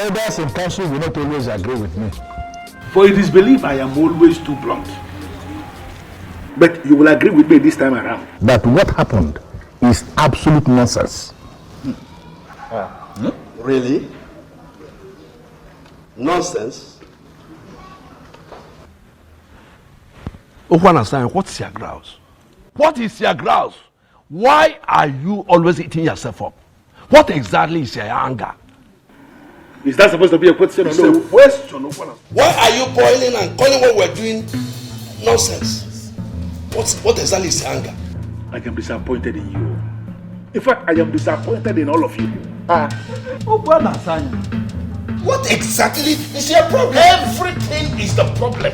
elders in council will not always agree with me. For it is believed I am always too blunt. But you will agree with me this time around. That what happened is absolute nonsense. Really? Nonsense? Okwana-san, what's your grouse? What is your grouse? Why are you always eating yourself up? What exactly is your anger? Is that supposed to be a question? It's a question. Why are you boiling and calling what we're doing nonsense? What exactly is your anger? I am disappointed in you. In fact, I am disappointed in all of you. What exactly is your problem? Everything is the problem.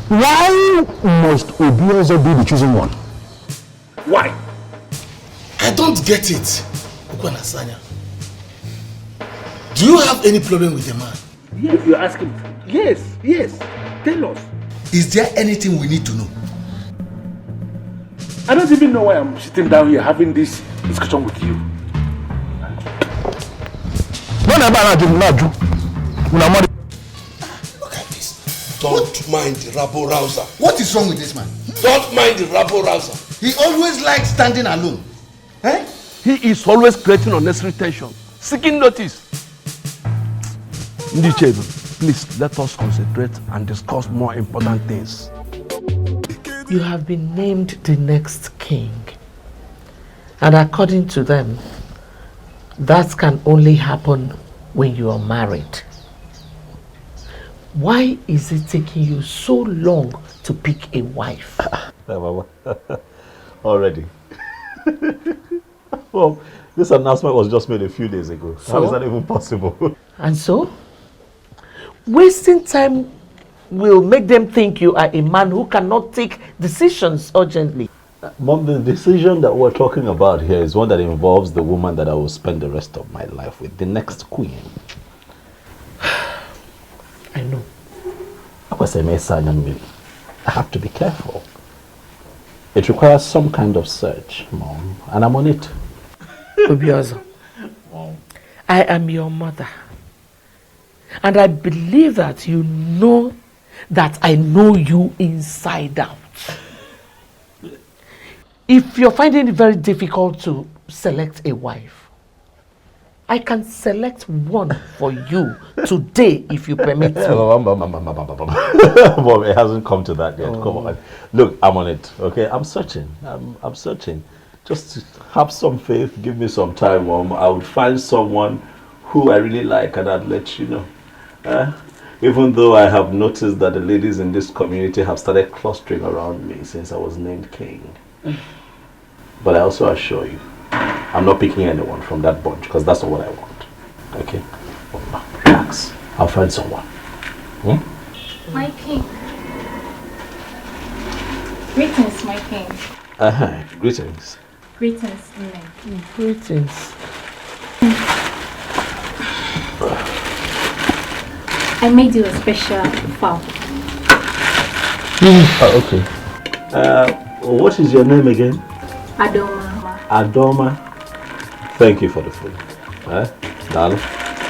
Why must Obiozo be the chosen one? Why? I don't get it. Okwana-sanya. Do you have any problem with the man? Yes, you're asking. Yes. Tell us. Is there anything we need to know? I don't even know why I'm sitting down here having this discussion with you. Look at this. Don't mind the rabble-rouser. What is wrong with this man? Don't mind the rabble-rouser. He always likes standing alone. Eh? He is always creating unnecessary tension, seeking notice. Ndichebe, please let us concentrate and discuss more important things. You have been named the next king. And according to them, that can only happen when you are married. Why is it taking you so long to pick a wife? Already. Well, this announcement was just made a few days ago. So? How is that even possible? And so? Wasting time will make them think you are a man who cannot take decisions urgently. Mom, the decision that we're talking about here is one that involves the woman that I will spend the rest of my life with, the next queen. I know. I have to be careful. It requires some kind of search, Mom, and I'm on it. Obiozo, I am your mother. And I believe that you know that I know you inside out. If you're finding it very difficult to select a wife, I can select one for you today if you permit me. Mom, it hasn't come to that yet. Oh. Come on. Look, I'm on it. Okay, I'm searching. I'm searching. Just have some faith. Give me some time, Mom. I would find someone who I really like and I'd let you know. Even though I have noticed that the ladies in this community have started clustering around me since I was named king. But I also assure you, I'm not picking anyone from that bunch because that's not what I want. Okay? Relax. I'll find someone. My king. Greetings, my king. Greetings. Greetings, Nne. Greetings. I made you a special fowl. Okay. What is your name again? Adoma. Adoma. Thank you for the food. Darling,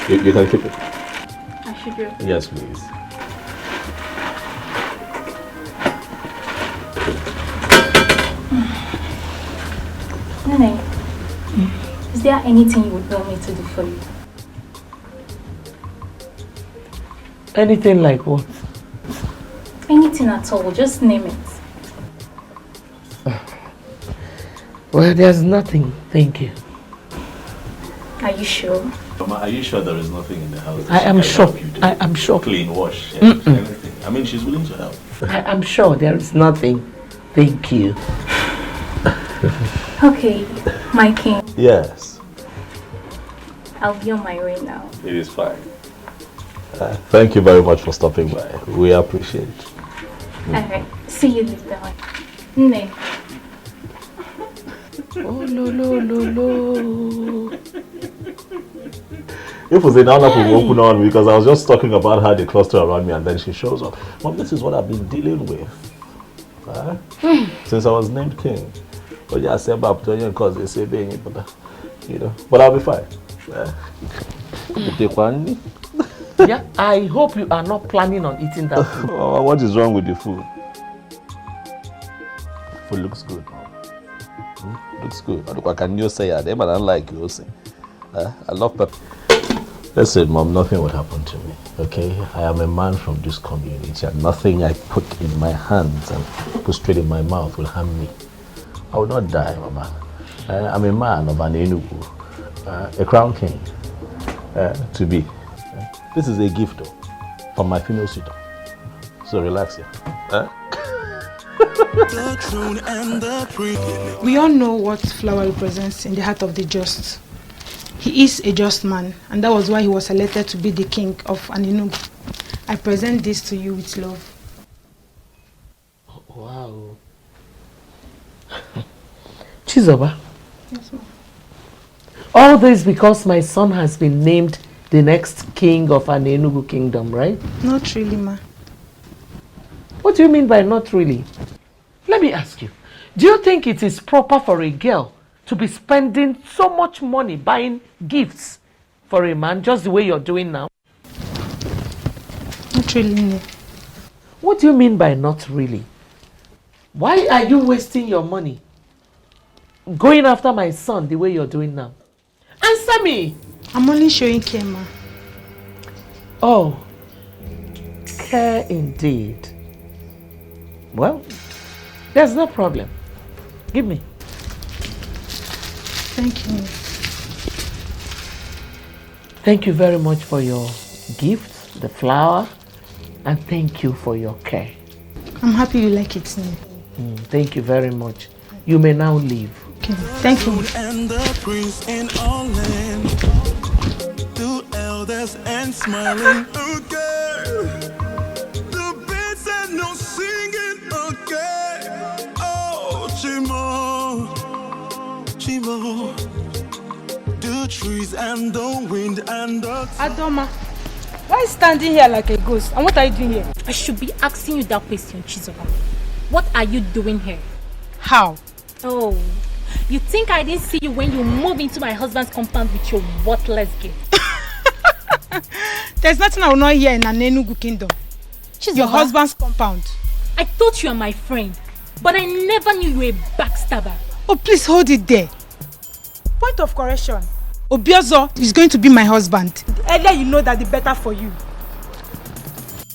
you can keep it. I should do. Yes, please. Nene, is there anything you would want me to do for you? Anything like what? Anything at all, just name it. Well, there's nothing, thank you. Are you sure? Mama, are you sure there is nothing in the house? I am sure. I am sure. Clean, wash, everything. I mean, she's willing to help. I am sure there is nothing. Thank you. Okay, my king. Yes. I'll be on my way now. It is fine. Thank you very much for stopping by. We appreciate it. Alright, see you later. Nne. Oh, no. If it's another people open on because I was just talking about how they cluster around me and then she shows up. Mom, this is what I've been dealing with since I was named king. But yeah, I said about because they say being, but you know, but I'll be fine. You take one? Yeah, I hope you are not planning on eating that food. Oh, what is wrong with the food? Food looks good. Looks good. What can you say? I don't like you. I love pepper. Listen, Mom, nothing would happen to me. Okay? I am a man from this community, and nothing I put in my hands and put straight in my mouth will harm me. I will not die, Mama. I'm a man of an Enugu, a crown king, to be. This is a gift, though, from my female suitor. So relax here. We all know what flower represents in the heart of the just. He is a just man, and that was why he was selected to be the king of Enugu. I present this to you with love. Wow. Chizoba. Yes, ma'am. All this because my son has been named the next king of an Enugu kingdom, right? Not really, ma. What do you mean by not really? Let me ask you. Do you think it is proper for a girl to be spending so much money buying gifts for a man just the way you're doing now? Not really, no. What do you mean by not really? Why are you wasting your money going after my son the way you're doing now? Answer me! I'm only showing care, ma. Oh, care indeed. Well, there's no problem. Give me. Thank you. Thank you very much for your gift, the flower, and thank you for your care. I'm happy you like it. Thank you very much. You may now leave. Okay, thank you. And the prince in all land, two elders and smiling. Okay, the birds and no singing. Okay, oh Chimo, Chimo, the trees and the wind and the Adoma, why are you standing here like a ghost? And what are you doing here? I should be asking you that question, Chizoba. What are you doing here? How? Oh, you think I didn't see you when you moved into my husband's compound with your worthless gift? There's nothing I will not hear in an Enugu kingdom. Chizoba, your husband's compound. I thought you were my friend, but I never knew you were a backstabber. Oh, please hold it there. Point of correction. Obiozo is going to be my husband. The earlier you know that, the better for you.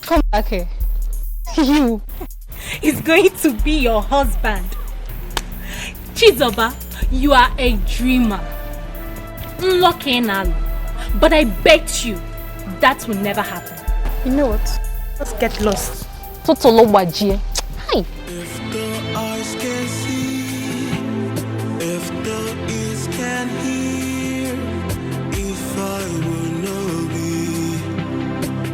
Come back here. You. He's going to be your husband. Chizoba, you are a dreamer. Unlucky now. But I bet you that will never happen. You know what? Let's get lost. Totolo wajie. Hi. If the eyes can see, if the ears can hear, if I will know be,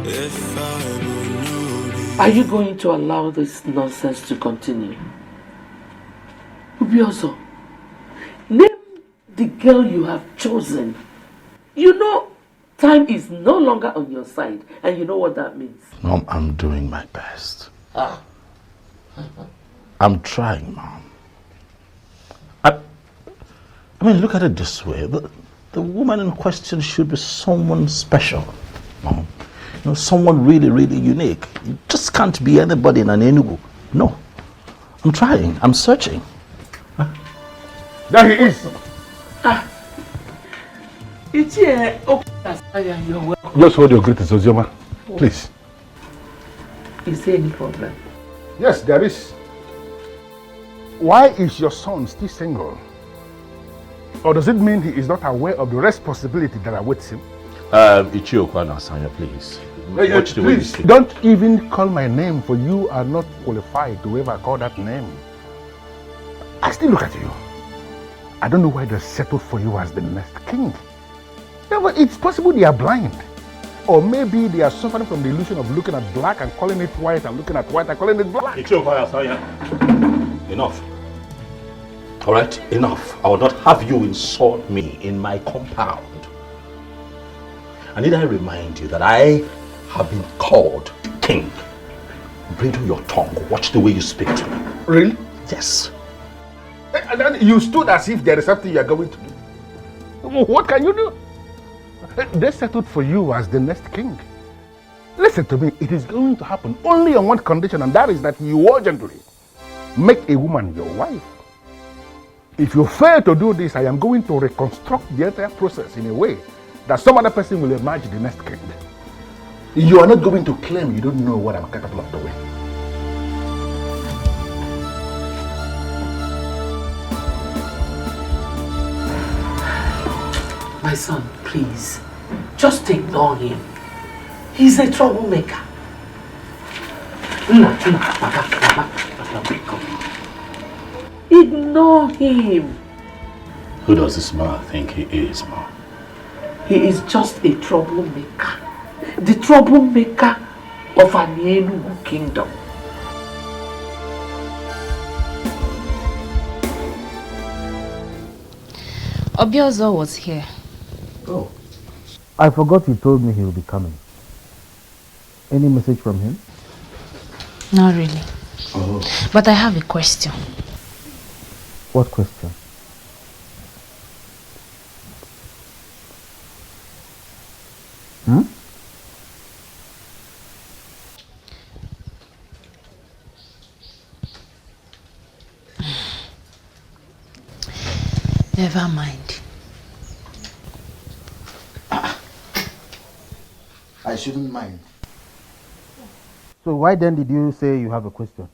if I will know be. Are you going to allow this nonsense to continue? Ubiozo, name the girl you have chosen. You know time is no longer on your side, and you know what that means. Mom, I'm doing my best. I'm trying, Mom. I mean, look at it this way. The woman in question should be someone special, Mom. You know, someone really, really unique. You just can't be anybody in an Enugu. No. I'm trying. I'm searching. There he is. It's here. You're welcome. Just hold your greetings, Ozioma. Please. Is there any problem? Yes, there is. Why is your son still single? Or does it mean he is not aware of the responsibility that awaits him? Please. Please, don't even call my name, for you are not qualified to ever call that name. I still look at you. I don't know why they settled for you as the next king. Yeah, but it's possible they are blind. Or maybe they are suffering from the illusion of looking at black and calling it white, and looking at white and calling it black. Enough. All right, enough. I will not have you insult me in my compound. And need I remind you that I have been called king. Bridle your tongue. Watch the way you speak to me. Really? Yes. And then you stood as if there is something you are going to do. What can you do? They settled for you as the next king. Listen to me, it is going to happen only on one condition, and that is that you urgently make a woman your wife. If you fail to do this, I am going to reconstruct the entire process in a way that some other person will emerge the next king. You are not going to claim you don't know what I'm capable of doing. My son, please, just ignore him. He's a troublemaker. Ignore him. Who does this man think he is, Mom? He is just a troublemaker. The troublemaker of an Enugu kingdom. Obiozo was here. Oh. I forgot he told me he will be coming. Any message from him? Not really. Oh. But I have a question. What question? Hmm? Never mind. I shouldn't mind. So why then did you say you have a question?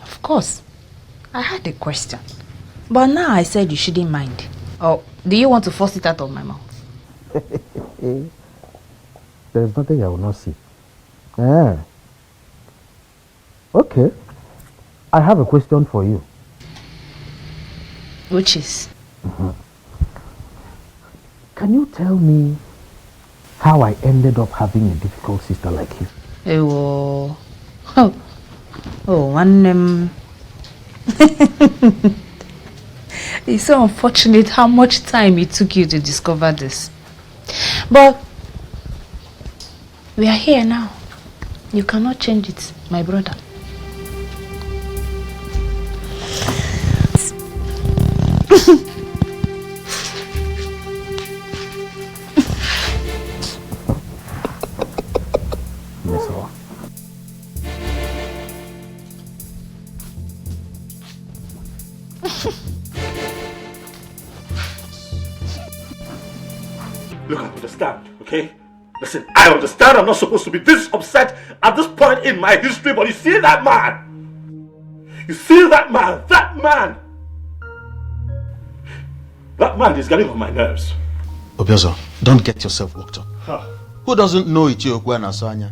Of course. I had a question. But now I said you shouldn't mind. Or do you want to force it out of my mouth? There's nothing I will not see. Ah. Okay. I have a question for you. Which is? Can you tell me how I ended up having a difficult sister like you? Oh, one it's so unfortunate how much time it took you to discover this. But we are here now. You cannot change it, my brother. Look, I understand, okay? Listen, I understand I'm not supposed to be this upset at this point in my history, but you see that man? You see that man? That man is getting on my nerves. Obiozo, don't get yourself worked up. Huh. Who doesn't know Etiko and Asanya?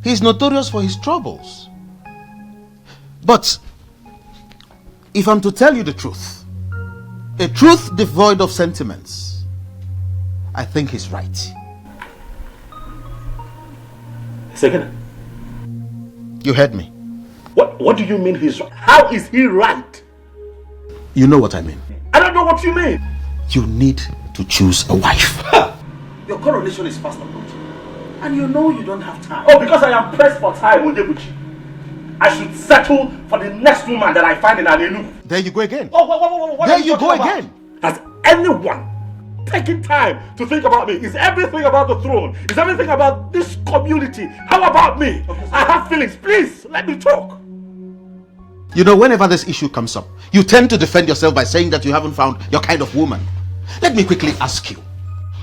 He's notorious for his troubles. But if I'm to tell you the truth, a truth devoid of sentiments, I think he's right. Second. You heard me. What do you mean he's right? How is he right? You know what I mean. I don't know what you mean. You need to choose a wife. Your coronation is fast approaching. And you know you don't have time. Oh, because I am pressed for time, Onyebuchi. I should settle for the next woman that I find in Anenu. There you go again. Oh, what there you go again. Has anyone taking time to think about me? Is everything about the throne? Is everything about this community? How about me? I have feelings. Please, let me talk. You know, whenever this issue comes up, you tend to defend yourself by saying that you haven't found your kind of woman. Let me quickly ask you,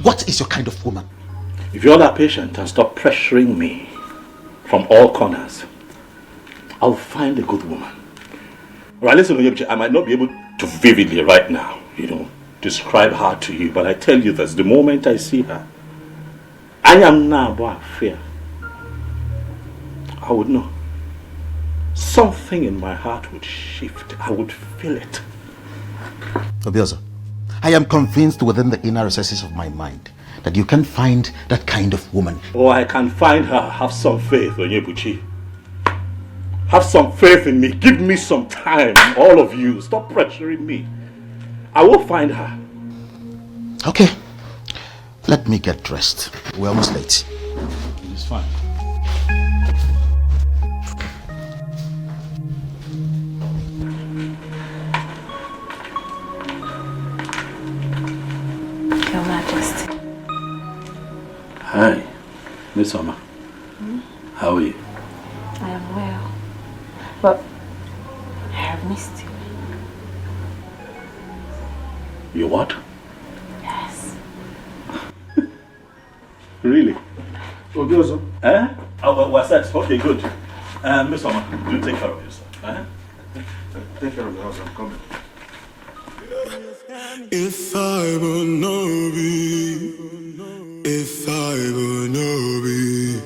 what is your kind of woman? If you're that patient and stop pressuring me from all corners, I'll find a good woman. Alright, listen, I might not be able to vividly right now, describe her to you, but I tell you this, the moment I see her, I am now about fear. I would know. Something in my heart would shift. I would feel it. Obiozo, I am convinced within the inner recesses of my mind that you can find that kind of woman. Oh, I can find her. Have some faith, Onyebuchi. Have some faith in me. Give me some time, all of you. Stop pressuring me. I will find her. Okay. Let me get dressed. We're almost late. It's fine. Your Majesty. Hi, Miss Summer. How are you? I am well. But I have missed you. You what? Yes. Really? Obiozo? Eh? Oh, what's that? Okay, good. Miss Summer, you take care of yourself. Take care of the house, I'm coming. If I will know be, if I will know be,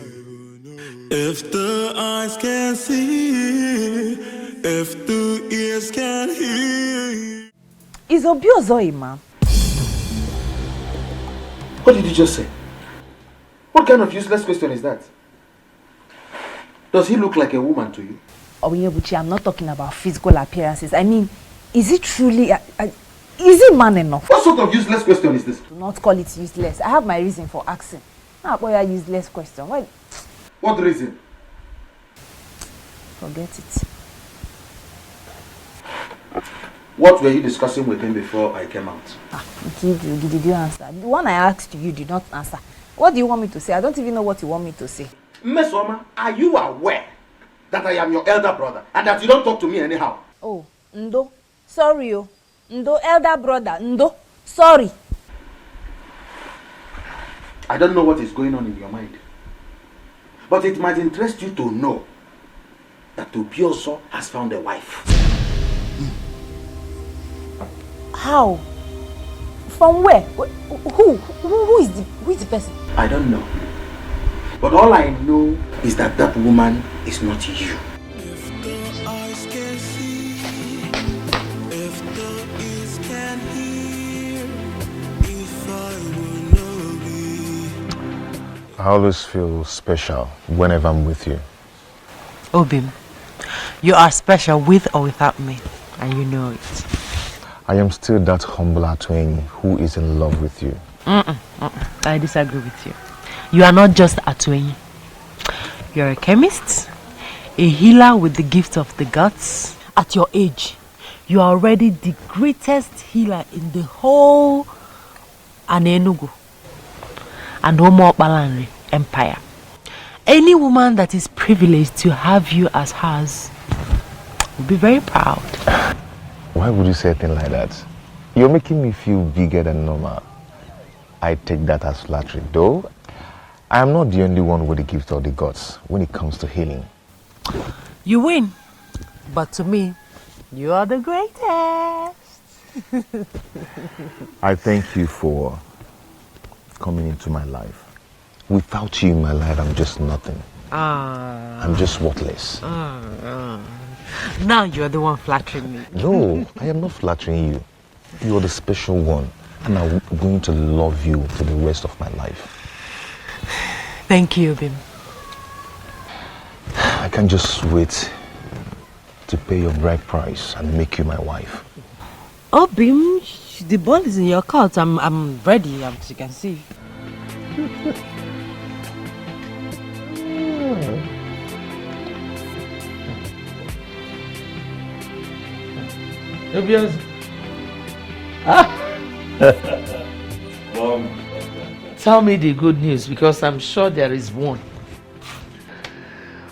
if the eyes can see, if the ears can hear. Is Obiozo a man? What did you just say? What kind of useless question is that? Does he look like a woman to you? Onyebuchi, I'm not talking about physical appearances. I mean, is it truly is he man enough? What sort of useless question is this? Do not call it useless. I have my reason for asking. Not about a useless question. Why? What reason? Forget it. What were you discussing with him before I came out? Did you answer? The one I asked you did not answer. What do you want me to say? I don't even know what you want me to say. Miss Oma, are you aware that I am your elder brother and that you don't talk to me anyhow? Oh, Ndo. Sorry, oh. Ndo, elder brother. Ndo. Sorry. I don't know what is going on in your mind. But it might interest you to know that Obiozo has found a wife. How? From where? Who is the person? I don't know. But all I know is that that woman is not you. If the eyes can see, if the ears can hear, if I will know be. I always feel special whenever I'm with you. Obim, you are special with or without me, and you know it. I am still that humble Atweni who is in love with you. I disagree with you. You are not just Atweni. You're a chemist, a healer with the gift of the gods. At your age, you are already the greatest healer in the whole Anenugu and Omo Balanri Empire. Any woman that is privileged to have you as hers will be very proud. Why would you say a thing like that? You're making me feel bigger than normal. I take that as flattery, though. I am not the only one with the gift of the gods when it comes to healing. You win, but to me, you are the greatest. I thank you for coming into my life. Without you in my life, I'm just nothing. I'm just worthless. Now you're the one flattering me. No, I am not flattering you. You're the special one, and I'm going to love you for the rest of my life. Thank you, Obim. I can't just wait to pay your bride price and make you my wife. Obim, the ball is in your court. I'm ready, as you can see. Tell me the good news, because I'm sure there is one.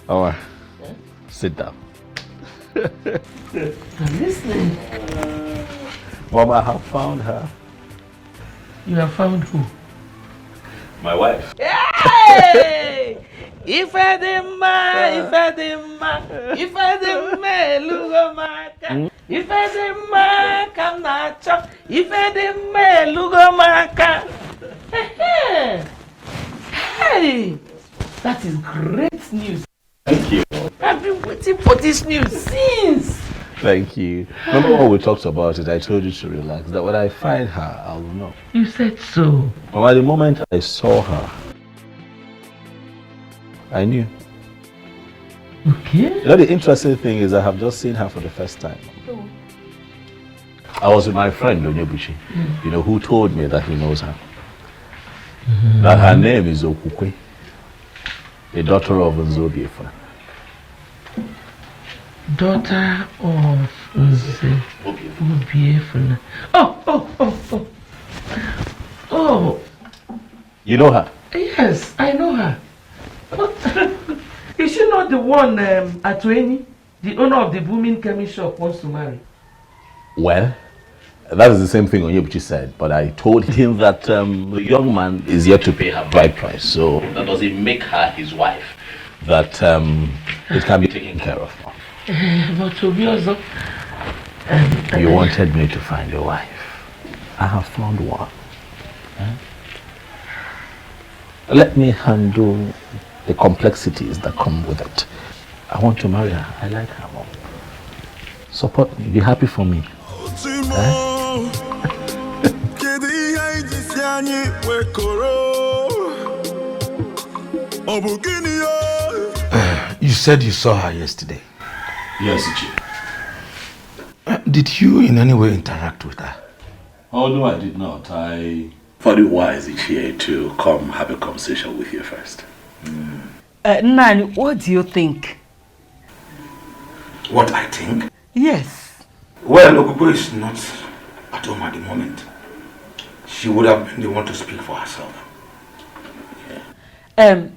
Alright, sit down. I'm listening. Mom, I have found her. You have found who? My wife. Hey! Ifedima, lugomaka. Ifedima, kamnacho. Ifedima, lugomaka. Hey! That is great news. Thank you. I've been waiting for this news since. Thank you. Remember when we talked about it, I told you to relax, that when I find her, I will know. You said so. But at the moment I saw her, I knew. Okay. You know, the interesting thing is I have just seen her for the first time. Oh. I was with my friend, Onyebuchi, you know, who told me that he knows her. That her name is Okukwe, the daughter of Nzobiefa. Daughter of Nzobiefa. Oh. You know her? Yes. not the one Atueni, the owner of the booming chemist shop, wants to marry? Well, that is the same thing Onyebuchi said, but I told him that the young man is yet to pay her bride price, so that doesn't make her his wife. That it can be taken care of. But Obiozo, you wanted me to find a wife. I have found one. Let me handle the complexities that come with it. I want to marry her. I like her more. Support me. Be happy for me. You said you saw her yesterday. Yes, Ichi. Did you in any way interact with her? Oh, no, I did not. I thought it wise, Ichi, to come have a conversation with you first. Nani, what do you think? What I think? Yes. Well, Okubo is not at home at the moment. She would have been the one to speak for herself.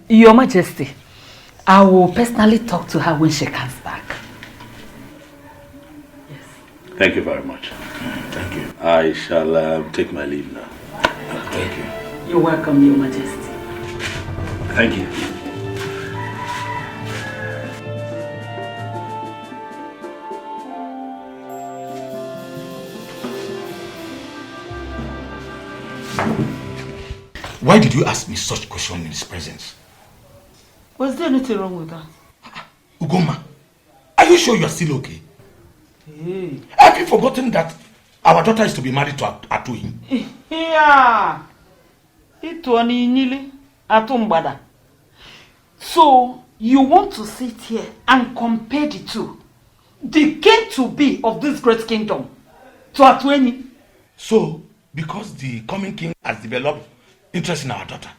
Your Majesty, I will personally talk to her when she comes back. Yes. Thank you very much. Thank you. I shall take my leave now. Thank you. You're welcome, Your Majesty. Thank you. Why did you ask me such question in his presence? Was there anything wrong with that? Ugoma, are you sure you are still okay? Hey. Have you forgotten that our daughter is to be married to Atuin? Yeah. Itu Onny Nili Atumbada. So, you want to sit here and compare the two? The king to be of this great kingdom to Atueni? So, because the coming king has developed interest in our daughter,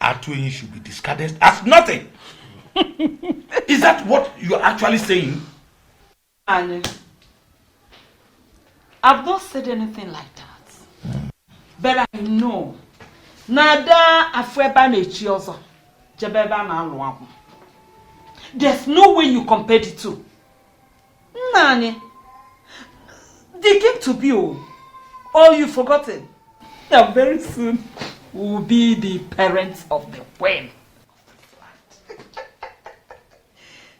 Atueni should be discarded as nothing. Is that what you are actually saying? And I've not said anything like that. But I know. Nada afweba nechi ozo. Jebeba na alwamu. There's no way you compare the two. Nani. They came to be oh, you've forgotten. Yeah, very soon we'll be the parents of the queen.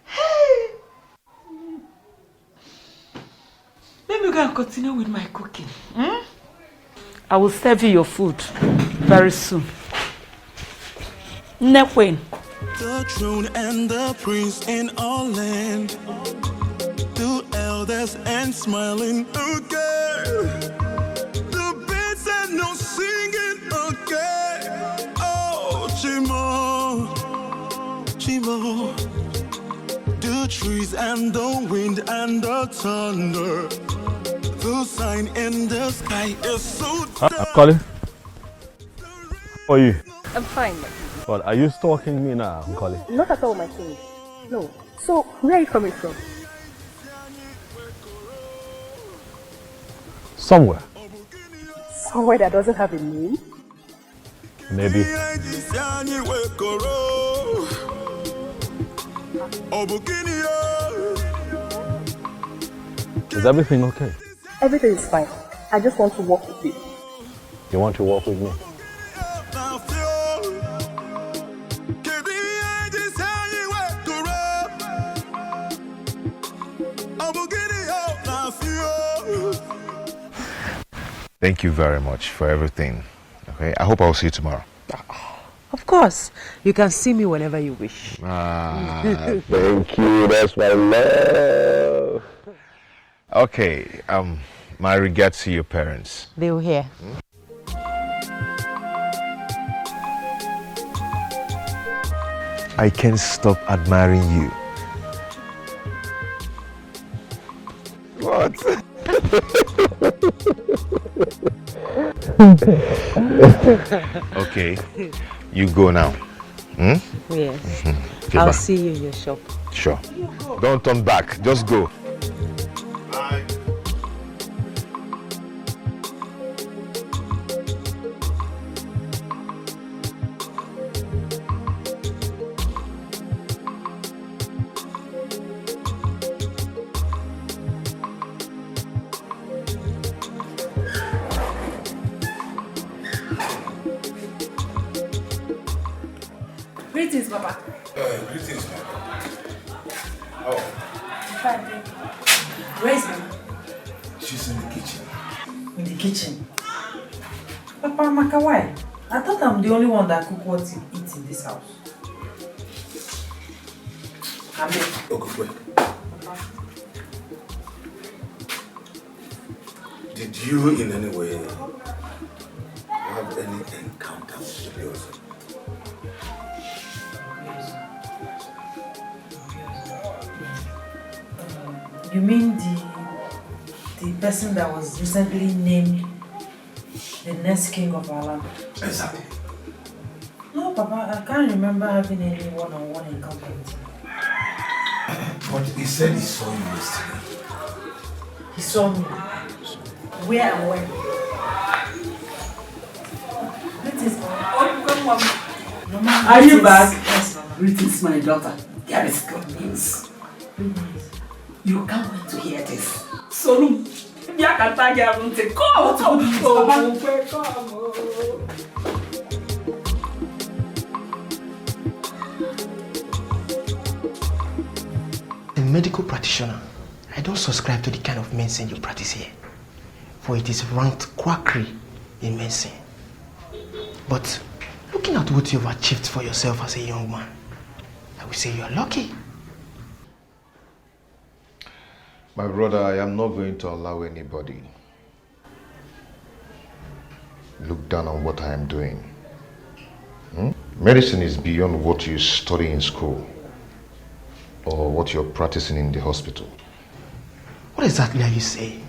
Hey. Let me go and continue with my cooking. I will serve you your food very soon. Queen. The throne and the prince in our land, the elders and smiling again. The birds and no singing again. Oh, Chimo, Chimo. The trees and the wind and the thunder. The sign in the sky is so dark. I'm calling. How are you? I'm fine. Well, are you stalking me now, Nkoli? Not at all, my king. No. So, where are you coming from? Somewhere. Somewhere that doesn't have a name? Maybe. Is everything okay? Everything is fine. I just want to walk with you. You want to walk with me? Thank you very much for everything. Okay, I hope I'll see you tomorrow. Of course. You can see me whenever you wish. Thank you. That's my love. Okay, my regards to your parents. They will hear. I can't stop admiring you. What? Okay, you go now. Yes. Okay, I'll bye. see you in your shop. Sure. Don't turn back. Just go. Greetings, Papa. Greetings, Papa. Oh. Fine, thank you. Where is Mama? She's in the kitchen. In the kitchen? Papa Amaka, why? I thought I'm the only one that cook what you eat in this house. Okay, wait. Did you in any way have any encounter with the person? You mean the person that was recently named the next king of our land? Exactly. No, Papa, I can't remember having any one-on-one encounter with him. But he said he saw you yesterday. He saw me. Where and when? Greetings, Mama. Mama, Are you back? Yes, Mama. Greetings, my daughter. There is good news. You can't wait to hear this. So, come. A medical practitioner, I don't subscribe to the kind of medicine you practice here, for it is ranked quackery in medicine. But looking at what you've achieved for yourself as a young man, I would say you are lucky. My brother, I am not going to allow anybody look down on what I am doing. Medicine is beyond what you study in school or what you're practicing in the hospital. What exactly are you saying?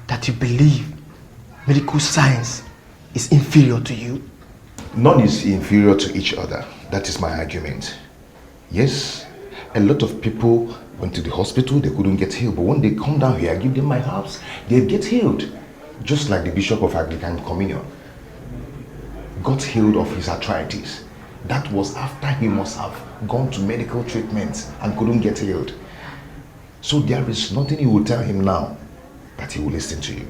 That you believe medical science is inferior to you? None is inferior to each other. That is my argument. Yes, a lot of people went to the hospital, they couldn't get healed. But when they come down here, I give them my herbs, they get healed. Just like the Bishop of Anglican Communion got healed of his arthritis. That was after he must have gone to medical treatment and couldn't get healed. So there is nothing you will tell him now that he will listen to you.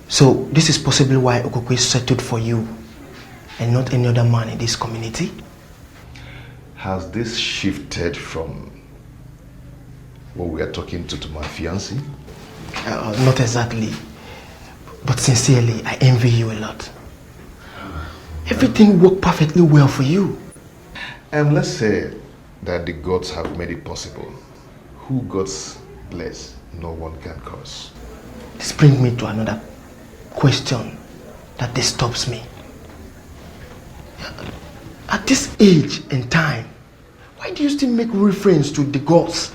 So this is possibly why Okokwe settled for you and not any other man in this community? Has this shifted from what we are talking to my fiancé? Not exactly. But sincerely, I envy you a lot. Everything worked perfectly well for you. And let's say that the gods have made it possible. Who gods bless, no one can curse. This brings me to another question that disturbs me. At this age and time, why do you still make reference to the gods?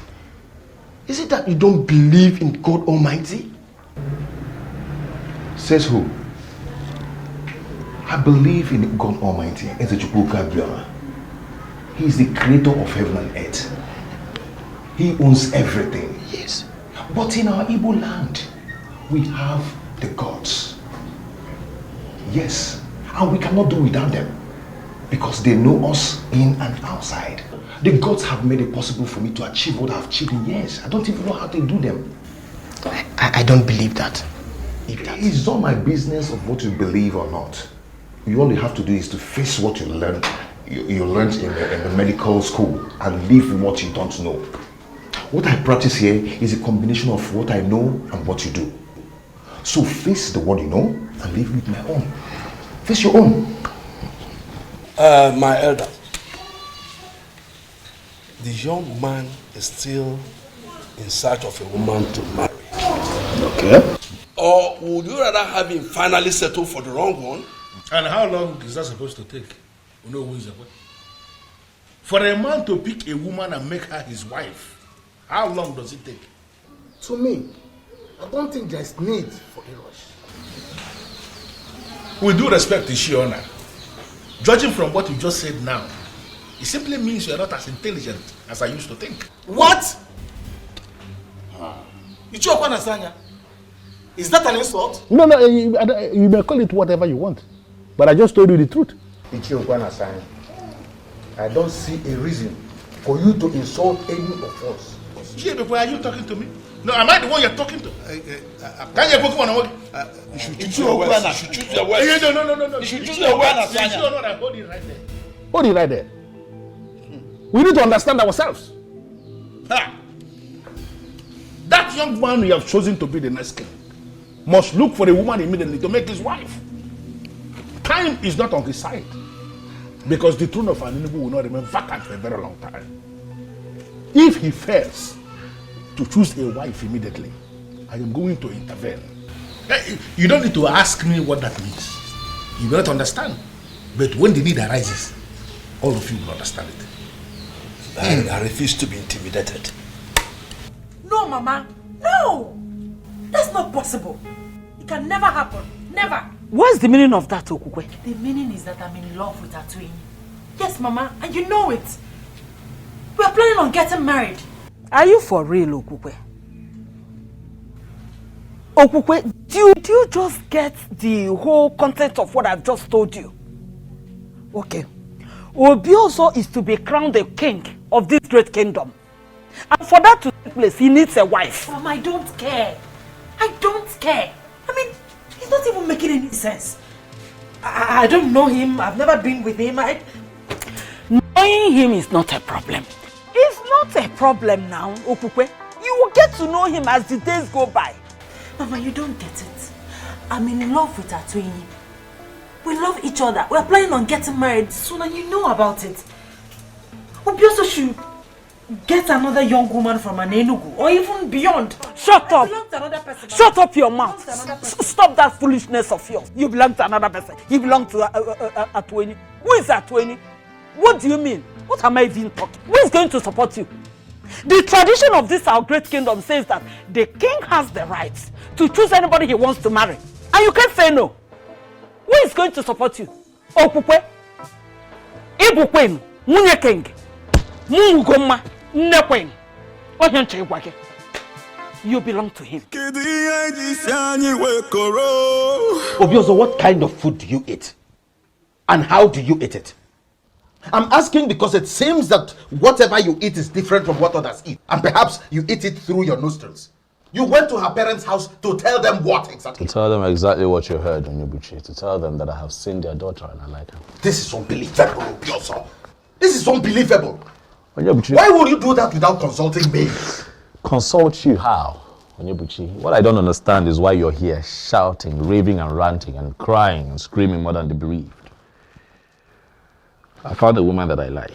Is it that you don't believe in God Almighty? Says who? I believe in God Almighty. He is the creator of heaven and earth. He owns everything. Yes. But in our Igbo land, we have the gods. Yes. And we cannot do without them. Because they know us in and outside. The gods have made it possible for me to achieve what I've achieved in years. I don't even know how to do them. I don't believe that. It's not my business of what you believe or not. You all you have to do is to face what you learned. You learned in the medical school and live what you don't know. What I practice here is a combination of what I know and what you do. So face the one you know and live with my own. Face your own. My elder, the young man is still in search of a woman to marry. Okay. Or would you rather have him finally settle for the wrong one? And how long is that supposed to take? You know who is the boy? For a man to pick a woman and make her his wife, how long does it take? To me, I don't think there's need for a rush. With due respect to Shiona, judging from what you just said now, it simply means you are not as intelligent as I used to think. What? Ichokwa Nasanya? Is that an insult? No, you may call it whatever you want. But I just told you the truth. Ichokwa Nasanya, I don't see a reason for you to insult any of us. Before are you talking to me? No, am I the one you're talking to? Can you go on? You should choose your words. You should choose your words. No. You should choose your words. You should know that I hold it right there. Hold it right there. We need to understand ourselves. Ha. That young man you have chosen to be the next king must look for a woman immediately to make his wife. Time is not on his side. Because the throne of Aninugu will not remain vacant for a very long time. If he fails to choose a wife immediately, I am going to intervene. You don't need to ask me what that means. You will not understand. But when the need arises, all of you will understand it. I refuse to be intimidated. No, Mama. No! That's not possible. It can never happen. Never. What's the meaning of that, Okukwe? The meaning is that I'm in love with Atuini. Yes, Mama, and you know it. We're planning on getting married. Are you for real, Okukwe? Okukwe, do you just get the whole content of what I've just told you? Okay. Obioso is to be crowned the king of this great kingdom. And for that to take place, he needs a wife. Mama, I don't care. I don't care. I mean, it's not even making any sense. I don't know him. I've never been with him. Knowing him is not a problem. It's not a problem now, Okukwe. You will get to know him as the days go by. Mama, you don't get it. I'm in love with Atuini. We love each other. We're planning on getting married soon and you know about it. Obioso should get another young woman from an Enugu or even beyond. Shut up! Shut up your mouth! Stop that foolishness of yours. You belong to another person. You belong to Atuini. Who is Atuini? What do you mean? What am I even talking? Who is going to support you? The tradition of this our great kingdom says that the king has the right to choose anybody he wants to marry. And you can't say no. Who is going to support you? Okukwe? Ibukwen? Munye king? Mungoma? Nekwen? You belong to him. Obioso, what kind of food do you eat? And how do you eat it? I'm asking because it seems that whatever you eat is different from what others eat. And perhaps you eat it through your nostrils. You went to her parents' house to tell them what exactly? To tell them exactly what you heard, Onyebuchi. To tell them that I have seen their daughter and I like her. This is unbelievable, Obioso. This is unbelievable. Onyebuchi. Why would you do that without consulting me? Consult you how? Onyebuchi, what I don't understand is why you're here shouting, raving and ranting and crying and screaming more than the bereaved. I found a woman that I like,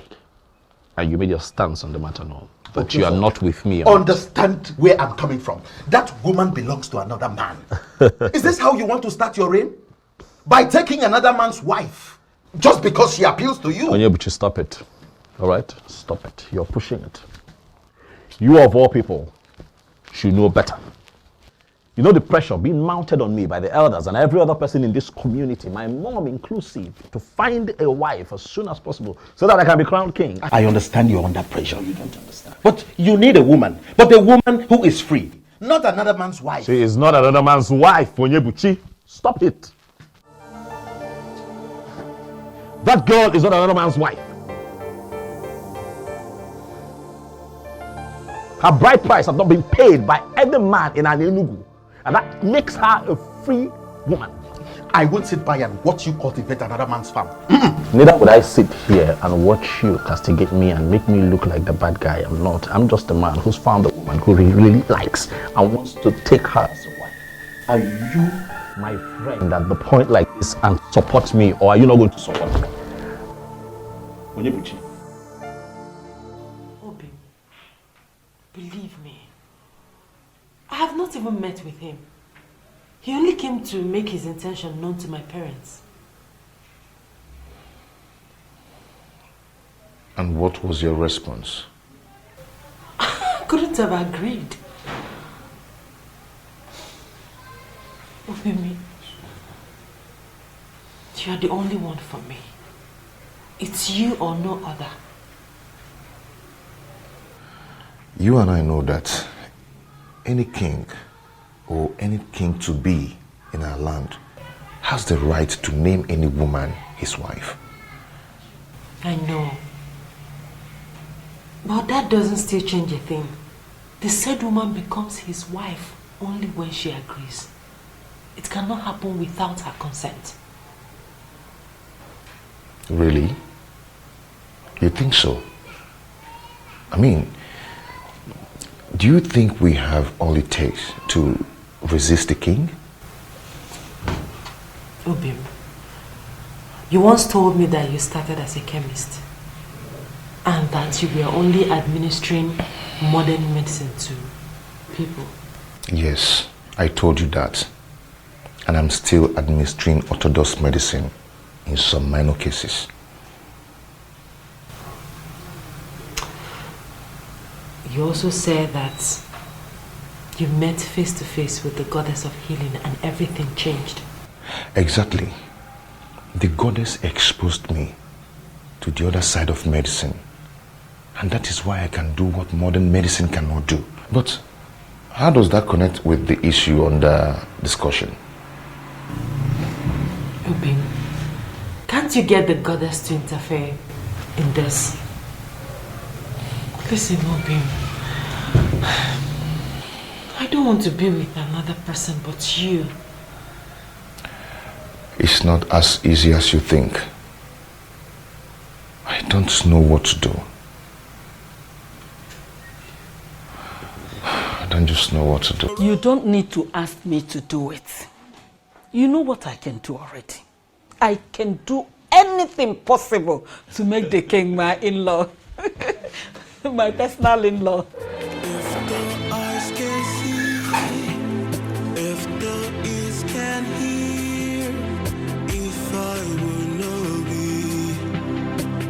and you made your stance on the matter known. But you are not with me. Understand where I'm coming from. That woman belongs to another man. Is this how you want to start your reign? By taking another man's wife, just because she appeals to you? Onyebuchi, stop it. All right? Stop it. You're pushing it. You of all people should know better. You know the pressure being mounted on me by the elders and every other person in this community, my mom inclusive, to find a wife as soon as possible so that I can be crowned king. I understand you're under pressure. You don't understand. But you need a woman. But a woman who is free. Not another man's wife. She is not another man's wife, Onyebuchi. Stop it. That girl is not another man's wife. Her bride price has not been paid by any man in an Enugu. And that makes her a free woman. I won't sit by and watch you cultivate another man's farm. Neither would I sit here and watch you castigate me and make me look like the bad guy. I'm not. I'm just a man who's found a woman who he really likes and wants to take her as a wife. Are you my friend at the point like this and support me, or are you not going to support me? Onyebuchi. Obi, believe me. I have not even met with him. He only came to make his intention known to my parents. And what was your response? I couldn't have agreed. Obimi, you are the only one for me. It's you or no other. You and I know that any king or any king to be in our land has the right to name any woman his wife. I know. But that doesn't still change a thing. The said woman becomes his wife only when she agrees. It cannot happen without her consent. Really? You think so? I mean, do you think we have all it takes to resist the king? Obim, you once told me that you started as a chemist and that you were only administering modern medicine to people. Yes, I told you that. And I'm still administering orthodox medicine in some minor cases. You also said that you met face to face with the goddess of healing and everything changed. Exactly. The goddess exposed me to the other side of medicine. And that is why I can do what modern medicine cannot do. But how does that connect with the issue under discussion? Obin, can't you get the goddess to interfere in this? Listen, Obin, I don't want to be with another person but you. It's not as easy as you think. I don't know what to do. I don't just know what to do. You don't need to ask me to do it. You know what I can do already. I can do anything possible to make the king my in-law. My personal in-law. If the eyes can see, if the ears can hear, if I will know thee,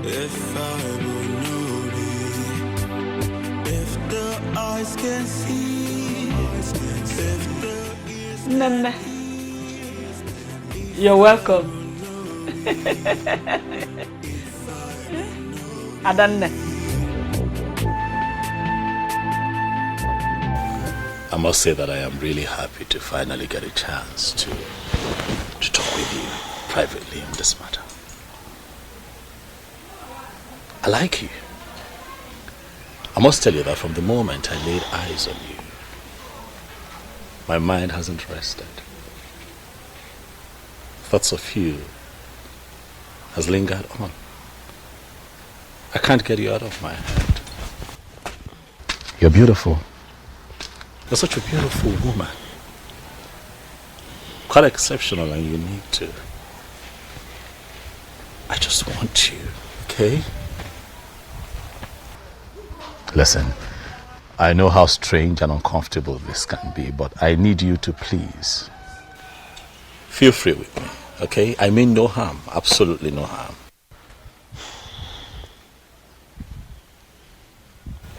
if I will know thee, if the eyes can see, if the ears can Nana, you're welcome. Adanne. I must say that I am really happy to finally get a chance to talk with you privately on this matter. I like you. I must tell you that from the moment I laid eyes on you, my mind hasn't rested. Thoughts of you has lingered on. I can't get you out of my head. You're beautiful. You're such a beautiful woman. Quite exceptional and unique too. I just want you, okay? Listen, I know how strange and uncomfortable this can be, but I need you to please feel free with me, okay? I mean no harm, absolutely no harm.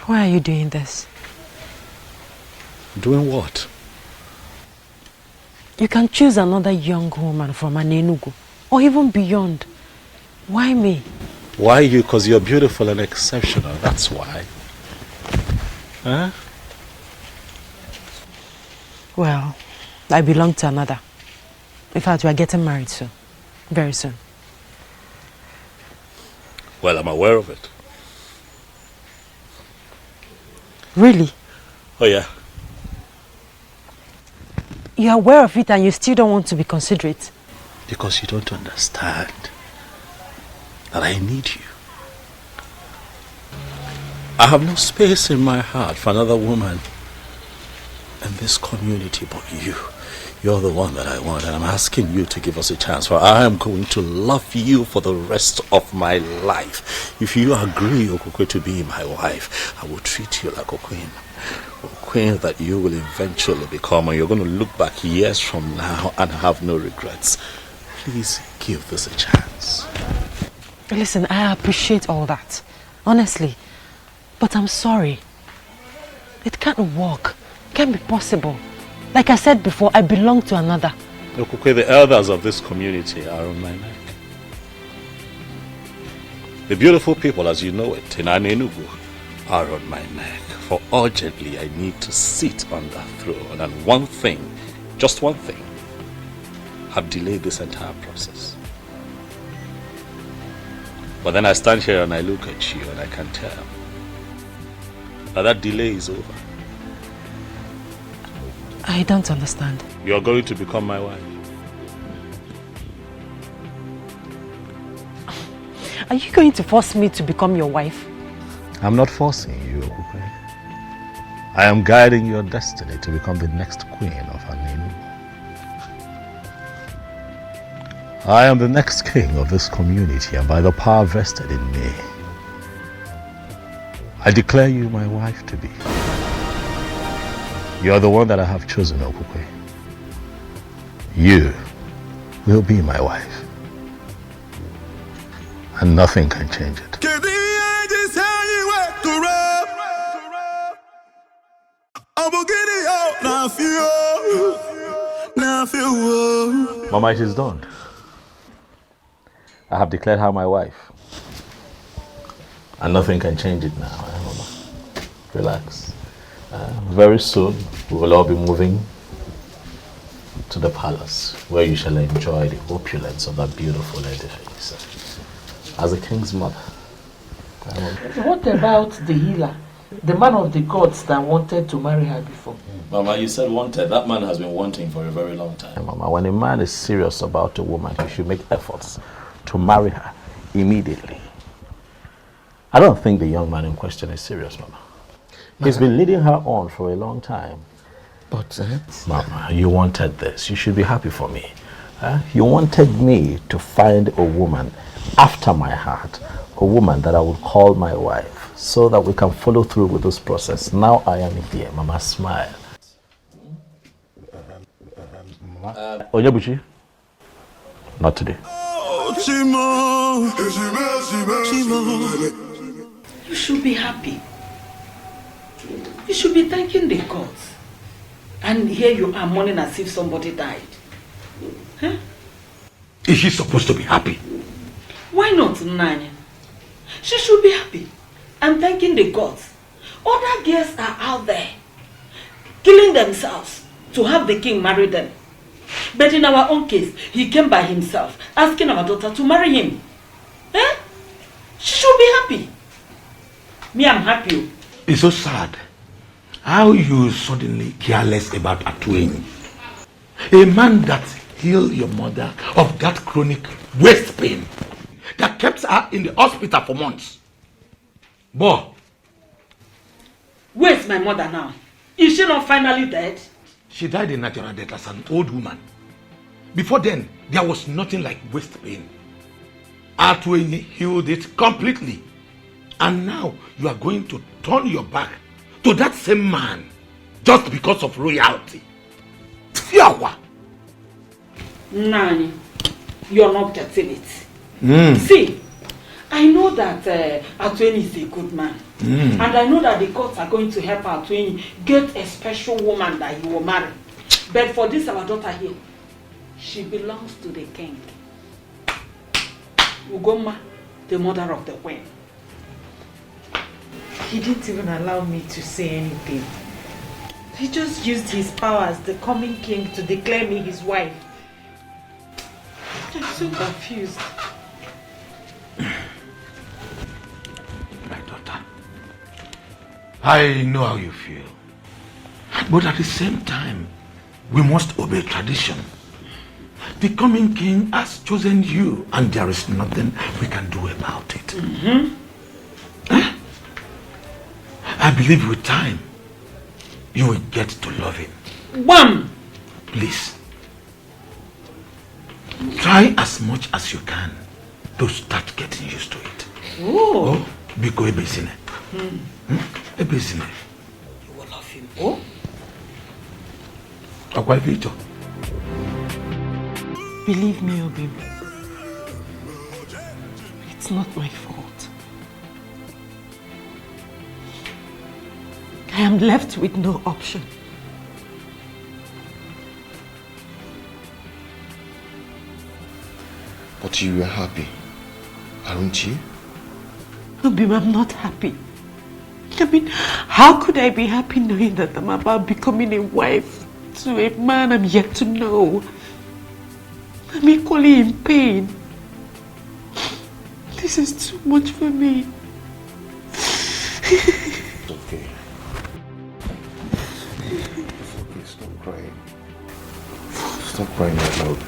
Why are you doing this? Doing what? You can choose another young woman from Anenugu, or even beyond. Why me? Why you? Because you're beautiful and exceptional, that's why. Huh? Well, I belong to another. In fact, we are getting married soon. Very soon. Well, I'm aware of it. Really? Oh yeah. You're aware of it and you still don't want to be considerate? Because you don't understand that I need you. I have no space in my heart for another woman in this community but you. You're the one that I want, and I'm asking you to give us a chance, for I am going to love you for the rest of my life. If you agree, Okokwe, to be my wife, I will treat you like a queen. A queen that you will eventually become, and you're going to look back years from now and have no regrets. Please give this a chance. Listen, I appreciate all that, honestly. But I'm sorry. It can't work. It can't be possible. Like I said before, I belong to another. Okokwe, the elders of this community are on my neck. The beautiful people, as you know it, in Anenugu, are on my neck. For urgently, I need to sit on that throne. And one thing, just one thing, have delayed this entire process. But then I stand here and I look at you and I can tell that delay is over. I don't understand. You're going to become my wife. Are you going to force me to become your wife? I'm not forcing you, Okupe. I am guiding your destiny to become the next queen of Aninu. I am the next king of this community, and by the power vested in me, I declare you my wife to be. You are the one that I have chosen, Okupe. You will be my wife, and nothing can change it. Mama, it is done. I have declared her my wife, and nothing can change it now. Mama, relax. Very soon we will all be moving to the palace, where you shall enjoy the opulence of that beautiful edifice as a king's mother. What about the healer, the man of the gods that wanted to marry her before? Mama, you said wanted. That man has been wanting for a very long time. Mama, when a man is serious about a woman, he should make efforts to marry her immediately. I don't think the young man in question is serious, Mama. He's been leading her on for a long time. But, Mama, you wanted this. You should be happy for me. You wanted me to find a woman after my heart, a woman that I would call my wife, so that we can follow through with this process. Now I am here. Mama, smile. Onyebuchi? Not today. You should be happy. You should be thanking the gods. And here you are mourning as if somebody died. Huh? Is she supposed to be happy? Why not, Nanya? She should be happy and thanking the gods. Other girls are out there killing themselves to have the king marry them. But in our own case, he came by himself, asking our daughter to marry him. Eh? She should be happy. Me, I'm happy. It's so sad how you suddenly care less about Atueni. A man that healed your mother of that chronic waist pain that kept her in the hospital for months. Boy. Where's my mother now? Is she not finally dead? She died a natural death as an old woman. Before then, there was nothing like waist pain. Atueni healed it completely. And now you are going to turn your back to that same man just because of royalty. Fiawa! Nani, you're not getting it. See, I know that Atueni is a good man. And I know that the courts are going to help Atueni get a special woman that he will marry. But for this, our daughter here, she belongs to the king. Ugoma, the mother of the queen. He didn't even allow me to say anything. He just used his power as the coming king to declare me his wife. I'm so confused. My daughter, I know how you feel. But at the same time, we must obey tradition. The coming king has chosen you, and there is nothing we can do about it. I believe with time, you will get to love him. Bam! Please, try as much as you can to start getting used to it. Oh, Biko ebezine. Ebezine. You will love him. Oh? Akwa Vito. Believe me, Obim. It's not my fault. I am left with no option. But you were happy, aren't you? Obim, I'm not happy. I mean, how could I be happy knowing that I'm about becoming a wife to a man I'm yet to know? I'm equally in pain. This is too much for me. It's okay. It's okay, stop crying. Stop crying, my love.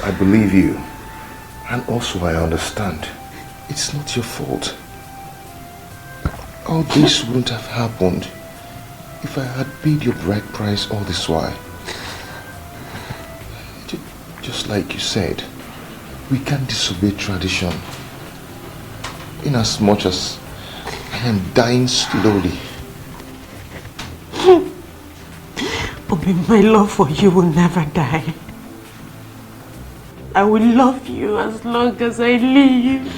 I believe you. And also I understand. It's not your fault. All this wouldn't have happened if I had paid your bride price all this while. Just like you said, we can't disobey tradition. In as much as I am dying slowly. Bobby, my love for you will never die. I will love you as long as I live.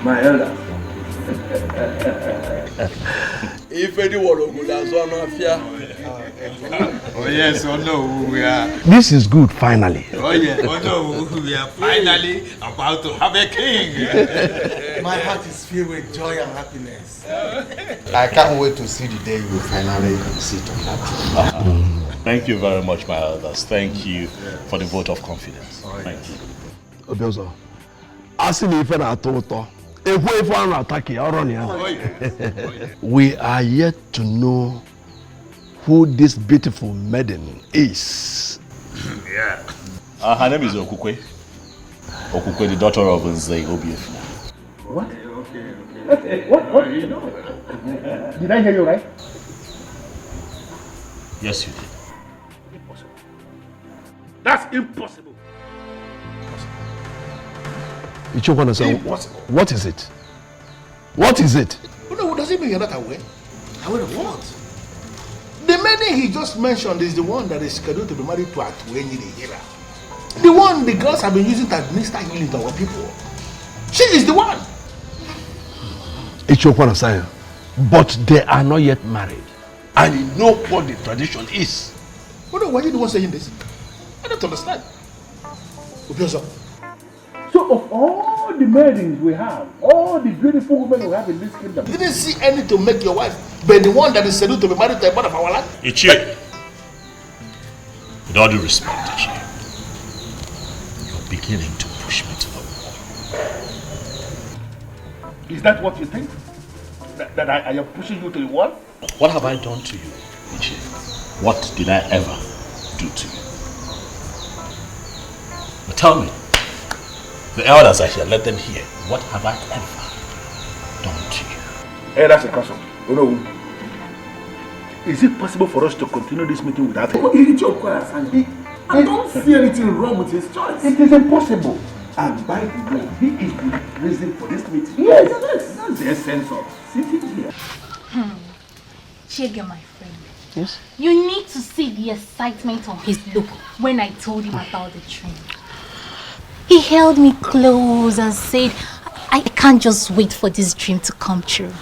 My elder. If anyone would have one of you. Oh yes, oh no, we are. This is good, finally. Oh yeah, oh no, we are finally about to have a king. My heart is filled with joy and happiness. I can't wait to see the day you will finally sit on that throne. Thank you very much, my elders. Thank you for the vote of confidence. Thank you. Obiozo, asking if I told we are yet to know who this beautiful maiden is. Yeah. Her name is Okukwe. Okukwe, the daughter of Nzei Obiefuna. What? What? You know? Did I hear you right? Yes, you did. Impossible. That's impossible. Impossible. What is it? What is it? No, does it mean you're not aware? Aware of what? The maiden he just mentioned is the one that is scheduled to be married to Atwenyi the healer. The one the girls have been using to administer healing to our people. She is the one. But they are not yet married. And you know what the tradition is. No, why are you the one saying this? I don't understand. So of all the maidens we have, all the beautiful women we have in this kingdom, you didn't see any to make your wife, but the one that is scheduled to be married to a part of our land? Ichie, with all due respect, Ichie, you're beginning to push me to the wall. Is that what you think? That I am pushing you to the wall? What have I done to you, Ichie? What did I ever do to you? But tell me, the elders are here, let them hear. What have I ever done to you? Hey, that's a question. Is it possible for us to continue this meeting without him? I don't see anything wrong with his choice. It is impossible. And by the way, he is the reason for this meeting. Yes, that's the essence of sitting here. Chege, my friend. Yes? You need to see the excitement on his look when I told him about the train. He held me close and said, I can't just wait for this dream to come true.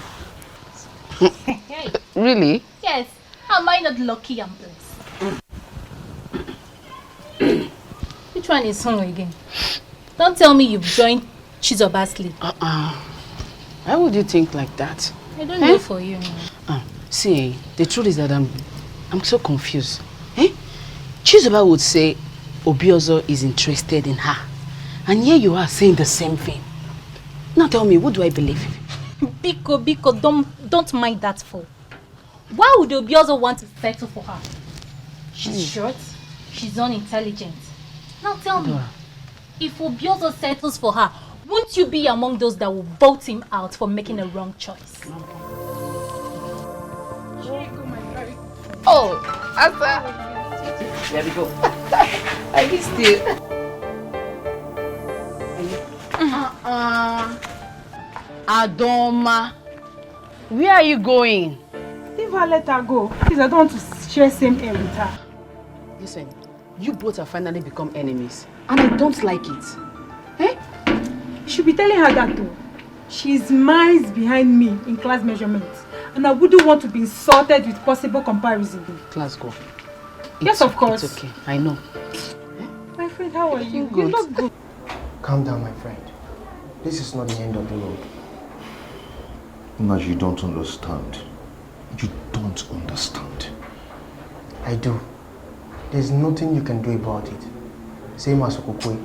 Really? Yes. Am I not lucky and blessed? Which one is home again? Don't tell me you've joined Chizoba's sleep. Why would you think like that? I don't know for you. See, the truth is that I'm so confused. Chizoba would say Obiozo is interested in her. And here you are saying the same thing. Now tell me, what do I believe? Biko, don't mind that for. Why would Obiozo want to settle for her? She's short, she's unintelligent. Now tell me, if Obiozo settles for her, won't you be among those that will vote him out for making a wrong choice? Oh, Asa. There we go. I missed you. Adoma, where are you going? Leave her, let her go. Please, I don't want to share same air with her. Listen, you both have finally become enemies, and I don't like it. You should be telling her that too. She's miles behind me in class measurements, and I wouldn't want to be insulted with possible comparison. Class go. Yes, of course. It's okay, I know. My friend, how are you? Good. You look good. Calm down, my friend. This is not the end of the road. Naj, you don't understand. You don't understand. I do. There's nothing you can do about it. Same as Okukwe.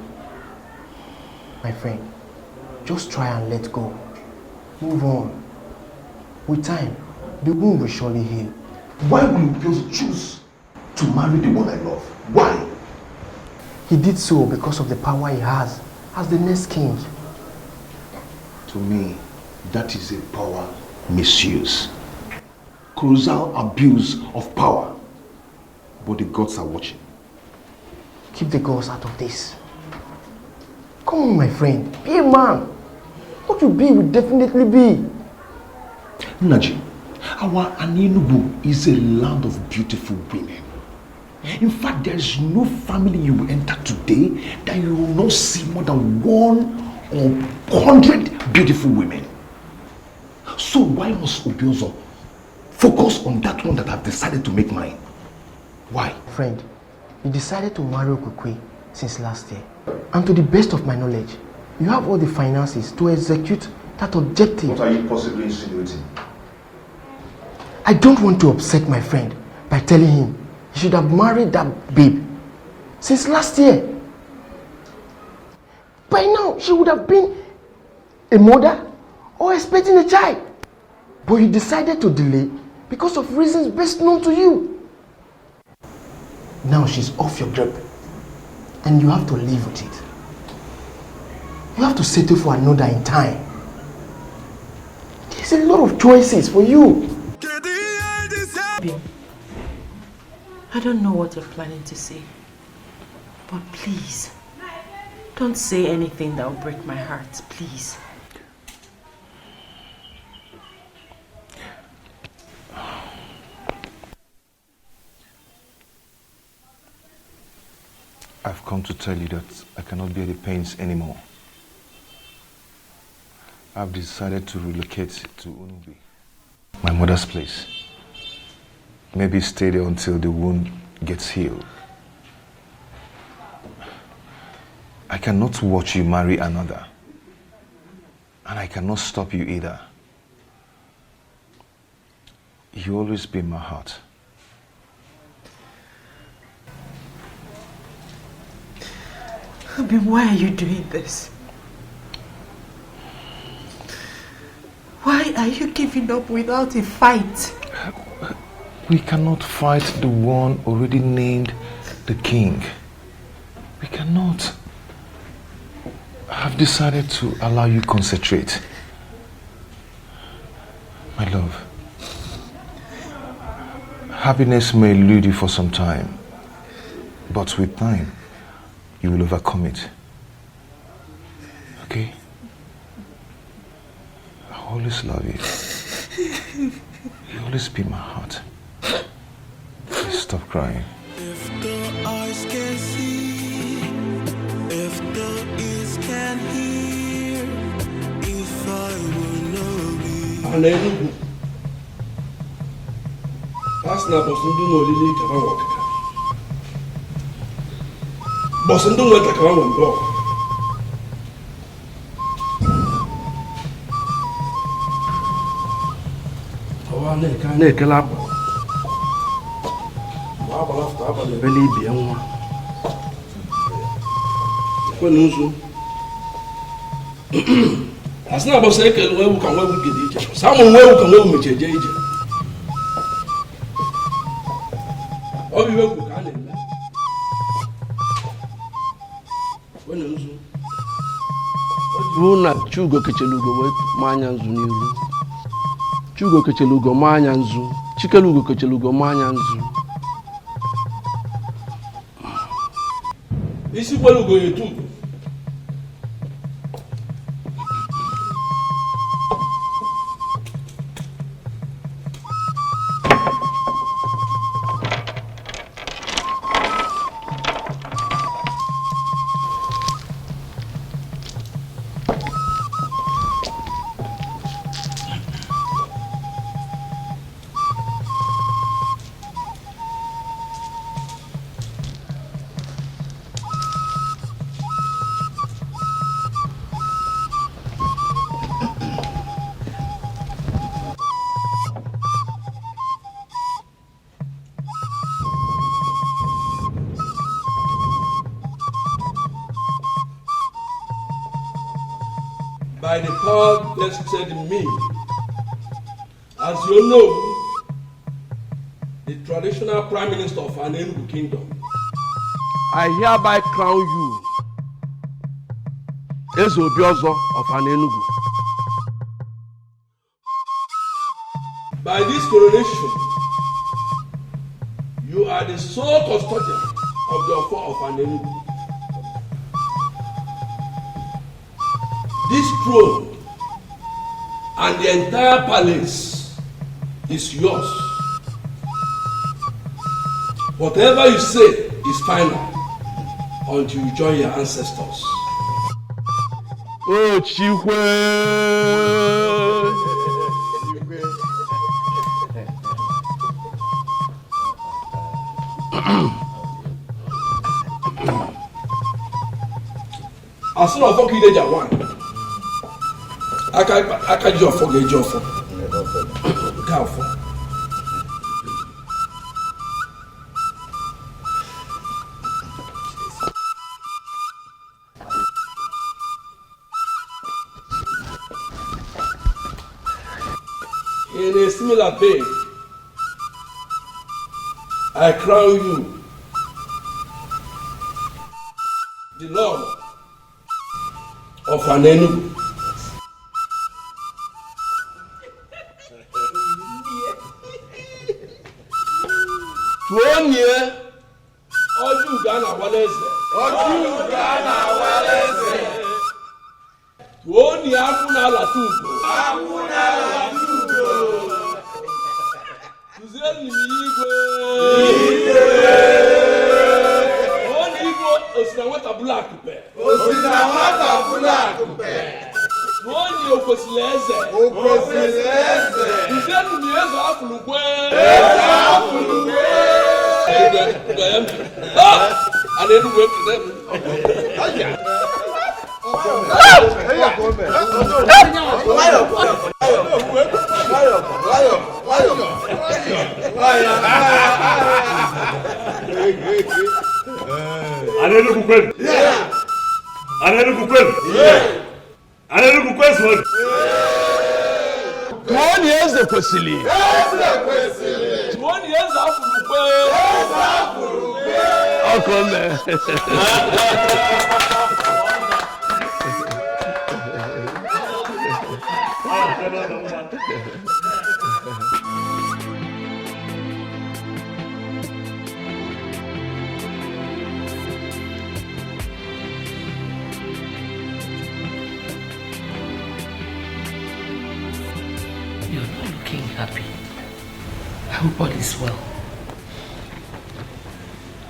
My friend, just try and let go. Move on. With time, the wound will surely heal. Why will you just choose to marry the one I love? Why? He did so because of the power he has as the next king. To me, that is a power misuse. Colossal abuse of power. But the gods are watching. Keep the gods out of this. Come on, my friend. Be a man. What you be will definitely be. Naji, our Anenugu is a land of beautiful women. In fact, there is no family you will enter today that you will not see more than 100 beautiful women. So why must Obiozo focus on that one that I've decided to make mine? Why? Friend, you decided to marry Okukwe since last year. And to the best of my knowledge, you have all the finances to execute that objective. What are you possibly insinuating? I don't want to upset my friend by telling him he should have married that babe since last year. By now, she would have been a mother or expecting a child. But you decided to delay because of reasons best known to you. Now she's off your grip and you have to live with it. You have to settle for another in time. There's a lot of choices for you. I don't know what you're planning to say, but please, don't say anything that will break my heart, please. I've come to tell you that I cannot bear the pains anymore. I've decided to relocate to Unubi, my mother's place. Maybe stay there until the wound gets healed. I cannot watch you marry another. And I cannot stop you either. You always be in my heart. Abi, why are you doing this? Why are you giving up without a fight? We cannot fight the one already named the king. We cannot. I've decided to allow you concentrate. My love, happiness may elude you for some time, but with time, you will overcome it. Okay? I always love you. You always be in my heart. Please stop crying. If the eyes can see, if the ears can hear, if I will know be. Anenugu. Asna bosundu no lili kama wakaka. Bosundu weta kama wembo. Awa ne kala ba. Baba lafta aba le beli bi enwa. Ko nusu. Asna bosa ekelu wewu kan wewu gidi ije. Samu wewu kan wewu mecheje ije. Obi wewu kan le. Ko nusu. Runa chugo kechelugo we manya nzu n'iru. Chugo kechelugo manya nzu. Chikelugo kechelugo manya nzu. Isi kwelugo yetu. By the power vested in me, as you know, the traditional Prime Minister of Anenugu Kingdom, I hereby crown you Eze Obiozo of Anenugu. By this coronation, you are the sole custodian of the Ofo of Anenugu. This throne and the entire palace is yours. Whatever you say is final until you join your ancestors. Oh, Chikwe! As soon as you get one, I can't just forget your phone. Can't forget. In a similar vein, I crown you the Lord of Anenugu. Tuonye Oju Ghana Waleze. Oju Ghana Waleze. Tuonye Akuna Latugo. Akuna Latugo. Tuzeni Igwe. Igwe. Oni Igwe Osinawata Black Pe. Osinawata Black Pe. Tuonye Okosileze. Okosileze. Tuzeni Mieza Afulukwe. Mieza Afulukwe. I didn't wait for them. One years the Kwesili. 1 years after I'll come there. You're not looking happy. I hope all is well.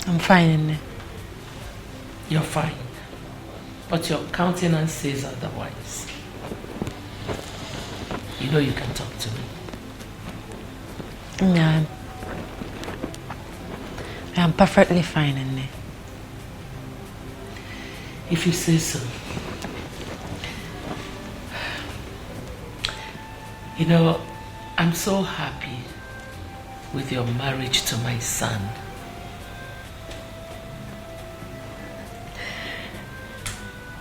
I'm fine, Nne. You're fine. But your countenance says otherwise. You know you can talk to me. Yeah, I'm perfectly fine, Nne. If you say so. You know, I'm so happy with your marriage to my son.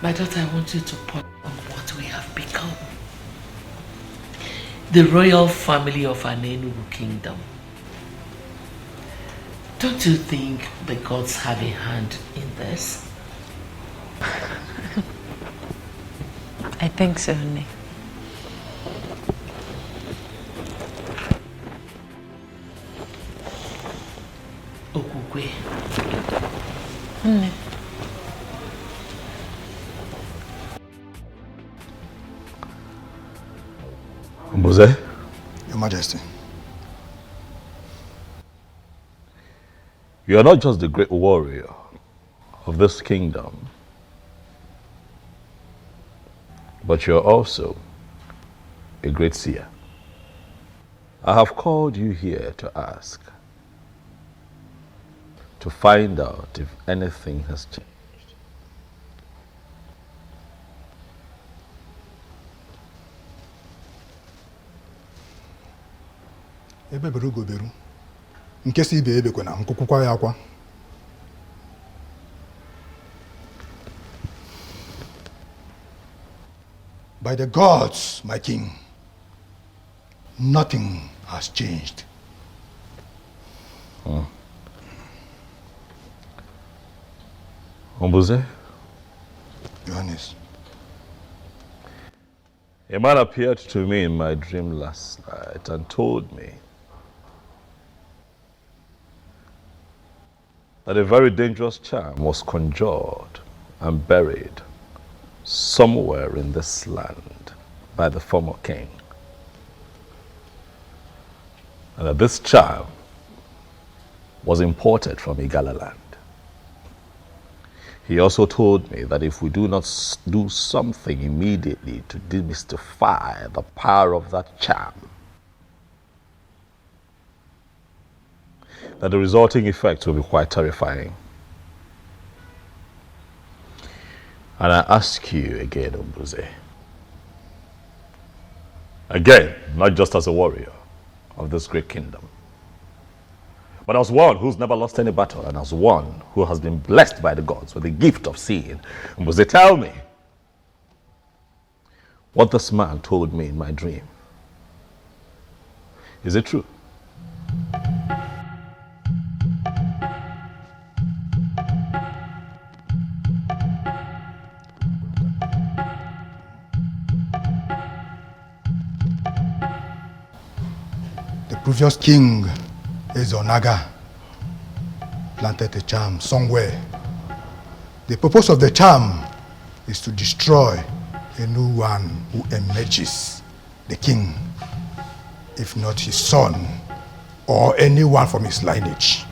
My daughter, I want you to ponder on what we have become. The royal family of Anenugu Kingdom. Don't you think the gods have a hand in this? I think so, Nne. Okukwe. Nne. Mose? Your Majesty. You are not just the great warrior of this kingdom, but you are also a great seer. I have called you here to ask, to find out if anything has changed. Ebe beru go beru. Nke si ibe ebe kwena nkukwukwa ya akwa. By the gods, my king, nothing has changed. Ombuze? Johannes. A man appeared to me in my dream last night and told me that a very dangerous charm was conjured and buried somewhere in this land by the former king. And that this charm was imported from Igala land. He also told me that if we do not do something immediately to demystify the power of that charm, that the resulting effects will be quite terrifying. And I ask you again, Ombuze, again, not just as a warrior of this great kingdom, but as one who's never lost any battle and as one who has been blessed by the gods with the gift of seeing, Ombuze, tell me what this man told me in my dream. Is it true? The previous king, Ezonaga, planted a charm somewhere. The purpose of the charm is to destroy a new one who emerges, the king, if not his son or anyone from his lineage.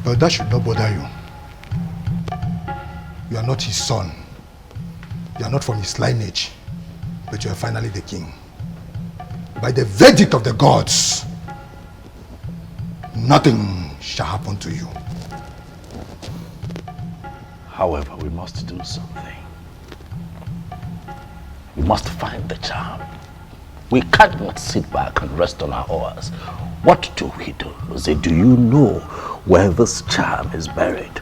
But that should not bother you. You are not his son. You are not from his lineage, but you are finally the king. By the verdict of the gods, nothing shall happen to you. However, we must do something. We must find the charm. We cannot sit back and rest on our oars. What do we do? Do you know where this charm is buried?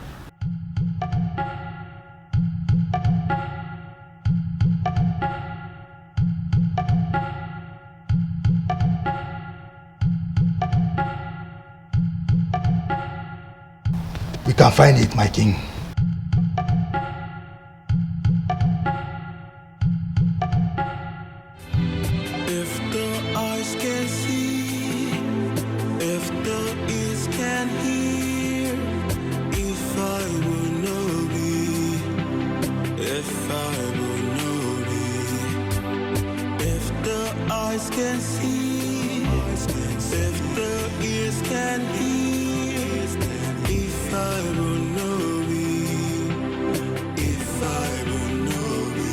We can find it, my king. If the eyes can see, if the ears can hear, if I will know be, if I will know be, if the eyes can see, if the ears can hear, if I will know be, if I will know be.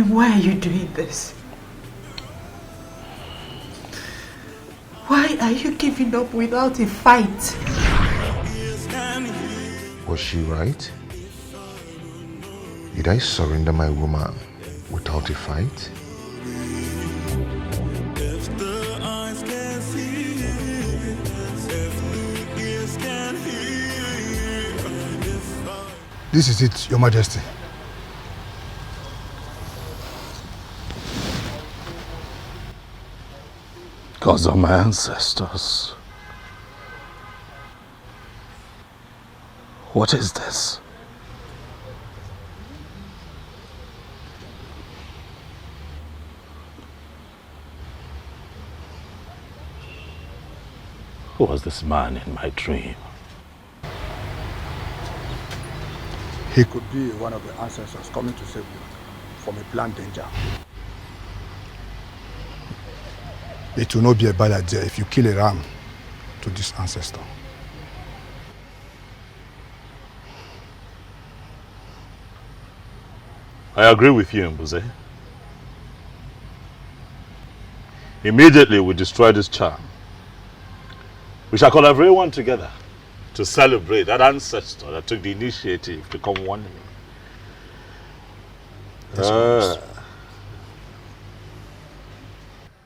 Why are you doing this? Why are you giving up without a fight? Was she right? Did I surrender my woman without a fight? If the eyes can see, if the ears can hear, if I... This is it, Your Majesty. Gods of my ancestors. What is this? Who was this man in my dream? He could be one of the ancestors coming to save you from a planned danger. It will not be a bad idea if you kill a ram to this ancestor. I agree with you, Mbuze. Immediately we destroy this charm. We shall call everyone together to celebrate that ancestor that took the initiative to come one day.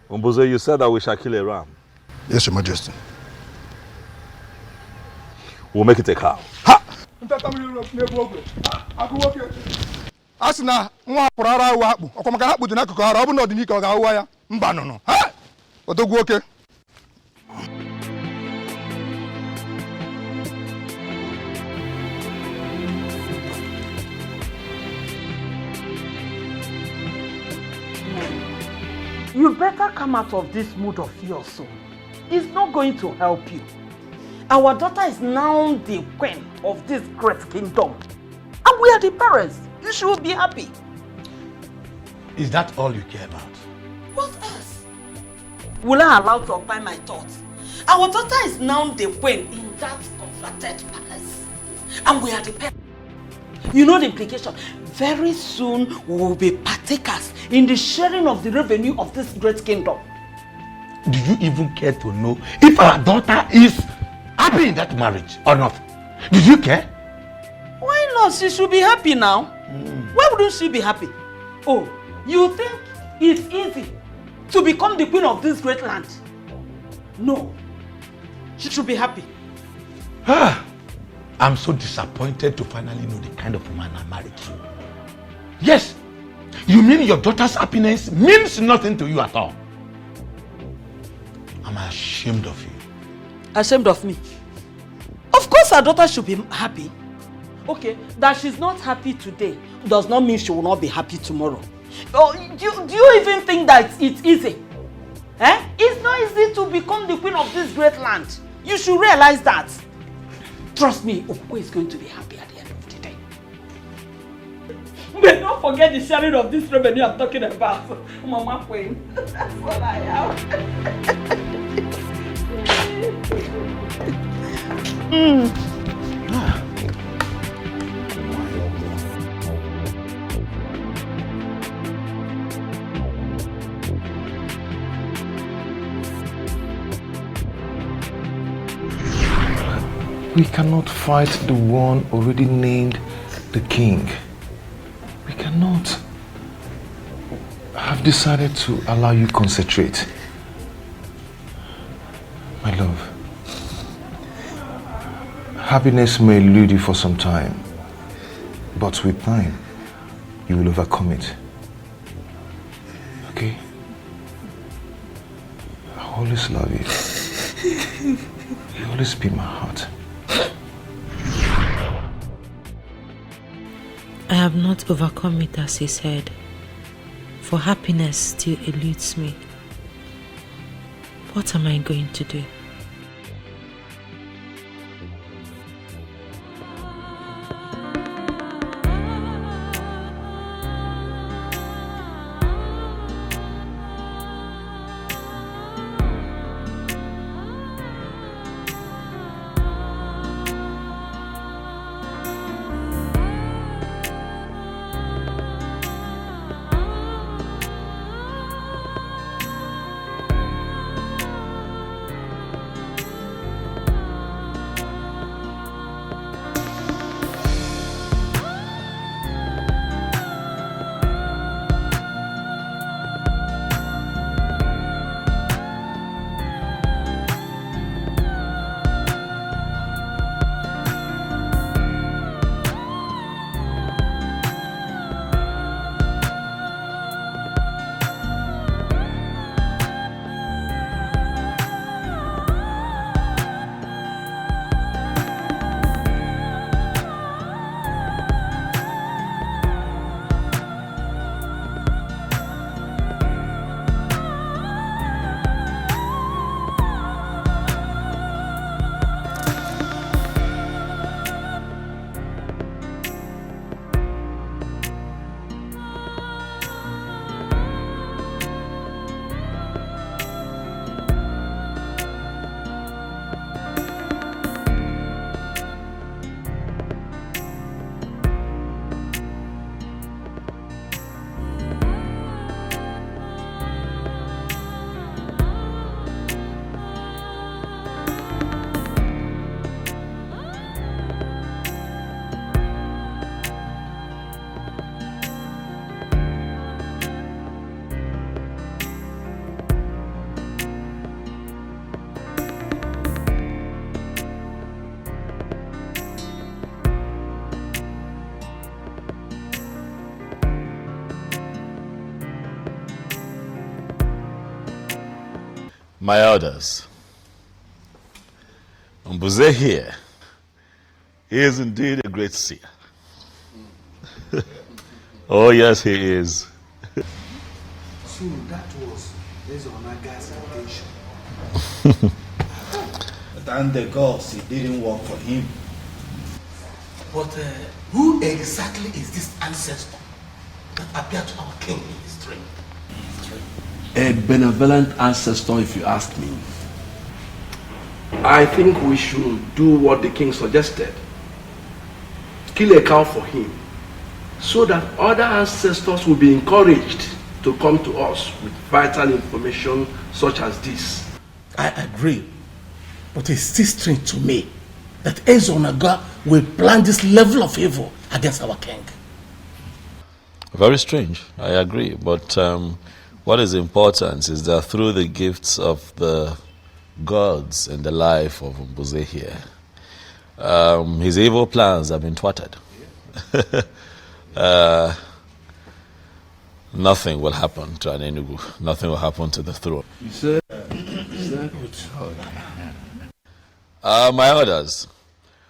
Mbuze, you said that we shall kill a ram. Yes, Your Majesty. We'll make it a cow. Asina nwa purara wa akpu okomaka akpu dị n'akụkụ ara ọ bụ na ọdịnike ọ ga-awụwa ya mba nụnụ ha odogwu oke. You better come out of this mood of yours soon. It's not going to help you. Our daughter is now the queen of this great kingdom. And we are the parents. You should be happy. Is that all you care about? What else? Will I allow to occupy my thoughts? Our daughter is now the queen in that converted palace. And we are the parents. You know the implication. Very soon we will be partakers in the sharing of the revenue of this great kingdom. Do you even care to know if our daughter is happy in that marriage or not? Do you care? Why not? She should be happy now. Why wouldn't she be happy? Oh, you think it's easy to become the queen of this great land? No. She should be happy. I'm so disappointed to finally know the kind of woman I married to. Yes, you mean your daughter's happiness means nothing to you at all? I'm ashamed of you. Ashamed of me? Of course our daughter should be happy. Okay, that she's not happy today does not mean she will not be happy tomorrow. Oh, do you even think that it's easy? It's not easy to become the queen of this great land. You should realize that. Trust me, Okwe is going to be happy at the end of the day. But don't forget the sharing of this revenue I'm talking about. Mama Queen. That's what I am. We cannot fight the one already named the king. We cannot. I've decided to allow you concentrate. My love, happiness may elude you for some time, but with time, you will overcome it. Okay? I always love you. You always be my heart. I have not overcome it as he said, for happiness still eludes me. What am I going to do? My elders, Mbuze here is indeed a great seer. Oh yes, he is. So that was Ezonaga's intention. Thank the gods it didn't work for him. But who exactly is this ancestor that appeared to our king in his dream? A benevolent ancestor, if you ask me. I think we should do what the king suggested. Kill a cow for him, so that other ancestors will be encouraged to come to us with vital information such as this. I agree, but it's still strange to me that Ezonaga will plan this level of evil against our king. Very strange, I agree. But what is important is that through the gifts of the gods in the life of Mbuze here, his evil plans have been thwarted. Nothing will happen to an Enugu. Nothing will happen to the throne. You said my orders,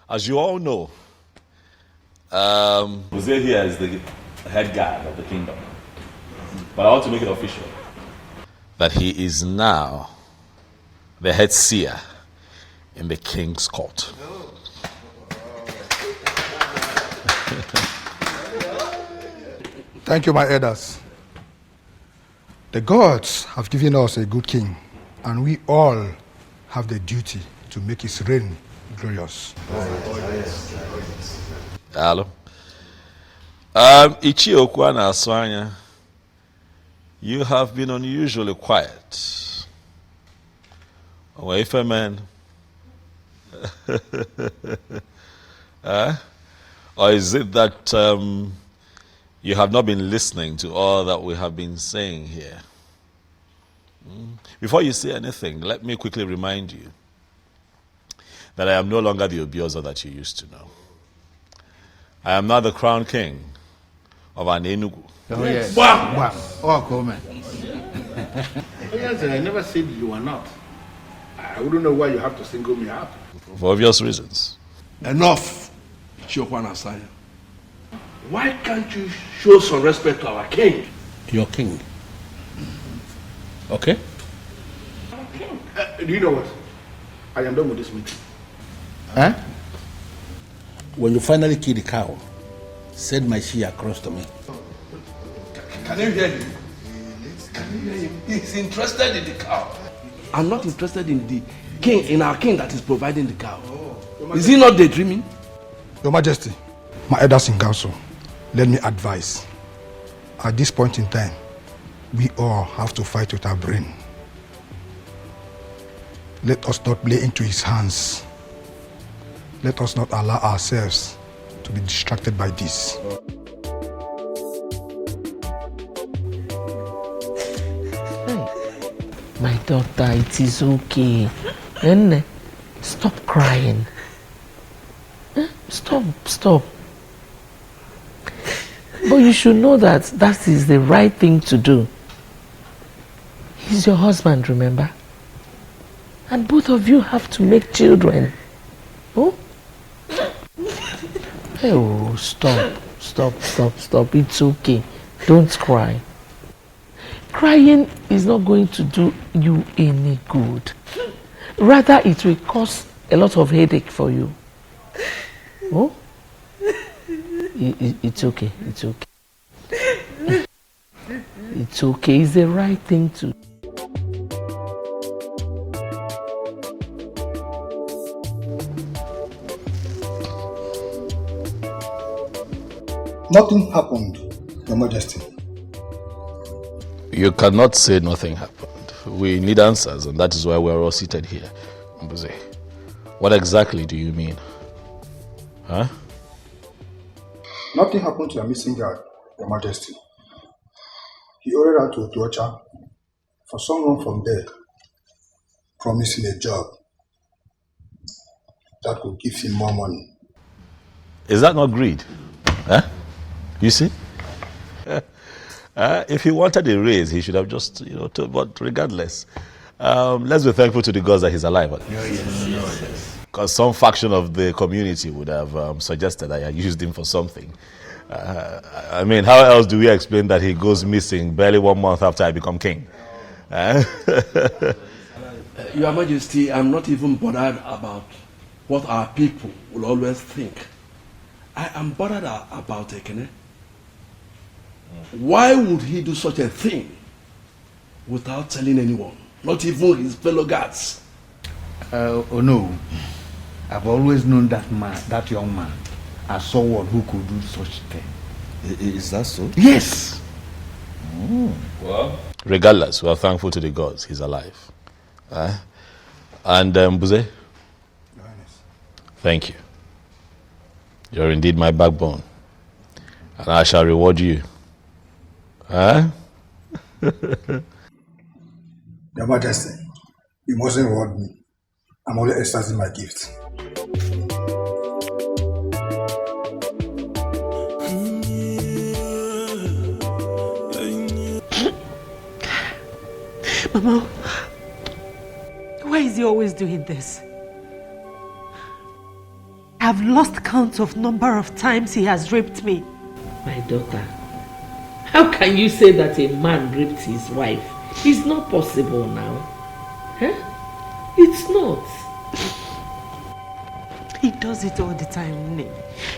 as you all know, Mbuze here is the head guard of the kingdom. But I want to make it official that he is now the head seer in the king's court. Thank you, my elders. The gods have given us a good king, and we all have the duty to make his reign glorious. Hello. Ichi Okwana Aswanya, you have been unusually quiet. Away from man. Or is it that you have not been listening to all that we have been saying here? Before you say anything, let me quickly remind you that I am no longer the Obioza that you used to know. I am now the crown king of an Enugu. Oh, yes. Wow. Wow. Oh, come on. Yes, I never said you are not. I wouldn't know why you have to single me out. For obvious reasons. Enough, Chiokwana Asanya. Why can't you show some respect to our king? Your king. Okay? Do you know what? I am done with this meeting. Huh? When you finally kill the cow, send my she across to me. Can you hear him? Can you hear him? He's interested in the cow. I'm not interested in the king, in our king that is providing the cow. Is he not daydreaming? Your Majesty, my elders in council, let me advise. At this point in time, we all have to fight with our brain. Let us not play into his hands. Let us not allow ourselves to be distracted by this. My daughter, it is okay. And stop crying. Stop. But you should know that that is the right thing to do. He's your husband, remember? And both of you have to make children. Oh? Oh, stop. It's okay. Don't cry. Crying is not going to do you any good. Rather, it will cause a lot of headache for you. Oh? It's okay. It's okay. It's the right thing to do. Nothing happened, Your Majesty. You cannot say nothing happened. We need answers, and that is why we're all seated here. Mbuze, what exactly do you mean? Huh? Nothing happened to a missing guard, Your Majesty. He ordered out to Otuocha for someone from there promising a job that would give him more money. Is that not greed? Huh? You see? If he wanted a raise, he should have just, but regardless, Let's be thankful to the gods that he's alive. Yes. Because some faction of the community would have suggested that I used him for something. I mean, how else do we explain that he goes missing barely 1 month after I become king? Your Majesty, I'm not even bothered about what our people will always think. I am bothered about Ekene. Why would he do such a thing without telling anyone, not even his fellow guards? Oh no, I've always known that man, that young man, as someone who could do such thing. Is that so? Yes. Well, regardless, we are thankful to the gods he's alive. And Buze, thank you. You're indeed my backbone, and I shall reward you. Your Majesty, you mustn't reward me. I'm only exercising my gift. Mama, why is he always doing this? I've lost count of number of times he has raped me. My daughter, how can you say that a man raped his wife? It's not possible now. Huh? It's not. He does it all the time, Nne.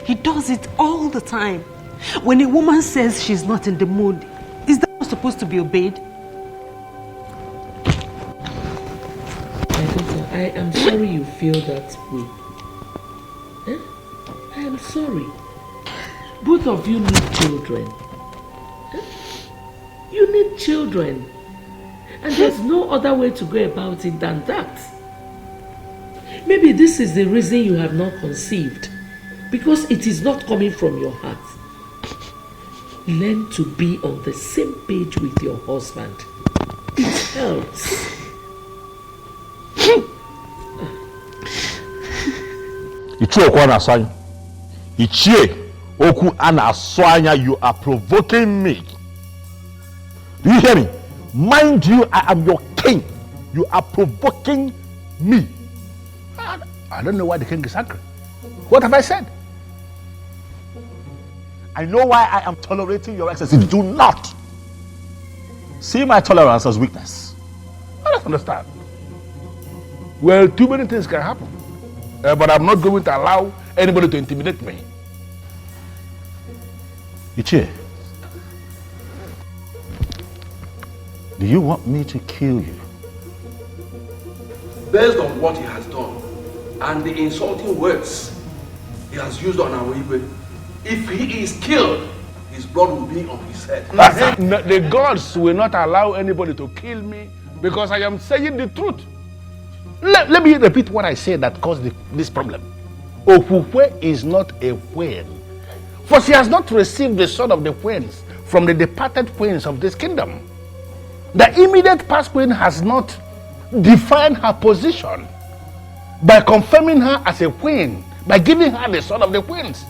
He does it all the time. When a woman says she's not in the mood, is that not supposed to be obeyed? My daughter, I am sorry you feel that way. Huh? I am sorry. Both of you need children. Huh? You need children. And there's no other way to go about it than that. Maybe this is the reason you have not conceived. Because it is not coming from your heart. Learn to be on the same page with your husband. It helps. You are provoking me. Do you hear me? Mind you, I am your king. You are provoking me. I don't know why the king is angry. What have I said? I know why I am tolerating your excesses. Do not see my tolerance as weakness. I don't understand. Well, too many things can happen. But I'm not going to allow anybody to intimidate me. Ichie, do you want me to kill you? Based on what he has done and the insulting words he has used on our Igwe, if he is killed, his blood will be on his head. No, the gods will not allow anybody to kill me because I am saying the truth. Let me repeat what I said that caused this problem. Okukwe is not a queen, for she has not received the sword of the queens from the departed queens of this kingdom. The immediate past queen has not defined her position by confirming her as a queen, by giving her the sword of the queens.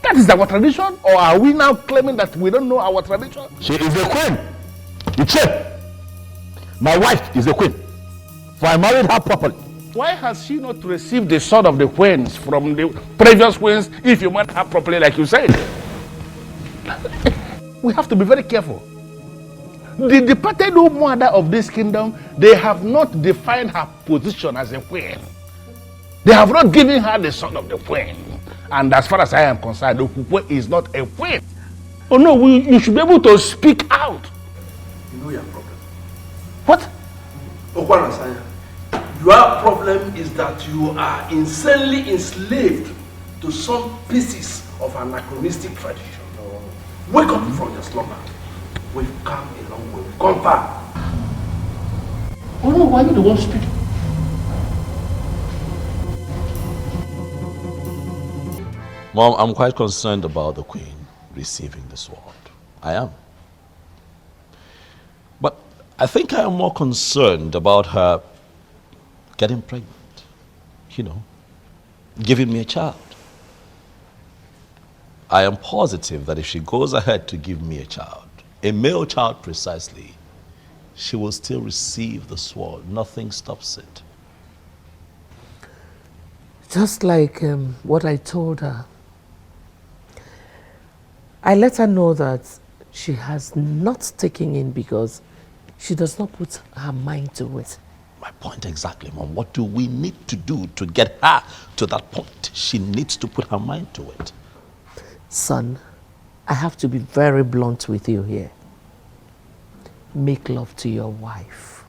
That is our tradition, or are we now claiming that we don't know our tradition? She is a queen. Ichie, my wife is a queen, for I married her properly. Why has she not received the sword of the queens from the previous queens if you married her properly like you said? We have to be very careful. The departed mother of this kingdom, they have not defined her position as a queen. They have not given her the sword of the queen. And as far as I am concerned, Okukwe is not a queen. Oh no, you should be able to speak out. You know your problem. What? Okwanasanya, your problem is that you are insanely enslaved to some pieces of anachronistic tradition. Wake up from your slumber. We've come a long way. We've gone far. Oh no, why are you the one speaking? Mom, I'm quite concerned about the queen receiving the sword. I am. But I think I am more concerned about her getting pregnant. You know, giving me a child. I am positive that if she goes ahead to give me a child, a male child precisely, she will still receive the sword. Nothing stops it. Just like what I told her. I let her know that she has not taken in because she does not put her mind to it. My point exactly, Mom. What do we need to do to get her to that point? She needs to put her mind to it. Son, I have to be very blunt with you here. Make love to your wife.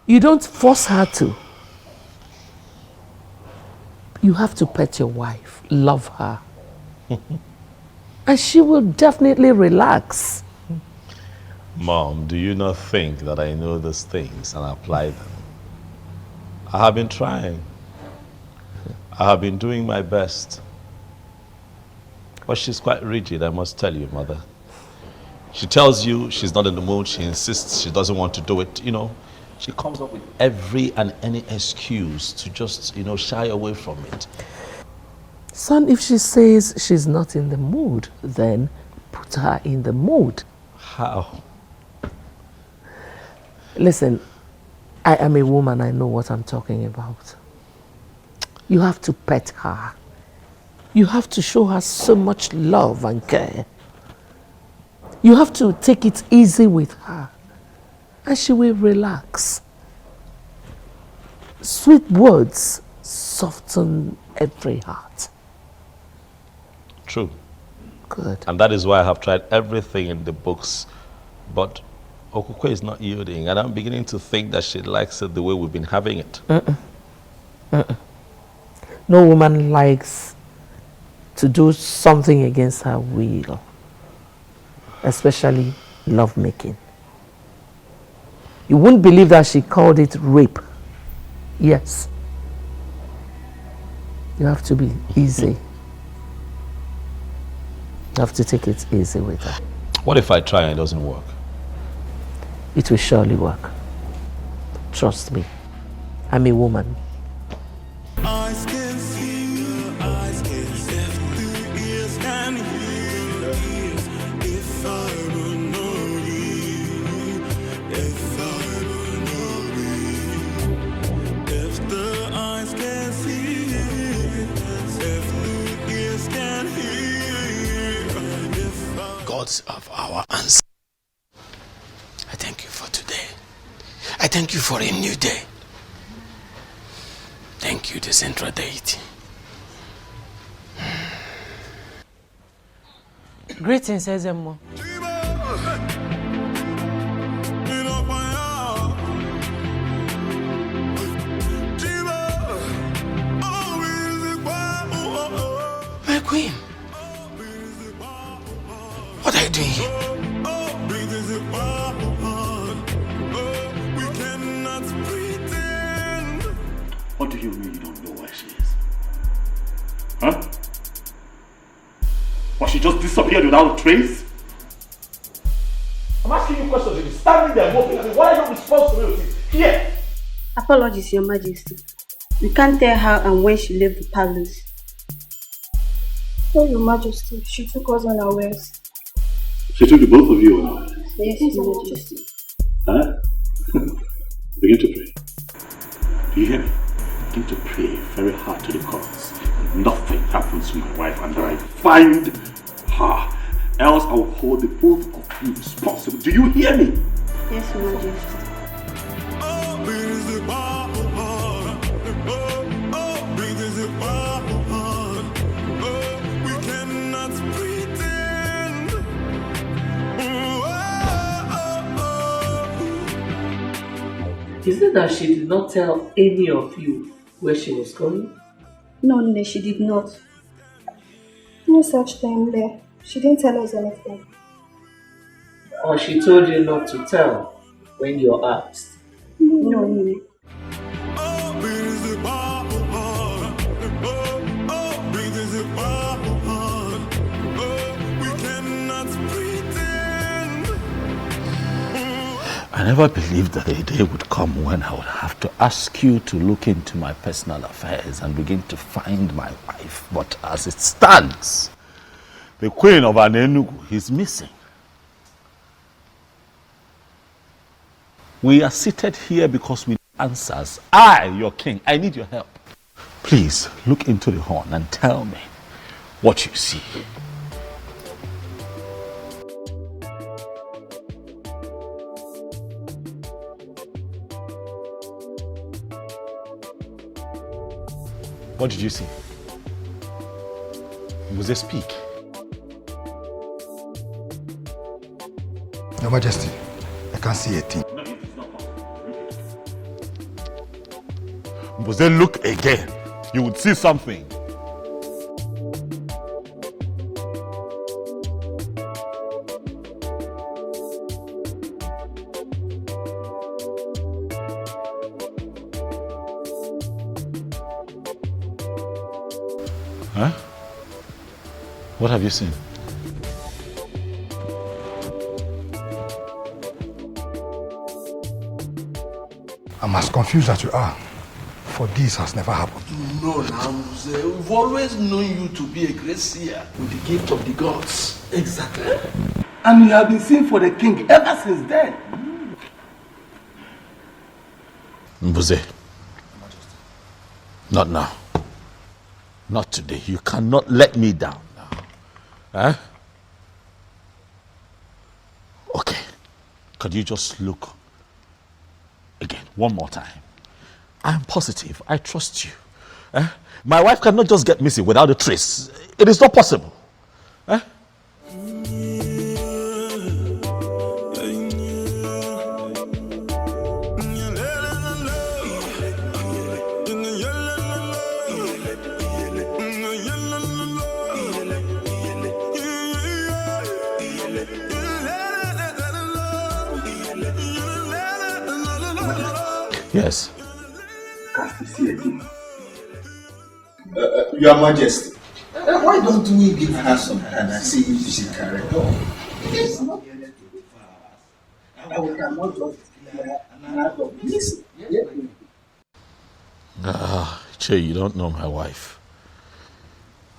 You don't force her to. You have to pet your wife, love her. And she will definitely relax. Mom, do you not think that I know these things and apply them? I have been trying. I have been doing my best. But she's quite rigid, I must tell you, Mother. She tells you she's not in the mood, she insists she doesn't want to do it, you know. She comes up with every and any excuse to just, you know, shy away from it. Son, if she says she's not in the mood, then put her in the mood. How? Listen, I am a woman, I know what I'm talking about. You have to pet her. You have to show her so much love and care. You have to take it easy with her, and she will relax. Sweet words soften every heart. True. Good. And that is why I have tried everything in the books, but Okukwe is not yielding, and I'm beginning to think that she likes it the way we've been having it. No woman likes to do something against her will, especially lovemaking. You wouldn't believe that she called it rape. Yes. You have to be easy. You have to take it easy with her. What if I try and it doesn't work? It will surely work. Trust me. I'm a woman. Eyes can see, eyes can see, the ears can hear. If I will not be, if I will not be, if the eyes can see, if the ears can hear, if I... Gods of our ancestors, I thank you for today. I thank you for a new day. Thank you, the central deity. Greetings, Ezemo. My queen, what are you doing here? What do you mean you don't know where she is? Huh? Or she just disappeared without a trace? I'm asking you questions. You're standing there moping at me. Why are you responsible with it? Here! Apologies, Your Majesty. We can't tell how and when she left the palace. Oh, Your Majesty, she took us unawares. She took the both of you unawares? Yes, Your Majesty. Huh? Begin to pray. Do you hear me? Begin to pray very hard to the gods. Nothing happens to my wife until I find her. Else I will hold the both of you responsible. Do you hear me? Yes, Your Majesty. Is it that she did not tell any of you where she was going? No, she did not. No such thing there. She didn't tell us anything. Or she told you not to tell when you're asked? No. I never believed that a day would come when I would have to ask you to look into my personal affairs and begin to find my wife. But as it stands, the queen of Anenugu is missing. We are seated here because we need answers. I, your king, I need your help. Please look into the horn and tell me what you see. What did you see? Was it speak? Your Majesty, I can't see a thing. Was it look again? You would see something. Huh? What have you seen? I'm as confused as you are, for this has never happened. No, Namze, we've always known you to be a great seer with the gift of the gods. Exactly. And you have been seen for the king ever since then. Mbuze, not now. Not today. You cannot let me down now. Huh? Okay. Could you just look again, one more time? I'm positive. I trust you. My wife cannot just get missing without a trace. It is not possible. Yes. Your Majesty, why don't we give her some time and see if she can recover? Yes. We cannot just another place. Che, you don't know my wife.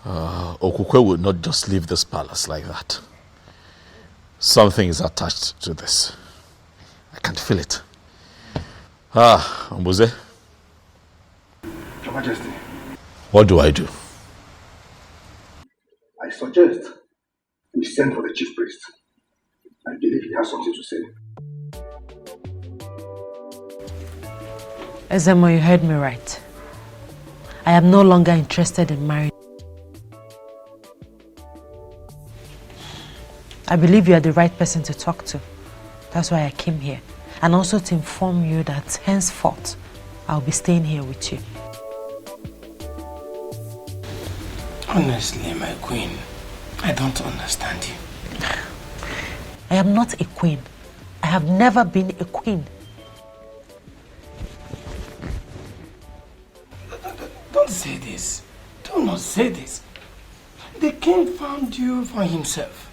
Okukwe would not just leave this palace like that. Something is attached to this. I can feel it. Mbuze. Your Majesty. What do I do? I suggest we send for the chief priest. I believe he has something to say. Ezemo, you heard me right. I am no longer interested in marriage. I believe you are the right person to talk to. That's why I came here. And also to inform you that henceforth, I'll be staying here with you. Honestly, my queen, I don't understand you. I am not a queen. I have never been a queen. Don't say this. Do not say this. The king found you for himself.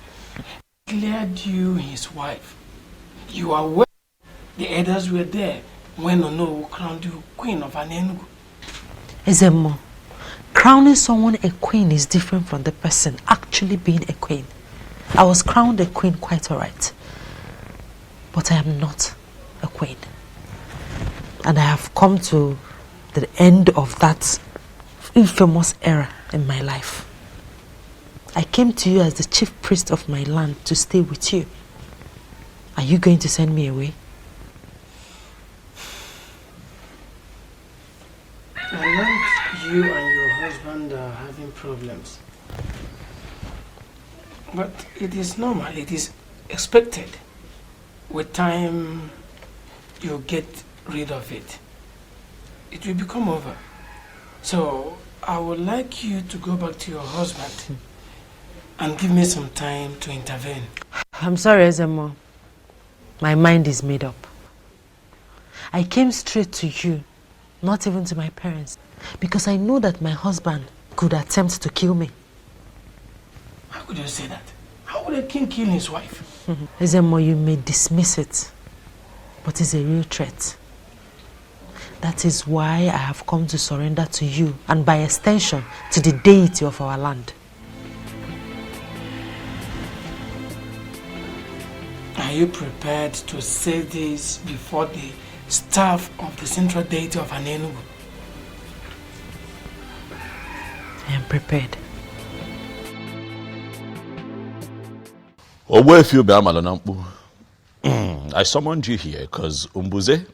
Declared you his wife. You are well. The elders were there when Ono crowned you queen of Anengu. Ezemo, crowning someone a queen is different from the person actually being a queen. I was crowned a queen quite alright. But I am not a queen. And I have come to the end of that infamous era in my life. I came to you as the chief priest of my land to stay with you. Are you going to send me away? I know you and your husband are having problems. But it is normal, it is expected. With time, you get rid of it. It will become over. So, I would like you to go back to your husband and give me some time to intervene. I'm sorry, Ezemo. My mind is made up. I came straight to you, not even to my parents, because I know that my husband could attempt to kill me. How could you say that? How would a king kill his wife? Ezemo, you may dismiss it, but it's a real threat. That is why I have come to surrender to you, and by extension, to the deity of our land. Are you prepared to say this before the staff of the central deity of Enugu? I am prepared. I summoned you here because Umbuze,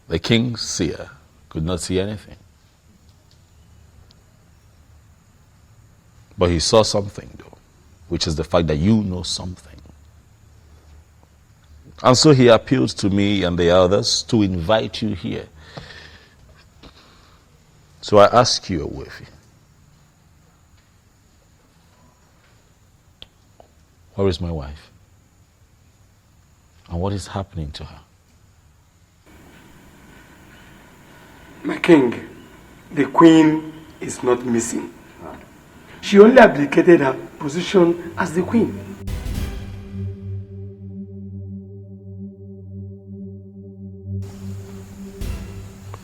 the king's seer, could not see anything. But he saw something, though, which is the fact that you know something. And so he appealed to me and the others to invite you here. So I ask you, Owefi, where is my wife? And what is happening to her? My king, the queen is not missing. She only abdicated her position as the queen.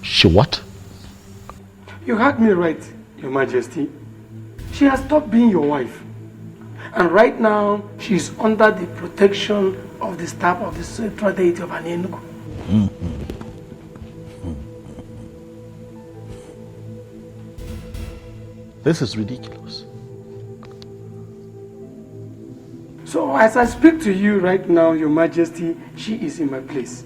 She what? You heard me right, Your Majesty. She has stopped being your wife. And right now, she is under the protection of the staff of the central deity of Enugu. This is ridiculous. So as I speak to you right now, Your Majesty, she is in my place.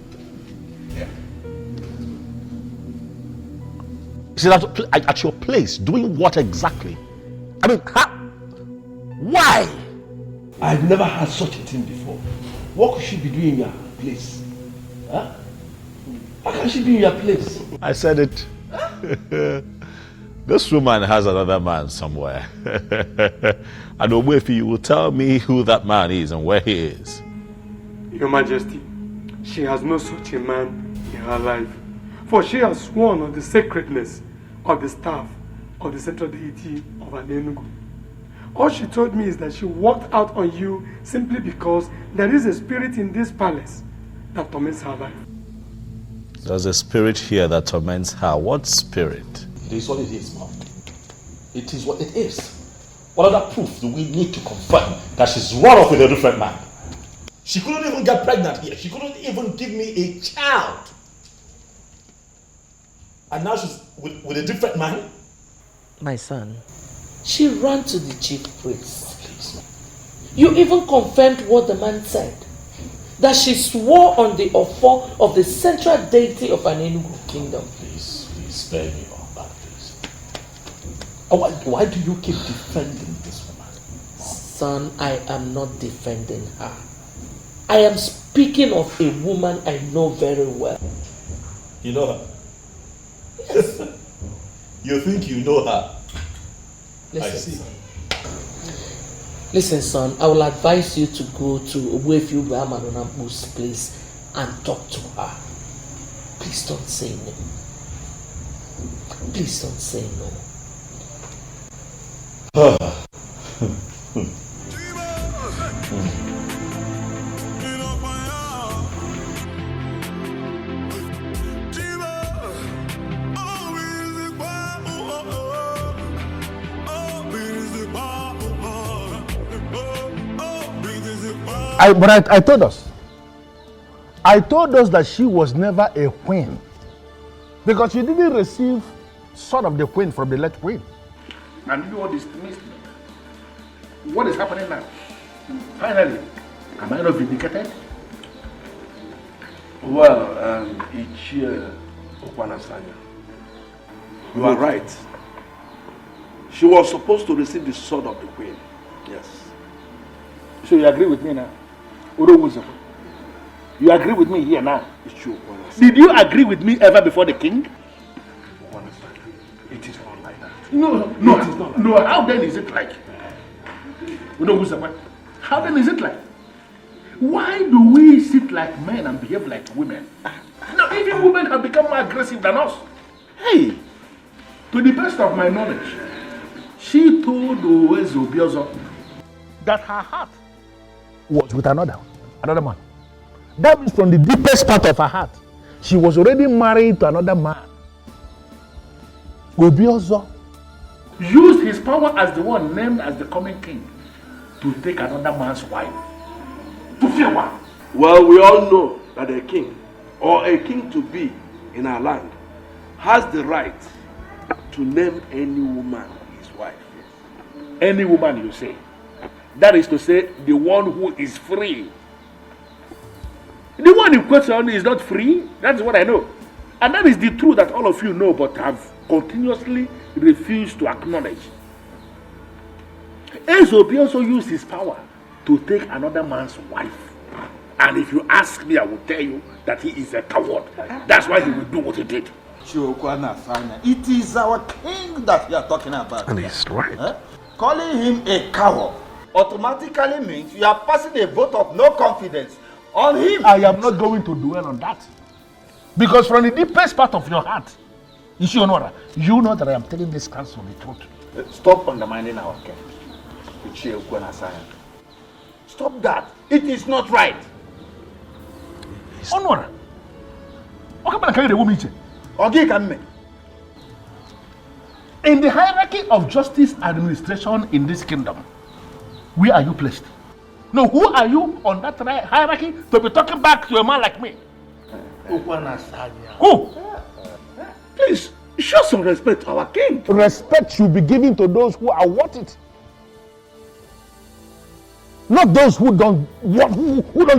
She's at your place, doing what exactly? I mean, why? I've never had such a thing before. What could she be doing in your place? Huh? How can she be in your place? I said it. This woman has another man somewhere. And Owefi, you will tell me who that man is and where he is. Your Majesty, she has no such a man in her life. For she has sworn on the sacredness of the staff of the central deity of Enugu. All she told me is that she walked out on you simply because there is a spirit in this palace that torments her life. There's a spirit here that torments her. What spirit? It is what it is, Mom. It is what it is. What other proof do we need to confirm that she's run off with a different man? She couldn't even get pregnant here. She couldn't even give me a child. And now she's with a different man? My son, she ran to the chief priest. Please. You even confirmed what the man said. That she swore on the offer of the central deity of an Enugu kingdom. Please spare me all that, please. Why do you keep defending this woman? Son, I am not defending her. I am speaking of a woman I know very well. You know her? Yes. You think you know her? Listen, I see. Listen, son, I will advise you to go to Owefi Ubeamadonambu's place and talk to her. Please don't say no. Please don't say no. But I told us. I told us that she was never a queen. Because she didn't receive son of the queen from the late queen. And you know what is happening now? Finally, am I not vindicated? Well, Ichie Okwanasanya, you are right. She was supposed to receive the sword of the queen. Yes. So you agree with me now? You agree with me here now? Did you agree with me ever before the king? It is not like that. No, how then is it like? How then is it like? Why do we sit like men and behave like women? No, even women have become more aggressive than us. Hey, to the best of my knowledge, she told Owezobiozo that her heart was with another man. That means from the deepest part of her heart, she was already married to another man. Obiozo used his power as the one named as the coming king to take another man's wife. To fear what? Well, we all know that a king, or a king-to-be in our land, has the right to name any woman his wife. Any woman, you say? That is to say, the one who is free. The one in question is not free. That is what I know. And that is the truth that all of you know but have continuously refused to acknowledge. Ezobi also used his power to take another man's wife. And if you ask me, I will tell you that he is a coward. That's why he will do what he did. It is our king that we are talking about. And he's right. Calling him a coward automatically means you are passing a vote of no confidence on him. I am not going to dwell on that. Because from the deepest part of your heart, you know that I am telling this council the truth. Stop undermining our king. Stop that. It is not right. Honor. In the hierarchy of justice administration in this kingdom, where are you placed? No, who are you on that hierarchy to be talking back to a man like me? Who? Please, show some respect to our king. Respect should be given to those who are worth it. Not those who don't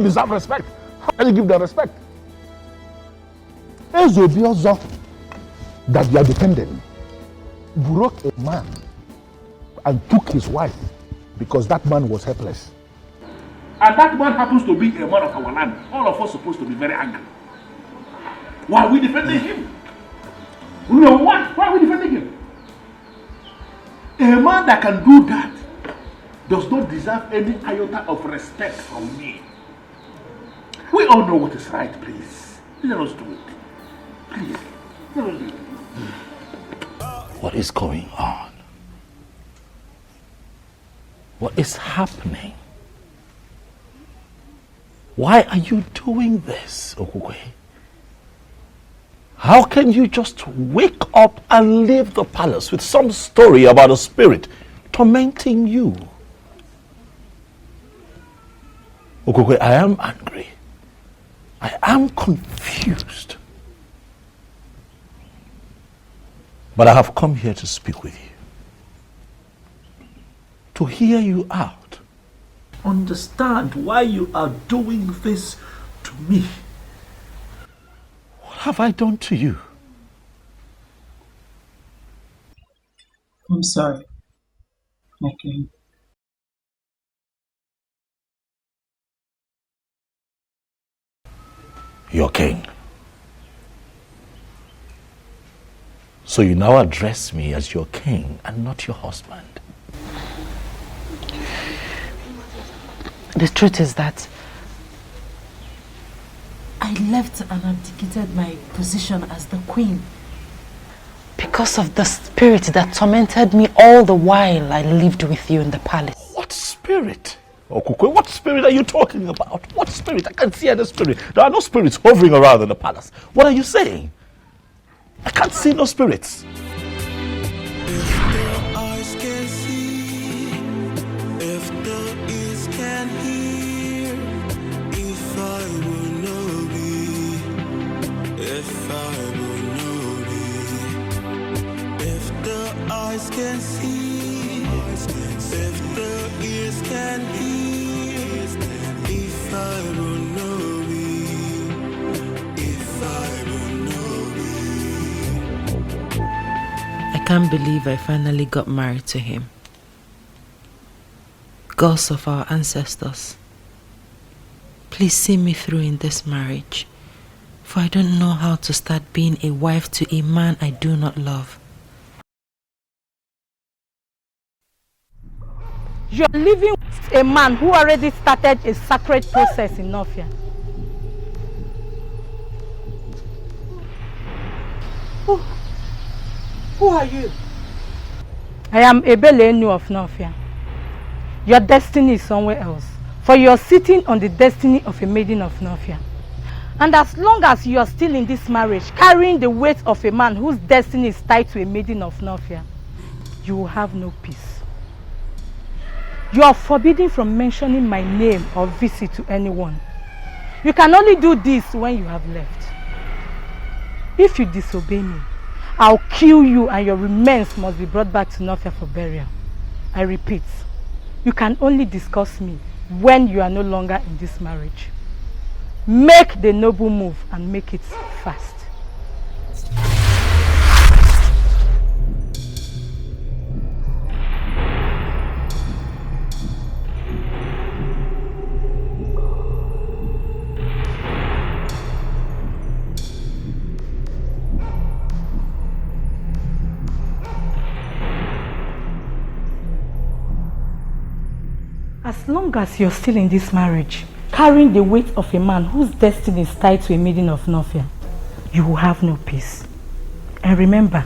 deserve respect. How can you give them respect? Ezobiozo that you are defending broke a man and took his wife because that man was helpless. And that man happens to be a man of our land. All of us are supposed to be very angry. Why are we defending him? No, what? Why are we defending him? A man that can do that does not deserve any iota of respect from me. We all know what is right, please. Let us do it. Please, let us do it. What is going on? What is happening? Why are you doing this, Okukwe? How can you just wake up and leave the palace with some story about a spirit tormenting you? Okukwe, I am angry. I am confused. But I have come here to speak with you. To hear you out. Understand why you are doing this to me. What have I done to you? I'm sorry. Okay. Your king. So you now address me as your king and not your husband. The truth is that I left and abdicated my position as the queen because of the spirit that tormented me all the while I lived with you in the palace. What spirit? Okukwe, what spirit are you talking about? What spirit? I can't see any spirit. There are no spirits hovering around in the palace. What are you saying? I can't see no spirits. Eyes can see, if the ears can hear, if I will know thee, if I will know thee. I can't believe I finally got married to him. Gods of our ancestors, please see me through in this marriage, for I don't know how to start being a wife to a man I do not love. You're living with a man who already started a sacred process in Nofia. Who are you? I am Ebelenu of Nofia. Your destiny is somewhere else, for you're sitting on the destiny of a maiden of Nofia. And as long as you are still in this marriage, carrying the weight of a man whose destiny is tied to a maiden of Nofia, you will have no peace. You are forbidden from mentioning my name or visit to anyone. You can only do this when you have left. If you disobey me, I'll kill you and your remains must be brought back to Nofia for burial. I repeat, you can only discuss me when you are no longer in this marriage. Make the noble move and make it fast. As long as you're still in this marriage, carrying the weight of a man whose destiny is tied to a maiden of Nofia, you will have no peace. And remember,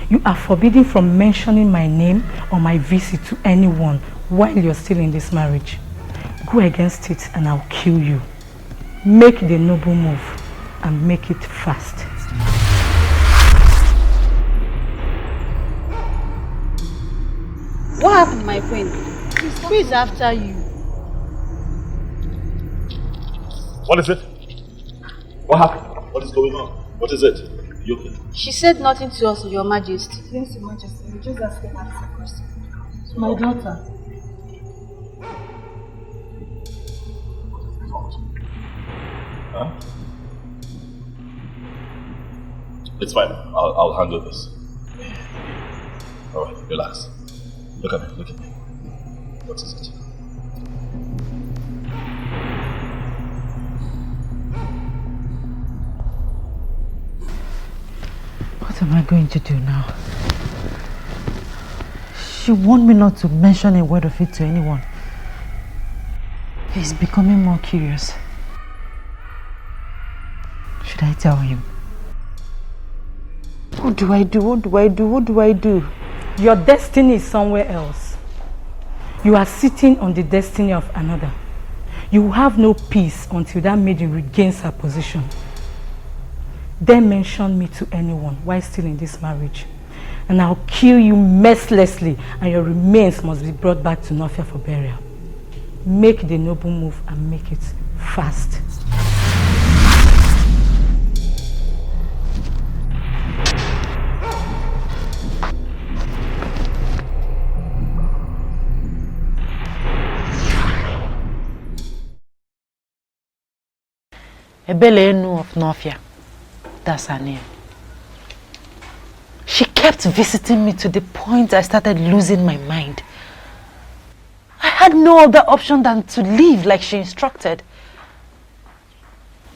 you are forbidden from mentioning my name or my visit to anyone while you're still in this marriage. Go against it and I'll kill you. Make the noble move and make it fast. What happened, my friend? Who is after you? What is it? What happened? What is going on? What is it? You okay? She said nothing to us, Your Majesty. Yes, Your Majesty. We just asked her a question. My daughter. Huh? It's fine. I'll handle this. Alright, relax. Look at me, look at me. What is it? What am I going to do now? She warned me not to mention a word of it to anyone. He's becoming more curious. Should I tell him? What do I do? What do I do? What do I do? Your destiny is somewhere else. You are sitting on the destiny of another. You will have no peace until that maiden regains her position. Then mention me to anyone while still in this marriage. And I'll kill you mercilessly and your remains must be brought back to Nofia for burial. Make the noble move and make it fast. Ebelenu of Nofia. That's her name. She kept visiting me to the point I started losing my mind. I had no other option than to leave like she instructed.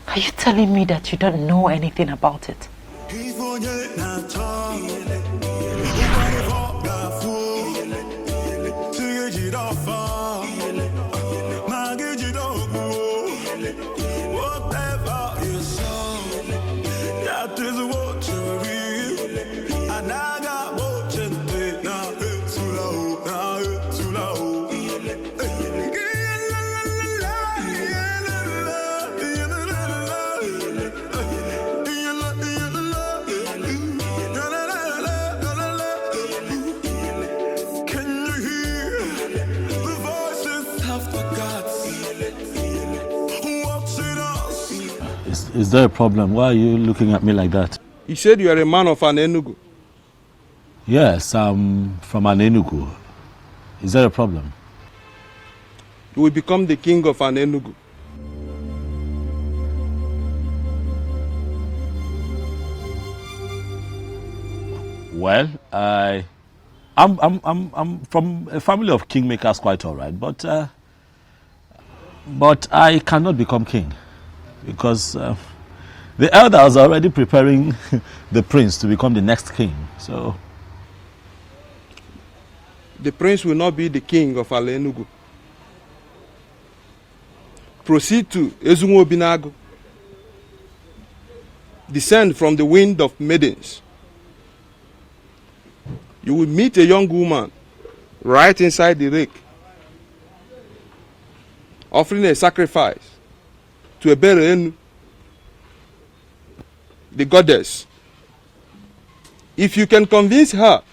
Are you telling me that you don't know anything about it? Is there a problem? Why are you looking at me like that? You said you are a man of an Enugu. Yes, I'm from an Enugu. Is there a problem? You will become the king of an Enugu. Well, I'm from a family of kingmakers, quite all right, but I cannot become king because the elders are already preparing the prince to become the next king. So the prince will not be the king of Ala Enugu. Proceed to Ezunwo Binago. Descend from the wind of maidens. You will meet a young woman right inside the lake, offering a sacrifice to Ebere, the goddess. If you can convince her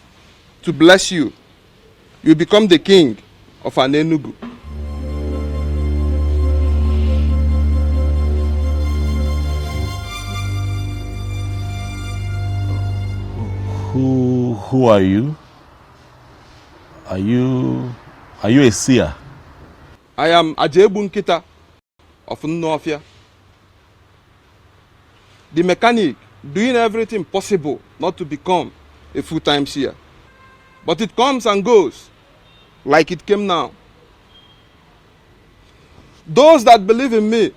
to bless you, you become the king of an Enugu. Who are you? Are you a seer? I am Ajebu Nkita of Nnofia. The mechanic doing everything possible not to become a full-time seer. But it comes and goes like it came now. Those that believe in me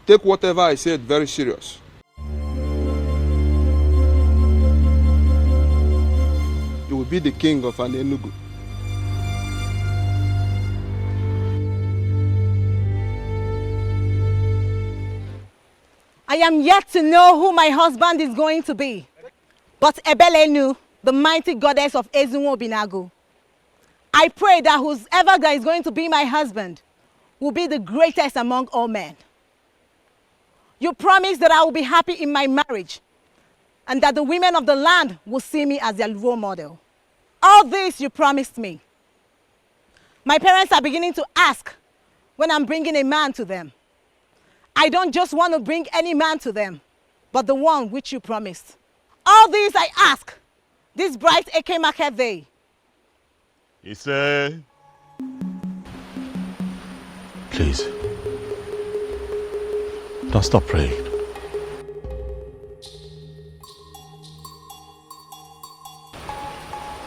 take whatever I said very serious. You will be the king of an Enugu. I am yet to know who my husband is going to be. But Ebele knew, the mighty goddess of Ezunwo Binagu. I pray that whoever that is going to be my husband will be the greatest among all men. You promise that I will be happy in my marriage and that the women of the land will see me as their role model. All this you promised me. My parents are beginning to ask when I'm bringing a man to them. I don't just want to bring any man to them, but the one which you promised. All these I ask, this bright Eke market day. He said, please, don't stop praying.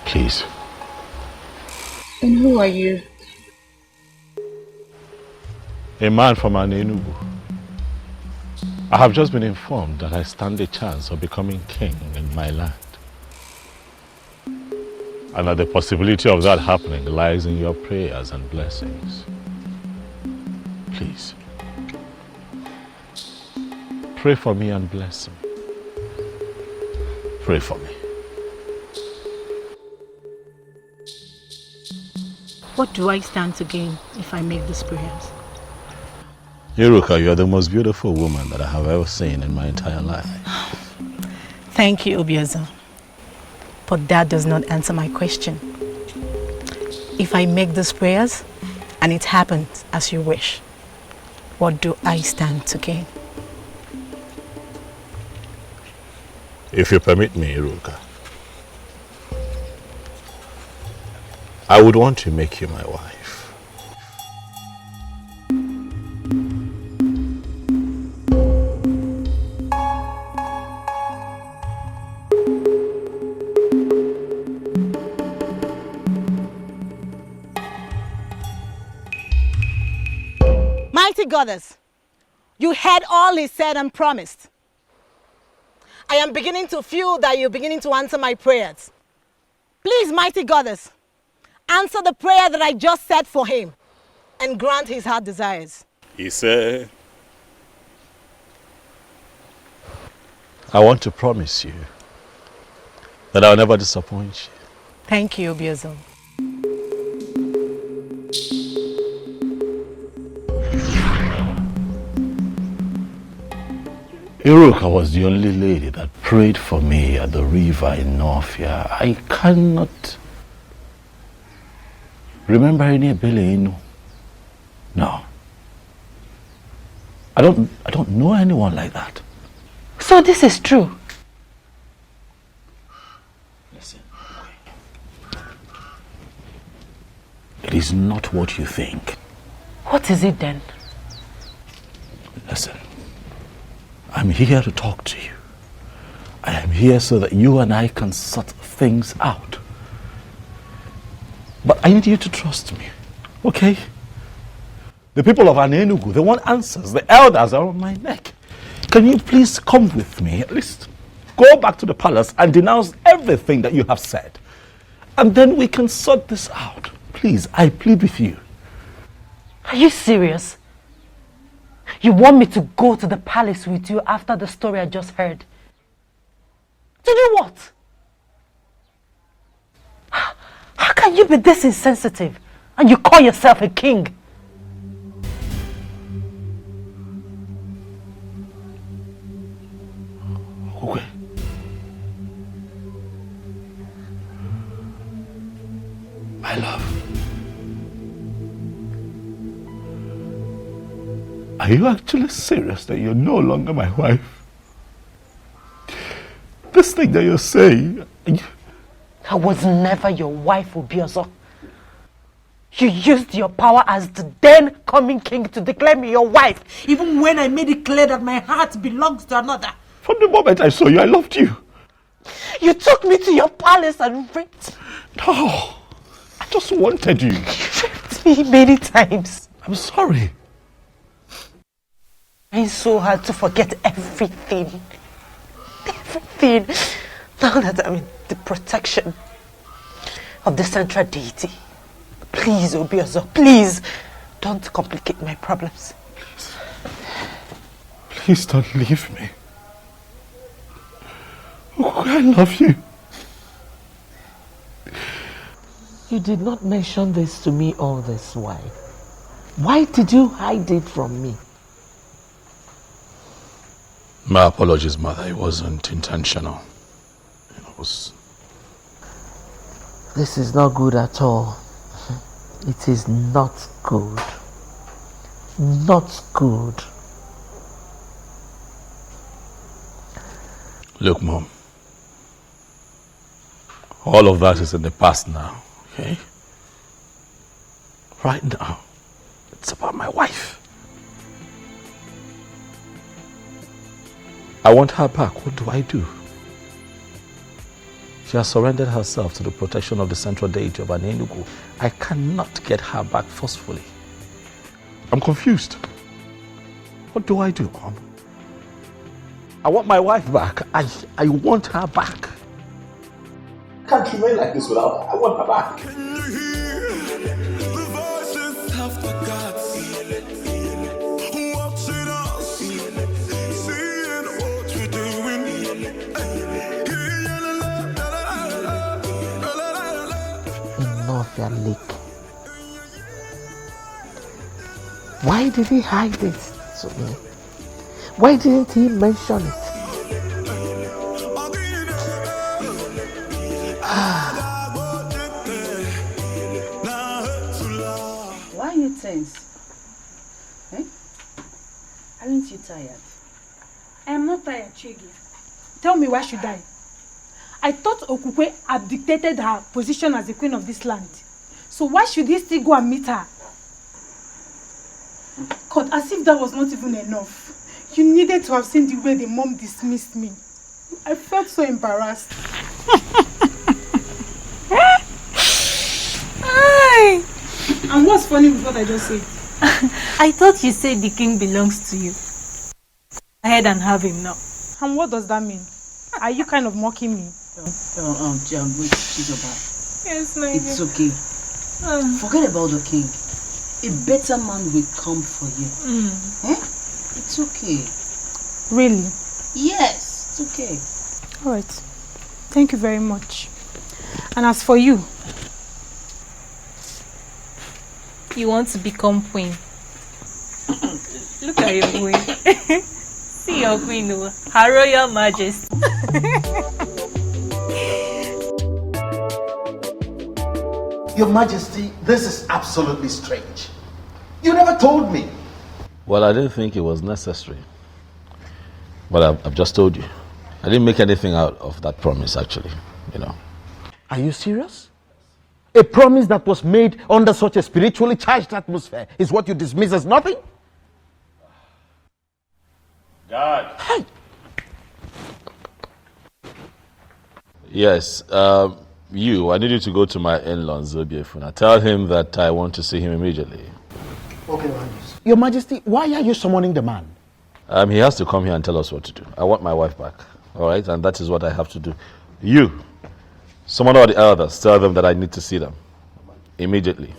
Please. And who are you? A man from an Enugu. I have just been informed that I stand a chance of becoming king in my land. And that the possibility of that happening lies in your prayers and blessings. Please, pray for me and bless me. Pray for me. What do I stand to gain if I make these prayers? Iruka, you are the most beautiful woman that I have ever seen in my entire life. Thank you, Obiazo. But that does not answer my question. If I make these prayers and it happens as you wish, what do I stand to gain? If you permit me, Iruka, I would want to make you my wife. Mighty goddess, you heard all he said and promised. I am beginning to feel that you're beginning to answer my prayers. Please, mighty goddess, answer the prayer that I just said for him and grant his heart desires. He said, I want to promise you that I'll never disappoint you. Thank you, Obiazo. Iruka was the only lady that prayed for me at the river in Northia. I cannot remember any Ebele. No. I don't know anyone like that. So this is true? Listen. It is not what you think. What is it then? Listen. I'm here to talk to you. I am here so that you and I can sort things out. But I need you to trust me, okay? The people of Anenugu, they want answers. The elders are on my neck. Can you please come with me? At least go back to the palace and denounce everything that you have said. And then we can sort this out. Please, I plead with you. Are you serious? You want me to go to the palace with you after the story I just heard? To do what? How can you be this insensitive and you call yourself a king? Okay. My love. Are you actually serious that you're no longer my wife? This thing that you're saying, I was never your wife, Obiozo. You used your power as the then coming king to declare me your wife, even when I made it clear that my heart belongs to another. From the moment I saw you, I loved you. You took me to your palace and raped. No, I just wanted you. You raped me many times. I'm sorry. It's so hard to forget everything. Everything. Now that I'm in the protection of the central deity. Please, Obiozo, please, don't complicate my problems. Please don't leave me. Oh, I love you. You did not mention this to me all this while. Why did you hide it from me? My apologies, Mother. It wasn't intentional. It was... This is not good at all. It is not good. Not good. Look, Mom. All of that is in the past now, okay? Right now, it's about my wife. I want her back. What do I do? She has surrendered herself to the protection of the central deity of Enugu. I cannot get her back forcefully. I'm confused. What do I do, Mom? I want my wife back. I want her back. I can't remain like this without her. I want her back. The voices of the gods watching us, seeing what we're doing. Enough, your leak. Why did he hide it to me? Why didn't he mention it? Why are you tense? Eh? Aren't you tired? I am not tired, Chigi. Tell me, why should I? I thought Okukwe abdicated her position as the queen of this land. So why should he still go and meet her? God, as if that was not even enough. You needed to have seen the way the mom dismissed me. I felt so embarrassed. And what's funny with what I just said? I thought you said the king belongs to you. Go ahead and have him now. And what does that mean? Are you kind of mocking me? Wait, Chizoba. Yes, my It's okay. Forget about the king. A better man will come for you. Eh? It's okay. Really? Yes, it's okay. Alright. Thank you very much. And as for you? You want to become queen. Look at your queen. See your queen, Her Royal Majesty. Your Majesty, this is absolutely strange. You never told me. Well, I didn't think it was necessary. But I've just told you. I didn't make anything out of that promise, actually, you know. Are you serious? A promise that was made under such a spiritually charged atmosphere is what you dismiss as nothing? God. Hey. Yes, I need you to go to my in-law, Zobiefuna. Tell him that I want to see him immediately. Okay, Your Majesty, why are you summoning the man? He has to come here and tell us what to do. I want my wife back, all right? And that is what I have to do. You, summon all the elders, tell them that I need to see them immediately.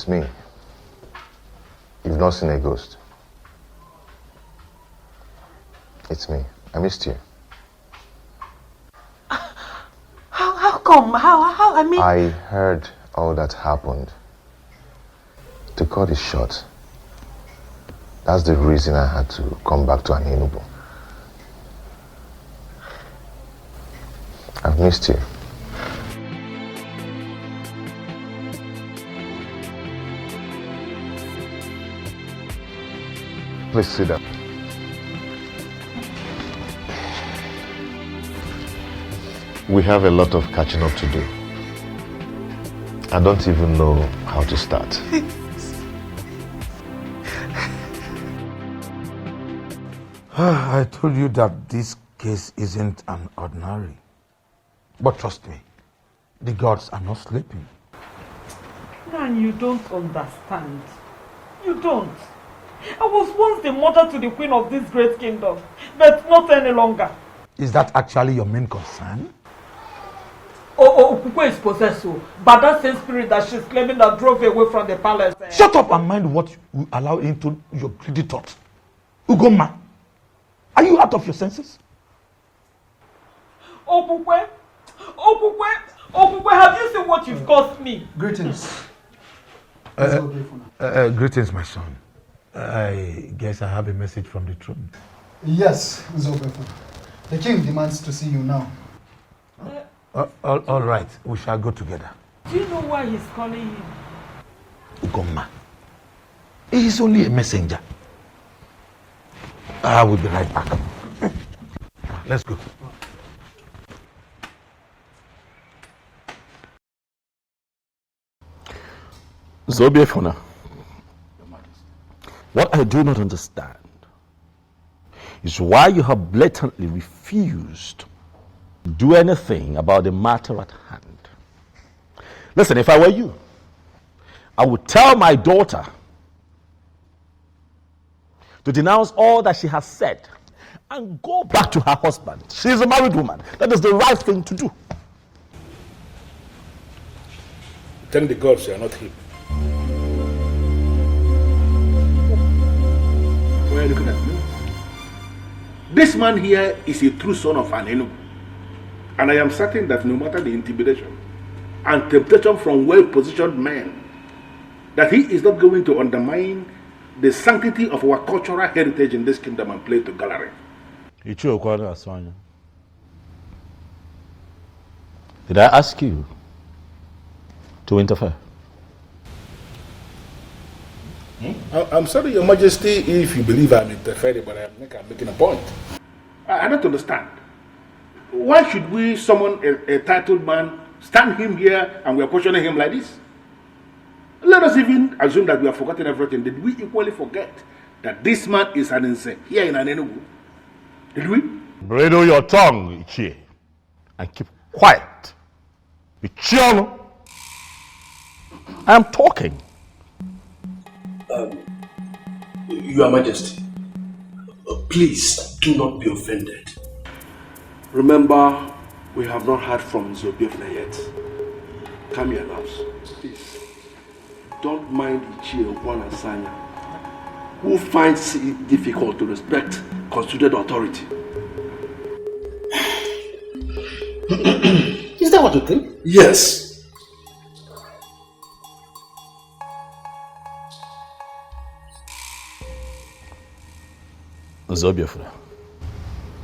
It's me. You've not seen a ghost. It's me. I missed you. How come? How, I mean... I heard all that happened. The cut is short. That's the reason I had to come back to Enugu. I've missed you. Please sit down. We have a lot of catching up to do. I don't even know how to start. I told you that this case isn't an ordinary. But trust me, the gods are not sleeping. Man, you don't understand. You don't. I was once the mother to the queen of this great kingdom, but not any longer. Is that actually your main concern? Okuko is possessed by that same spirit that she's claiming that drove away from the palace. Shut up and mind what you allow into your greedy thoughts. Ugoma, are you out of your senses? Okukwe, have you seen what you've caused me? Greetings. Greetings, my son. I guess I have a message from the throne. Yes, Zobefo. The king demands to see you now. All right, we shall go together. Do you know why he's calling him? Ugoma, he is only a messenger. I will be right back. Let's go. Zobiefuna, what I do not understand is why you have blatantly refused to do anything about the matter at hand. Listen, if I were you, I would tell my daughter to denounce all that she has said and go back to her husband. She is a married woman. That is the right thing to do. Thank the gods you are not him. Why are you looking at me? This man here is a true son of an Enugu. And I am certain that no matter the intimidation and temptation from well-positioned men, that he is not going to undermine the sanctity of our cultural heritage in this kingdom and play to gallery. Did I ask you to interfere? I'm sorry, Your Majesty, if you believe I'm interfering, but I'm making a point. I don't understand. Why should we summon a titled man, stand him here, and we are questioning him like this? Let us even assume that we have forgotten everything. Did we equally forget that this man is an insane here in Enugu? Did we? Bridle your tongue, Ichie, and keep quiet. Ichiano. I am talking. Your Majesty, please do not be offended. Remember, we have not heard from Zobiefna yet. Come here, loves. Please. Don't mind Ichie Okwana Sanya, who finds it difficult to respect constituted authority. Is that what you think? Yes. Zobiefuna.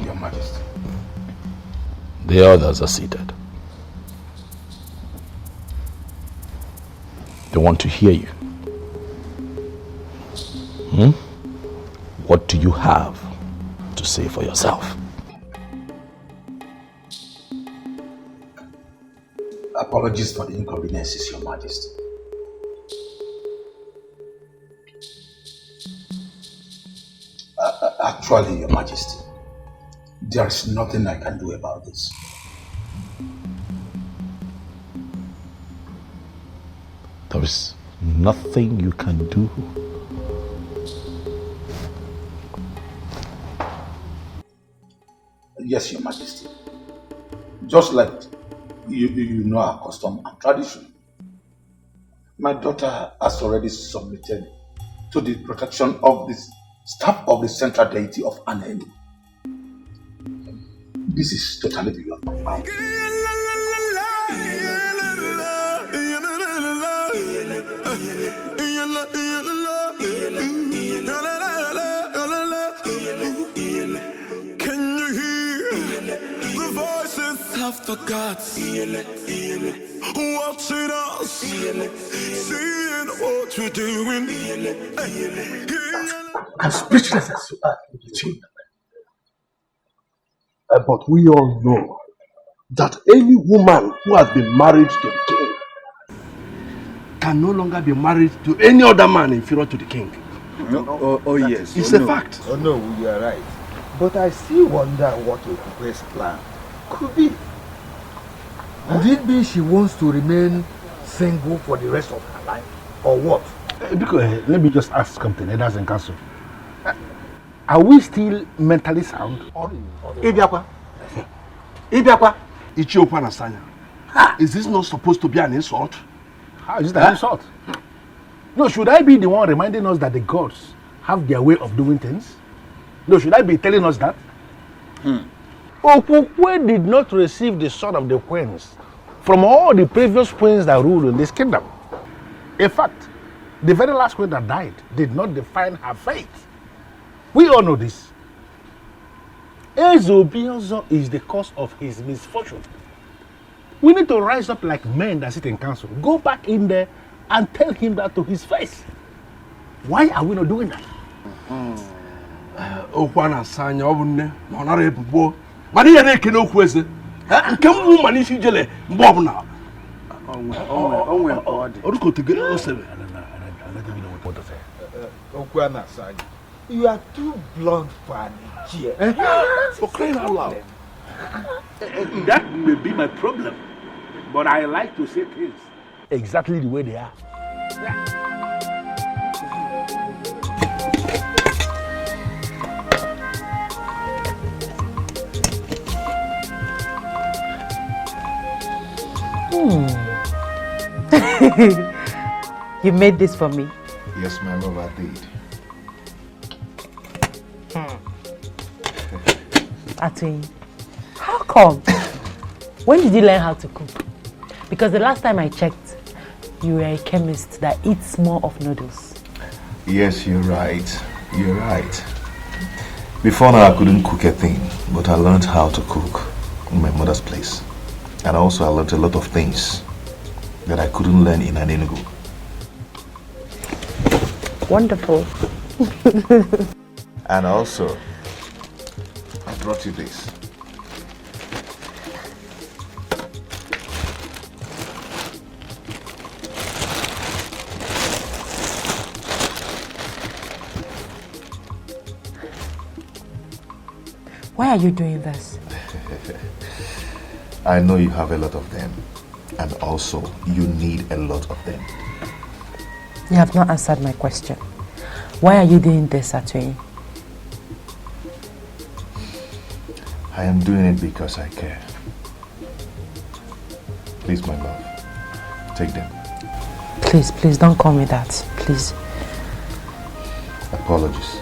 Your Majesty. The others are seated. They want to hear you. What do you have to say for yourself? Apologies for the inconveniences, Your Majesty. Actually, Your Majesty, there is nothing I can do about this. There is nothing you can do. Yes, Your Majesty. Just like you know our custom and tradition. My daughter has already submitted to the protection of the staff of the central deity of Onny. This is totally beyond my mind. Can you hear the voices of the gods watching us, seeing what we're doing? I'm speechless as you are, Edochie. But we all know that any woman who has been married to the king can no longer be married to any other man inferior to the king. Oh yes. It's a fact. Oh no, you are right. But I still wonder what Okupe's plan could be. Could it be she wants to remain single for the rest of her life? Or what? Because, let me just ask something, Elders in Council. Are we still mentally sound? Ibiakwa. Ibiakwa. Ichiokwa Nasanya. Is this not supposed to be an insult? How is it an insult? No, should I be the one reminding us that the gods have their way of doing things? No, should I be telling us that? Okukwe did not receive the sword of the queens from all the previous queens that ruled in this kingdom. In fact, the very last queen that died did not define her fate. We all know this. Ezobiozo is the cause of his misfortune. We need to rise up like men that sit in council. Go back in there and tell him that to his face. Why are we not doing that? Okwana Sanya obunne monara ebubo. Mani ya na-eke n'okwu eze. Nke mụ mani isi jele mgbe ọbụla. Orukotegere osebe. Okwana Sanya, you are too blunt for an idiot. For crying out loud. That may be my problem, but I like to say things exactly the way they are. You made this for me? Yes, my love, I did. Atwin, how come? When did you learn how to cook? Because the last time I checked, you were a chemist that eats more of noodles. Yes, you're right. You're right. Before now, I couldn't cook a thing, but I learned how to cook in my mother's place. And also, I learned a lot of things that I couldn't learn in an Enugu. Wonderful. And also, I brought you this. Why are you doing this? I know you have a lot of them, and also you need a lot of them. You have not answered my question. Why are you doing this, Atwin? I am doing it because I care. Please, my love, take them. Please, please don't call me that. Please. Apologies.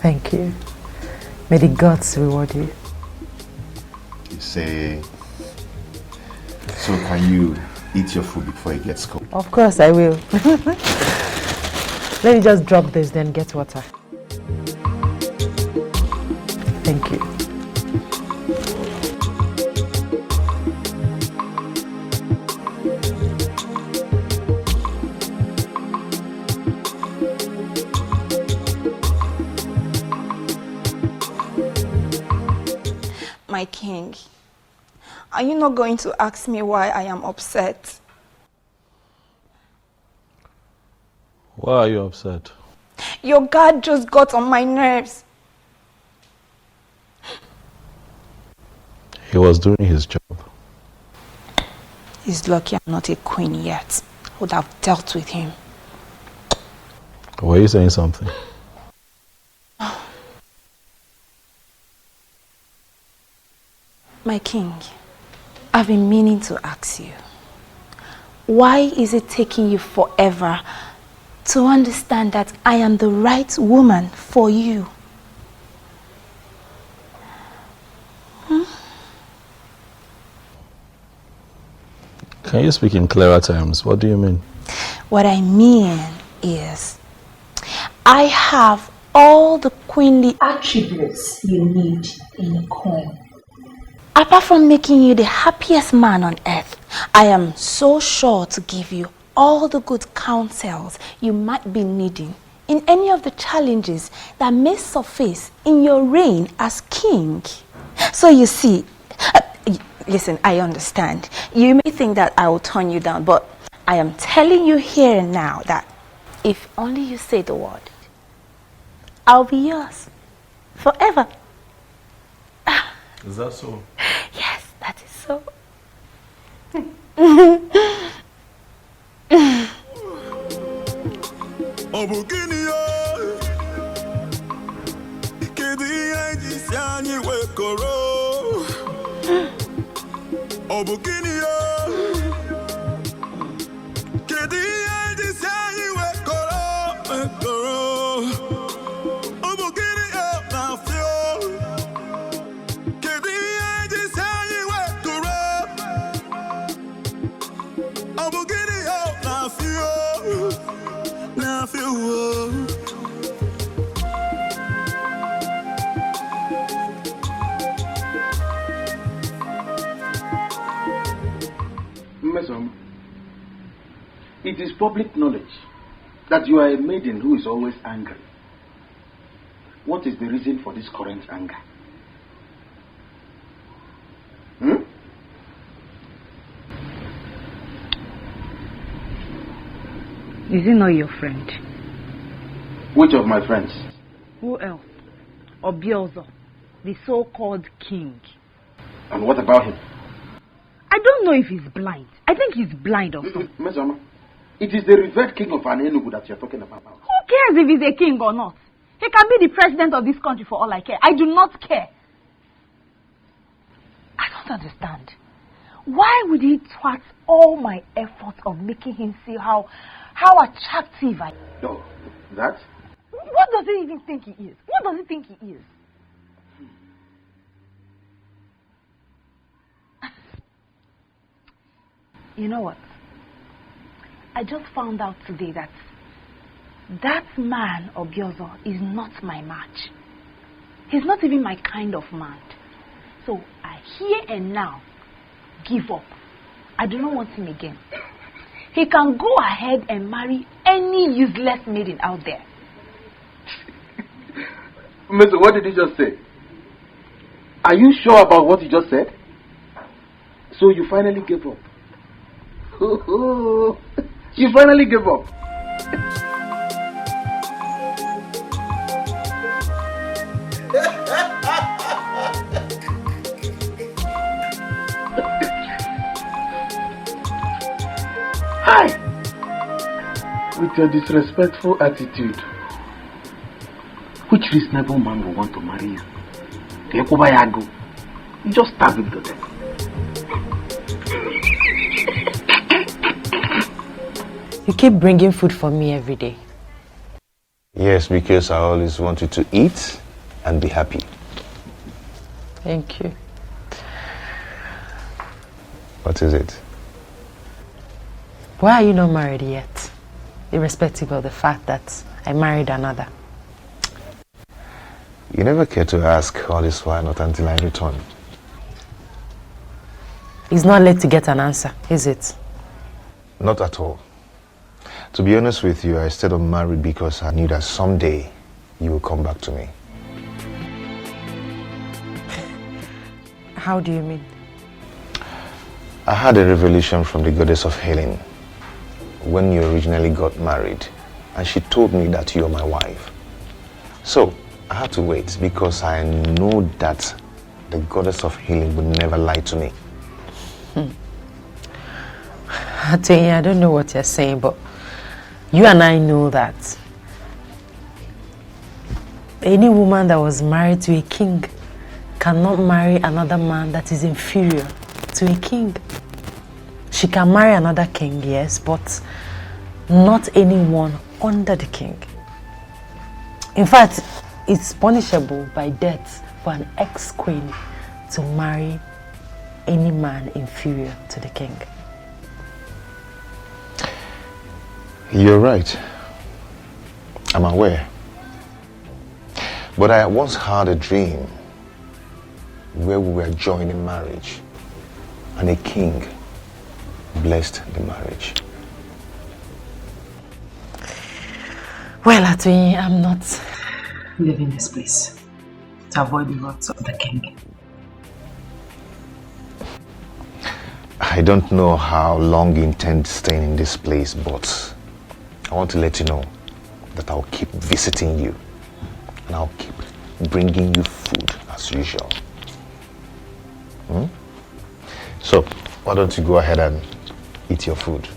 Thank you. May the gods reward you. You say, so can you eat your food before it gets cold? Of course I will. Let me just drop this, then get water. Thank you. My king, are you not going to ask me why I am upset? Why are you upset? Your guard just got on my nerves. He was doing his job. He's lucky I'm not a queen yet. I would have dealt with him. Were you saying something? My king, I've been meaning to ask you. why is it taking you forever to understand that I am the right woman for you? Can you speak in clearer terms? What do you mean? What I mean is, I have all the queenly attributes you need in a queen. Apart from making you the happiest man on earth, I am so sure to give you all the good counsels you might be needing in any of the challenges that may surface in your reign as king. So you see, listen, I understand. You may think that I will turn you down, but I am telling you here and now that if only you say the word, I'll be yours forever. Is that so? Yes, that is so. It is public knowledge that you are a maiden who is always angry. What is the reason for this current anger? Is he not your friend? Which of my friends? Who else? Obiozo, the so-called king. And what about him? I don't know if he's blind. I think he's blind or something. Mesama, it is the revered king of Enugu that you're talking about. Who cares if he's a king or not? He can be the president of this country for all I care. I do not care. I don't understand. Why would he thwart all my efforts of making him see how attractive I am? No, that? What does he even think he is? What does he think he is? You know what? I just found out today that man, Obiozo, is not my match. He's not even my kind of man. So I here and now give up. I do not want him again. He can go ahead and marry any useless maiden out there. Mister, what did you just say? Are you sure about what you just said? So you finally gave up? You finally gave up? Hi! With your disrespectful attitude, which reasonable man will want to marry you? You just stab him to death. You keep bringing food for me every day. Yes, because I always want you to eat and be happy. Thank you. What is it? Why are you not married yet? Irrespective of the fact that I married another. You never care to ask all this while, not until I return. It's not late to get an answer, is it? Not at all. To be honest with you, I stayed unmarried because I knew that someday you will come back to me. How do you mean? I had a revelation from the goddess of healing when you originally got married, and she told me that you're my wife. So I had to wait because I know that the goddess of healing would never lie to me. Atenya, I don't know what you're saying, but you and I know that any woman that was married to a king cannot marry another man that is inferior to a king. She can marry another king, yes, but not anyone under the king. In fact, it's punishable by death for an ex-queen to marry any man inferior to the king. You're right. I'm aware. But I once had a dream where we were joining marriage and a king blessed the marriage. Well, Atoyi, I'm not leaving this place to avoid the wrath of the king. I don't know how long you intend staying in this place, but I want to let you know that I'll keep visiting you and I'll keep bringing you food as usual. So, why don't you go ahead and eat your food?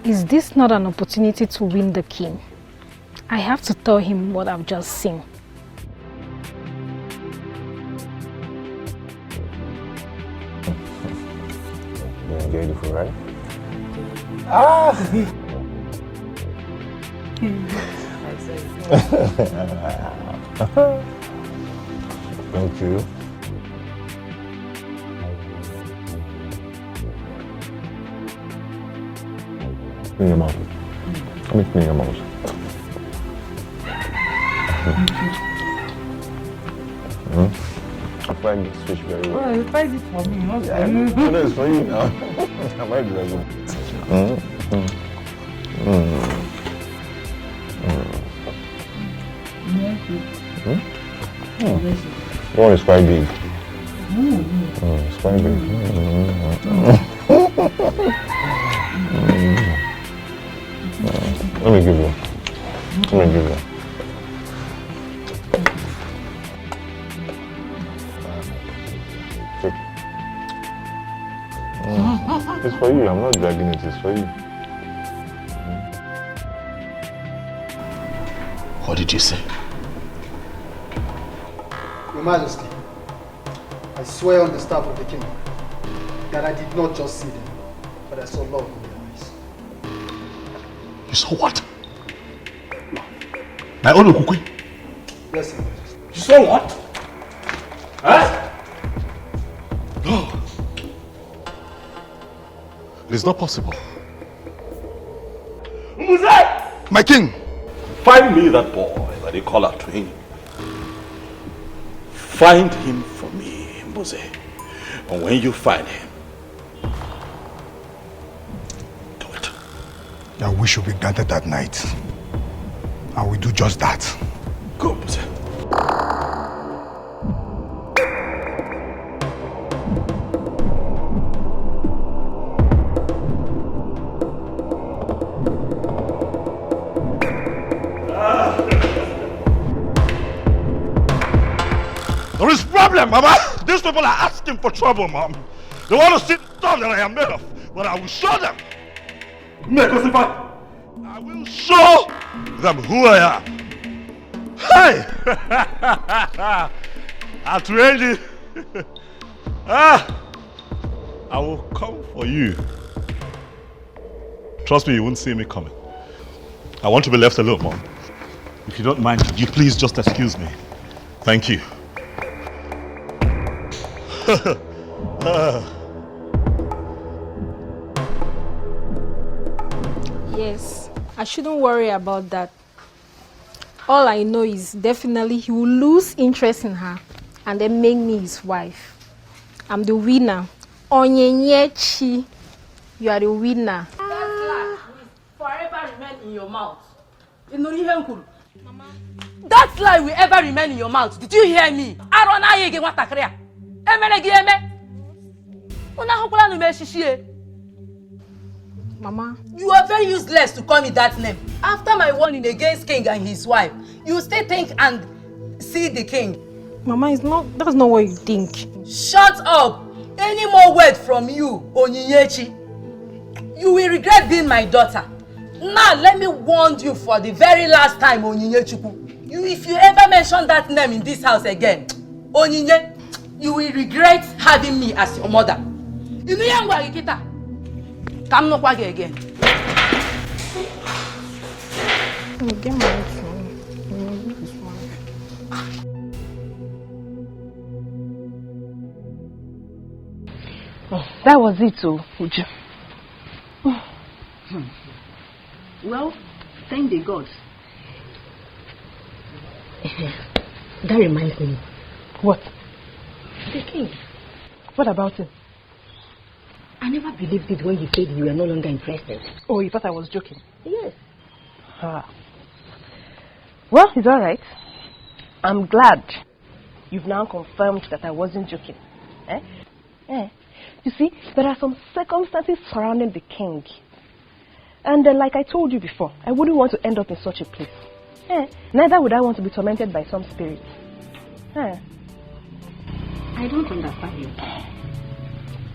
Is this not an opportunity to win the king? I have to tell him what I've just seen. You enjoyed the food, right? Ah! Thank you. In your mouth. Let me clean your mouth. I find this fish very well. Well, you find it for me, not Yeah, for you. no, it's for you now. I might do that. The one is quite big. It's quite big. Let me give you. Take. It's for you. I'm not dragging it. It's for you. What did you say? Your Majesty, I swear on the staff of the king that I did not just see them, but I saw love in their eyes. You saw what? My own Okukwe? Yes, Your Majesty. You saw what? Huh? No. It is not possible. My king! Find me that boy that they call Atoyi. Find him for me, Mbuze. And when you find him, Your wish will be granted that night. I will do just that. Go, Mbuze. There is problem, Mama. These people are asking for trouble, Mom. They want to see the stuff that I am made of, but I will show them. I will show them who I am. Hey! Atoyi. I will come for you. Trust me, you won't see me coming. I want to be left alone, Mom. If you don't mind, could you please just excuse me? Thank you. Yes, I shouldn't worry about that. All I know is definitely he will lose interest in her and then make me his wife. I'm the winner. Onyenyechi, you are the winner. Forever remain in your mouth. That lie will ever remain in your mouth. Did you hear me? Mama, you are very useless to call me that name. After my warning against king and his wife, you still think and see the king. Mama, that's not what you think. Shut up! Any more word from you, Onyinyechi, You will regret being my daughter. Now, let me warn you for the very last time, Onyinye Chukwu. If you ever mention that name in this house again, Onyinye, you will regret having me as your mother. You know what? Come no kwage again. Get married to me. Oh, that was it, Uju. Well, thank the gods. That reminds me. What? The king. What about him? I never believed it when you said you were no longer interested. Oh, you thought I was joking? Yes. Well, it's alright. I'm glad you've now confirmed that I wasn't joking. You see, there are some circumstances surrounding the king. And like I told you before, I wouldn't want to end up in such a place. Neither would I want to be tormented by some spirit. I don't understand you.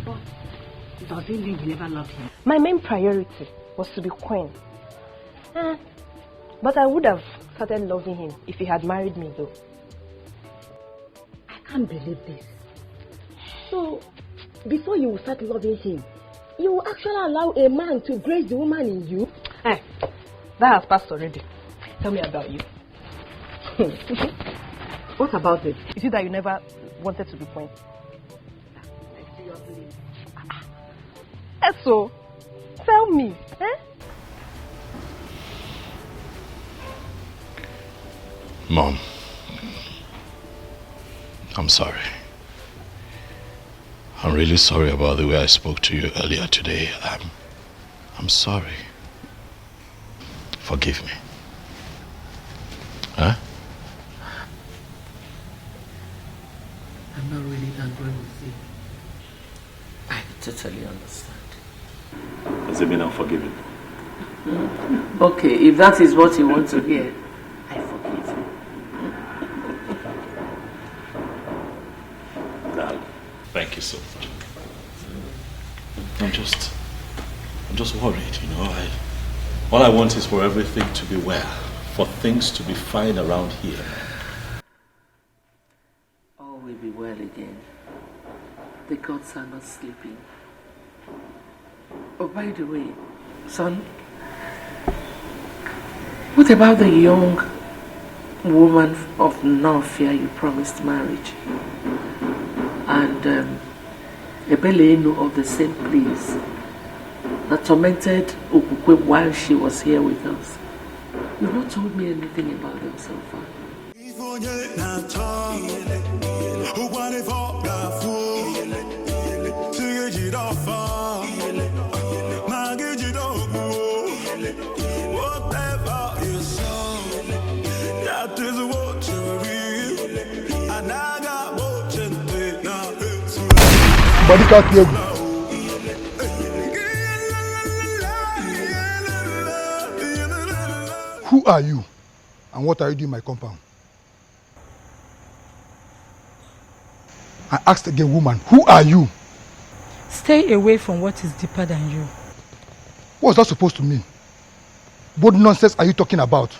But does it mean you never loved him? My main priority was to be queen. But I would have started loving him if he had married me, though. I can't believe this. So, before you start loving him, you will actually allow a man to grace the woman in you? That has passed already. Tell me about you. What about it? Is it that you never wanted to be queen? So, tell me. Mom, I'm sorry. I'm really sorry about the way I spoke to you earlier today. I'm sorry. Forgive me. Huh? I'm not really angry with you. I totally understand. Does it mean I'm forgiven? Okay, if that is what you want to hear, I forgive you. Thank you so much. I'm just worried, you know. All I want is for everything to be well, for things to be fine around here. All will be well again. The gods are not sleeping. Oh, by the way, son, what about the young woman of Nofia you promised marriage? And Ebelenu of the same place that tormented Okukwe while she was here with us. You've not told me anything about them so far. Who are you? And what are you doing in my compound? I asked again, woman, who are you? Stay away from what is deeper than you. What's that supposed to mean? What nonsense are you talking about?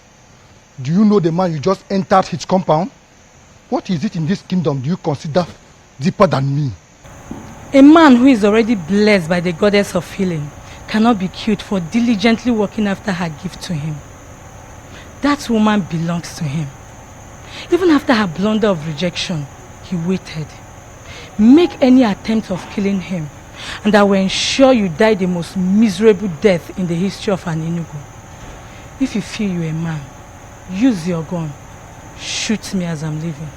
Do you know the man you just entered his compound? What is it in this kingdom do you consider deeper than me? A man who is already blessed by the goddess of healing cannot be killed for diligently working after her gift to him. That woman belongs to him. Even after her blunder of rejection, he waited. Make any attempt of killing him, and I will ensure you die the most miserable death in the history of an Enugu. If you feel you're a man, use your gun. Shoot me as I'm leaving.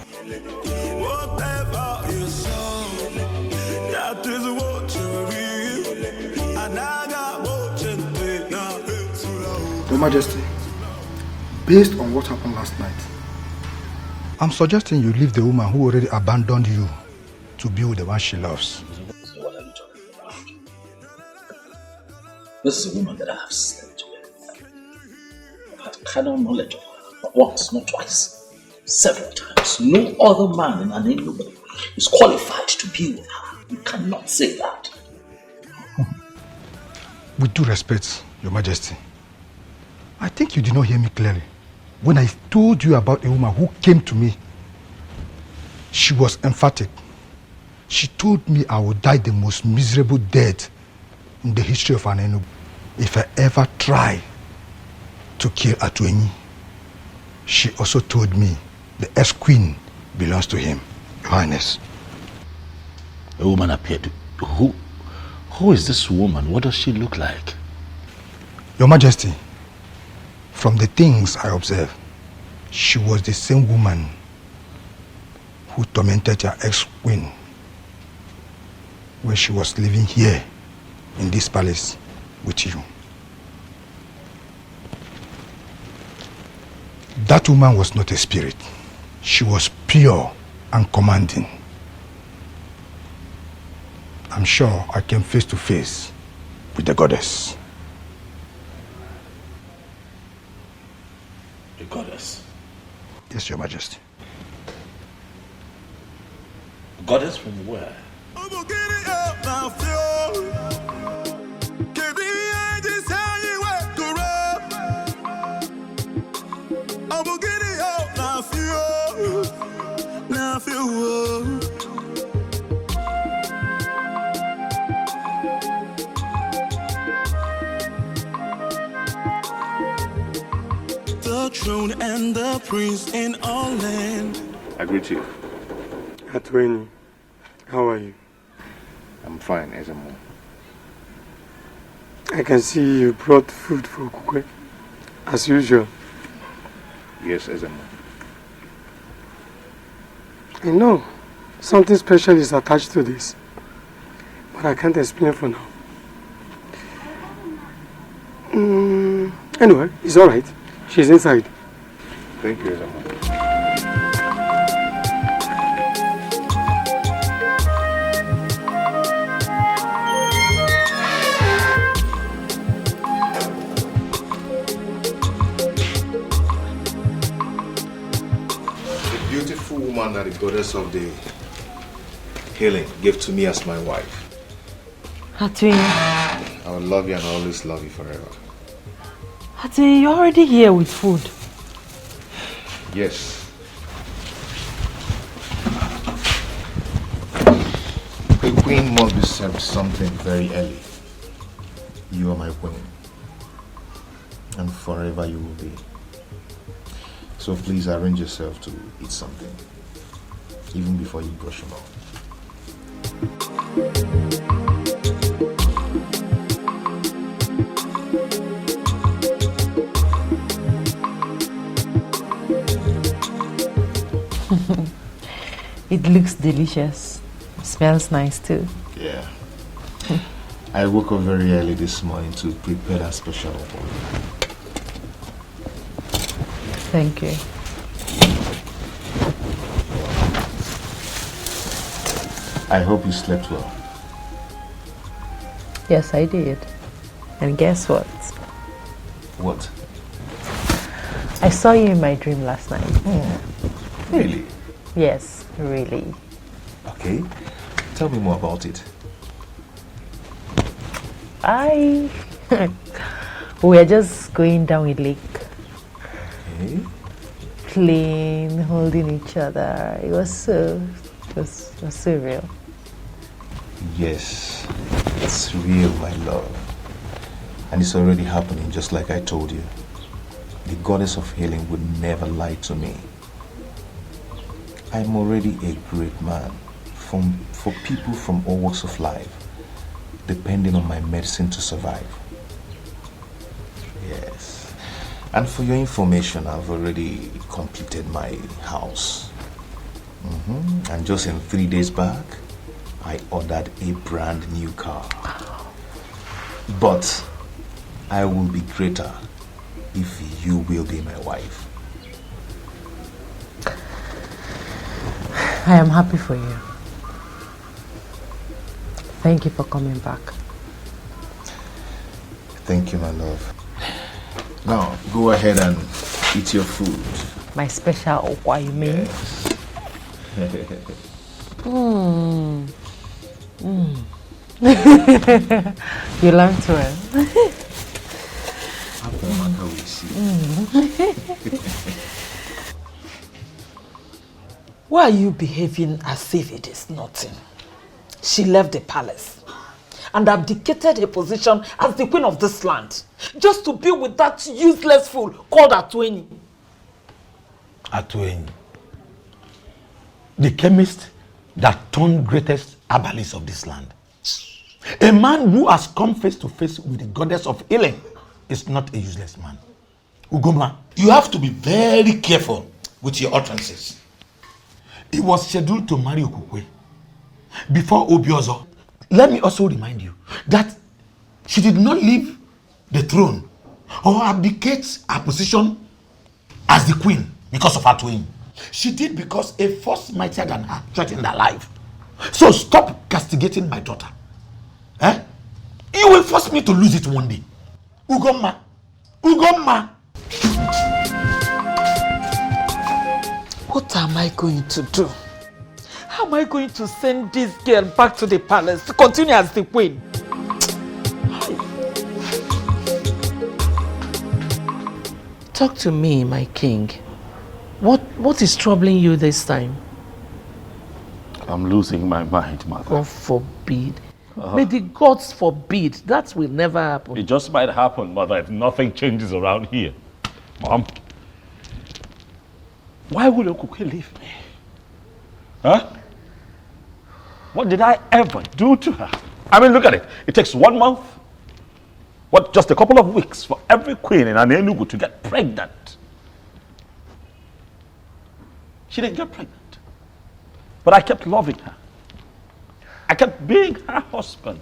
Your Majesty, based on what happened last night, I'm suggesting you leave the woman who already abandoned you to be with the one she loves. What are you talking about? This is a woman that I have slept with. I've had carnal knowledge of her, not once, not twice, several times. No other man in an Enugu is qualified to be with her. You cannot say that. With due respect, Your Majesty, I think you did not hear me clearly. When I told you about a woman who came to me, she was emphatic. She told me I would die the most miserable death in the history of Anenu if I ever try to kill Atuenyi. She also told me the ex-queen belongs to him, Your Highness. A woman appeared. Who is this woman? What does she look like? Your Majesty, from the things I observed, she was the same woman who tormented your ex-queen when she was living here in this palace with you. That woman was not a spirit. She was pure and commanding. I'm sure I came face to face with the goddess. The goddess? Yes, Your Majesty. Goddess from where? The throne and the prince in all land. I greet you. Atweni, how are you? I'm fine, Ezemo. I can see you brought food for Kukwe, as usual. Yes, Ezemo. I know something special is attached to this, but I can't explain for now. Anyway, it's alright. She's inside. Thank you, Ezemo. Beautiful woman that the goddess of the healing gave to me as my wife. Atweni. I will love you and always love you forever. Atweni, you're already here with food. Yes. The queen must be served something very early. You are my queen. And forever you will be. So please arrange yourself to eat something, even before you brush your mouth. It looks delicious. Smells nice too. Yeah. I woke up very early this morning to prepare that special for you. Thank you. I hope you slept well. Yes, I did. And guess what? What? I saw you in my dream last night. Really? Yes, really. Okay. Tell me more about it. We were just going down a lake. Okay. Playing, holding each other. It was so real. Yes, it's real, my love. And it's already happening, just like I told you. The goddess of healing would never lie to me. I'm already a great man for people from all walks of life, depending on my medicine to survive. Yes. And for your information, I've already completed my house. And just in 3 days back, I ordered a brand new car. But I will be greater if you will be my wife. I am happy for you. Thank you for coming back. Thank you, my love. Now, go ahead and eat your food. My special okwa, you mean? Yes. You learned well. Why are you behaving as if it is nothing? She left the palace and abdicated her position as the queen of this land just to be with that useless fool called Atueni. Atueni. The chemist that turned greatest herbalist of this land. A man who has come face to face with the goddess of healing is not a useless man. Ugoma, you have to be very careful with your utterances. He was scheduled to marry Okukwe before Obiozo. Let me also remind you that she did not leave the throne or abdicate her position as the queen because of her twin. She did because a force mightier than her threatened her life. So stop castigating my daughter. Eh? You will force me to lose it one day. Ugoma. Ugoma. What am I going to do? How am I going to send this girl back to the palace to continue as the queen? Talk to me, my king. What is troubling you this time? I'm losing my mind, mother. God forbid. May the gods forbid. That will never happen. It just might happen, mother, if nothing changes around here. Mom, why would Okuke leave me? Huh? What did I ever do to her? I mean, look at it. It takes 1 month, just a couple of weeks for every queen in Enugu to get pregnant. She didn't get pregnant. But I kept loving her. I kept being her husband,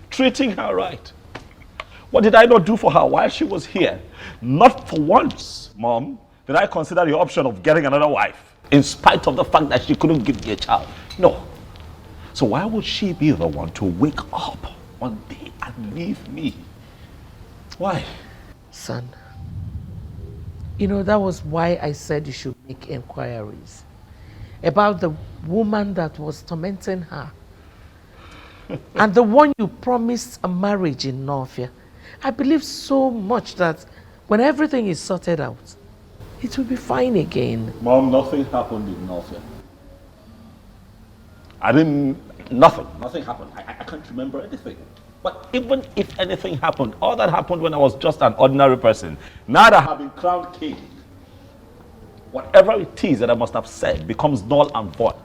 treating her right. What did I not do for her while she was here? Not for once, Mom, did I consider the option of getting another wife, in spite of the fact that she couldn't give me a child. No. So why would she be the one to wake up one day and leave me? Why? Son, you know, that was why I said you should make inquiries about the woman that was tormenting her and the one you promised a marriage in Northia. I believe so much that when everything is sorted out, it will be fine again. Mom, nothing happened in Northia. Nothing happened. I can't remember anything. But even if anything happened, all that happened when I was just an ordinary person. Now that I have been crowned king, whatever it is that I must have said becomes null and void.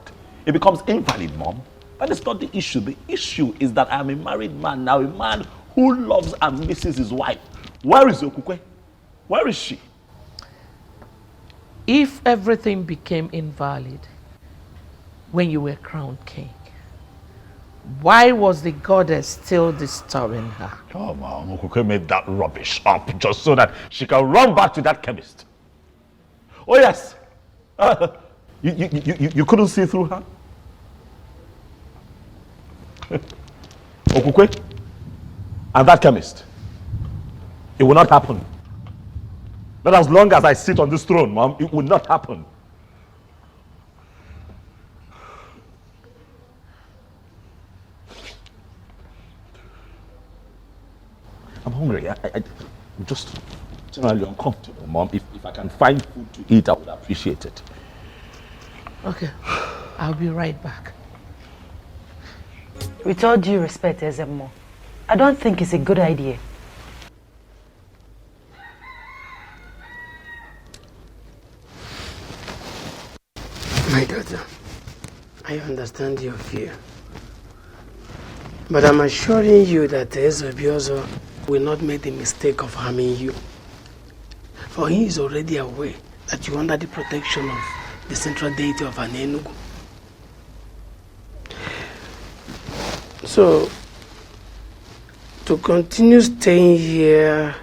It becomes invalid, Mom. That is not the issue. The issue is that I'm a married man now, a man who loves and misses his wife. Where is Okukwe? Where is she? If everything became invalid when you were crowned king, why was the goddess still disturbing her? Oh, Mom, Okukwe made that rubbish up just so that she can run back to that chemist. Oh, yes. You couldn't see through her? Okukwe and that chemist. It will not happen. Not as long as I sit on this throne, Mom. It will not happen. I'm hungry. I'm just generally uncomfortable, Mom. If I can find food to eat, I would appreciate it. Okay, I'll be right back. With all due respect, Ezemo, I don't think it's a good idea. My daughter, I understand your fear. But I'm assuring you that Ezebiozo will not make the mistake of harming you. For he is already aware that you are under the protection of the central deity of Enugu. So, to continue staying here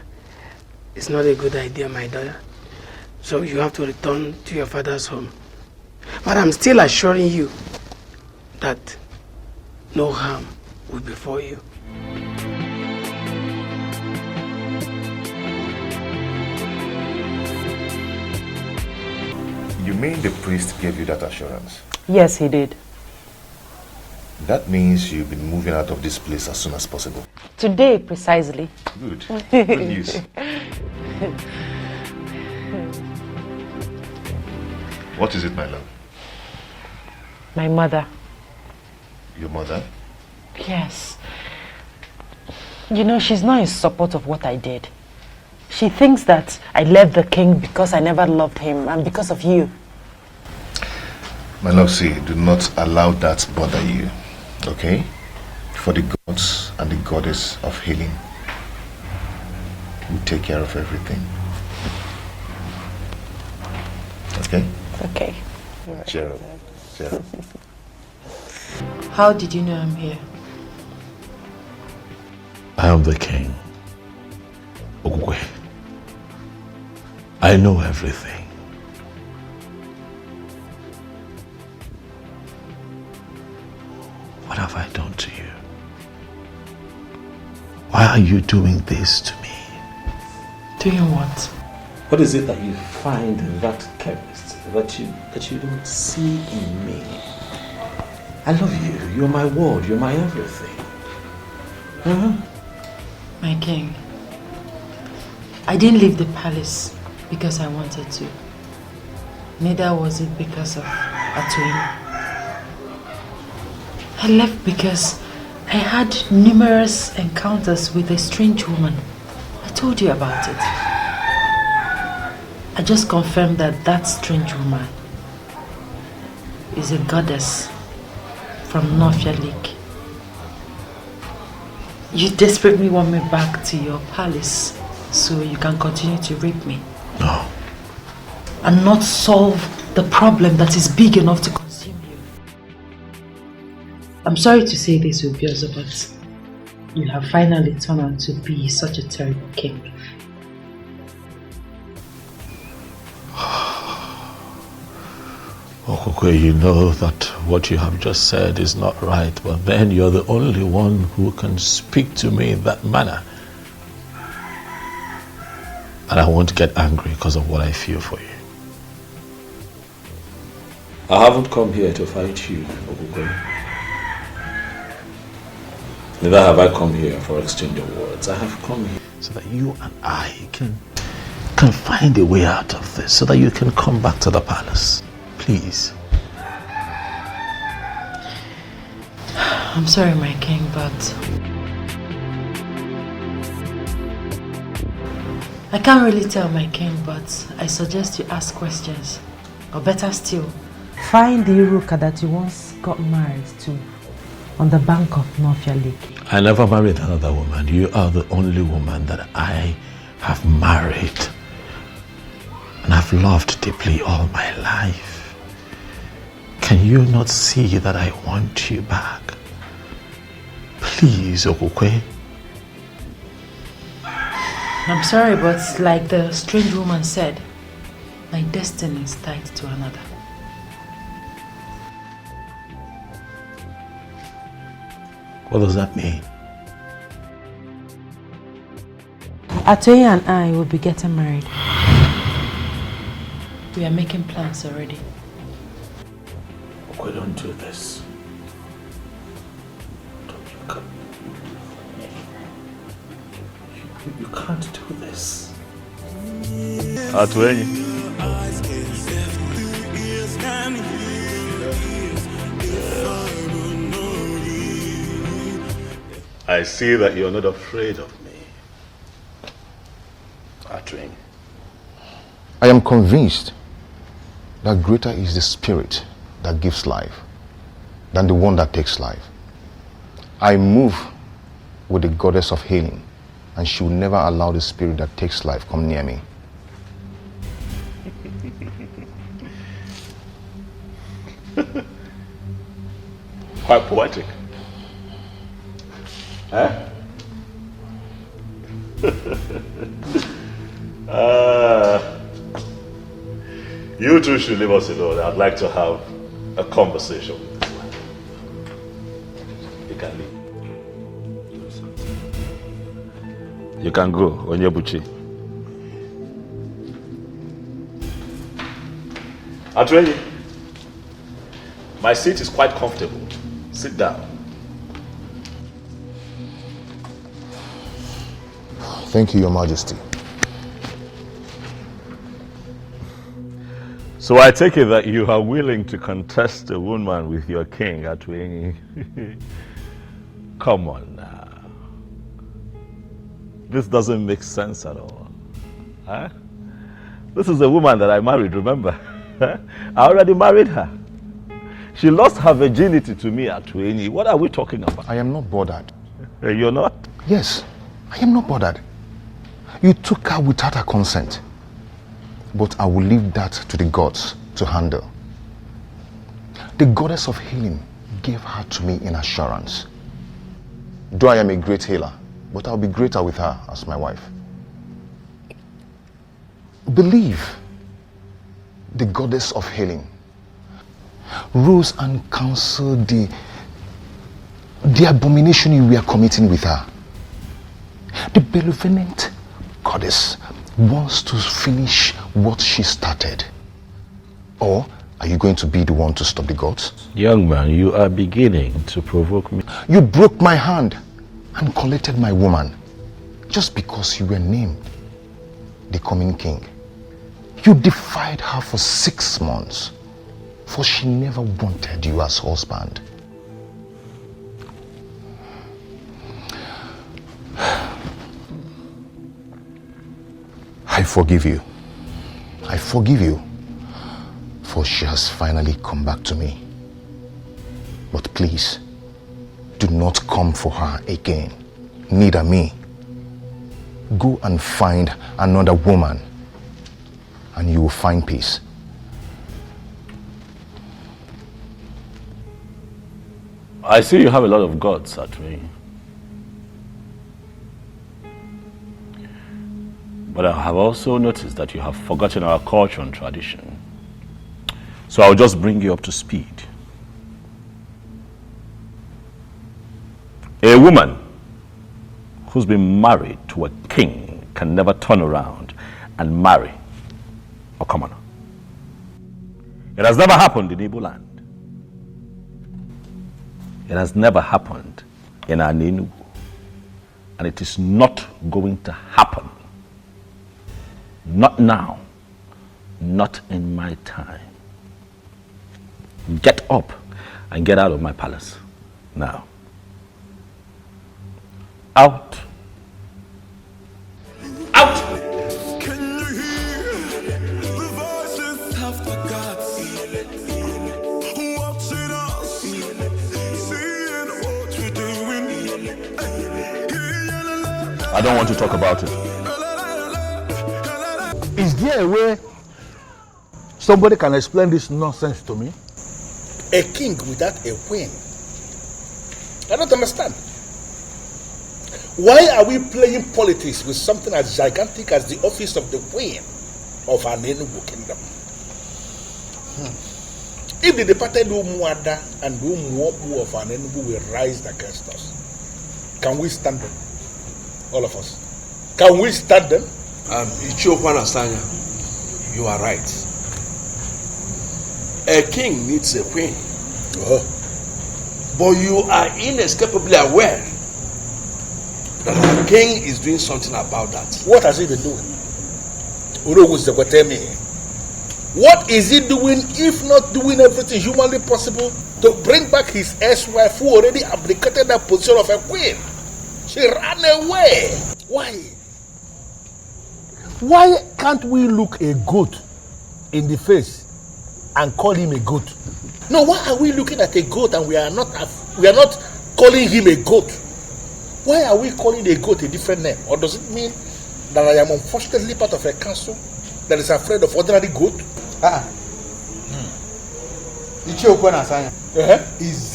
is not a good idea, my daughter. So you have to return to your father's home. But I'm still assuring you that no harm will befall you. You mean the priest gave you that assurance? Yes, he did. That means you'll be moving out of this place as soon as possible. Today, precisely. Good. Good news. What is it, my love? My mother. Your mother? Yes. You know, she's not in support of what I did. She thinks that I left the king because I never loved him and because of you. My love, see, do not allow that bother you, okay? For the gods and the goddess of healing will take care of everything. Okay? Okay. Cheer up. Cheer up. How did you know I'm here? I am the king. Ogwe. I know everything. What have I done to you? Why are you doing this to me? Doing what? What is it that you find in that chemist that you don't see in me? I love you. You're my world. You're my everything. My king, I didn't leave the palace because I wanted to. Neither was it because of Atwin. I left because I had numerous encounters with a strange woman. I told you about it. I just confirmed that that strange woman is a goddess from Nofia Lake. You desperately want me back to your palace so you can continue to rape me. No. And not solve the problem that is big enough to consume you. I'm sorry to say this, Ubiozo, but you have finally turned out to be such a terrible king. Okokwe, you know that what you have just said is not right, but then you're the only one who can speak to me in that manner. And I won't get angry because of what I feel for you. I haven't come here to fight you, Okokwe. Neither have I come here for exchange of words. I have come here so that you and I can find a way out of this, so that you can come back to the palace. Please. I'm sorry, my king, but I can't really tell, my king, but I suggest you ask questions. Or better still, find the Iruka that you once got married to on the bank of Nofia Lake. I never married another woman. You are the only woman that I have married. And I've loved deeply all my life. Can you not see that I want you back? Please, Okokwe. I'm sorry, but like the strange woman said, my destiny is tied to another. What does that mean? Atoye and I will be getting married. We are making plans already. Okay, don't do this. You can't do this. Atoye. I see that you're not afraid of me. Atoye. I am convinced that greater is the spirit that gives life than the one that takes life. I move with the goddess of healing, and she will never allow the spirit that takes life come near me. Quite poetic. Huh? You two should leave us alone. I'd like to have a conversation with this man. You can leave. You can go, Onyebuchi. Atoye, my seat is quite comfortable. Sit down. Thank you, Your Majesty. So I take it that you are willing to contest a woman with your king, Atwenyi. Come on now. This doesn't make sense at all. Huh? This is a woman that I married, remember? I already married her. She lost her virginity to me, Atwenyi. What are we talking about? I am not bothered. You're not? Yes, I am not bothered. You took her without her consent. But I will leave that to the gods to handle. The goddess of healing gave her to me in assurance. Though I am a great healer, but I'll be greater with her as my wife. Believe the goddess of healing rose and counseled the abomination you were committing with her. The benevolent goddess wants to finish what she started. Or are you going to be the one to stop the gods? Young man, you are beginning to provoke me. You broke my hand and collected my woman just because you were named the coming king. You defied her for 6 months, for she never wanted you as husband. I forgive you. I forgive you, for she has finally come back to me. But please, do not come for her again, neither me. Go and find another woman, and you will find peace. I see you have a lot of gods, Atwenyi. But I have also noticed that you have forgotten our culture and tradition. So I'll just bring you up to speed. A woman who's been married to a king can never turn around and marry a commoner. It has never happened in Igbo land. It has never happened in Enugu. And it is not going to happen. Not now. Not in my time. Get up and get out of my palace now. Out. Out. Can you hear the voices of the gods watching us, seeing what we're doing? I don't want to talk about it. Is there a way somebody can explain this nonsense to me? A king without a queen? I don't understand. Why are we playing politics with something as gigantic as the office of the queen of an Enugu kingdom? If the departed Umuada and Umuobu of an Enugu will rise against us, can we stand them? All of us. Can we stand them? Ichokwana Sanya, you are right. A king needs a queen. But you are inescapably aware that the king is doing something about that. What has he been doing? What is he doing if not doing everything humanly possible to bring back his ex-wife who already abdicated that position of a queen? She ran away. Why? Why can't we look a goat in the face and call him a goat? No, why are we looking at a goat and we are not calling him a goat? Why are we calling a goat a different name? Or does it mean that I am unfortunately part of a council that is afraid of ordinary goat? Is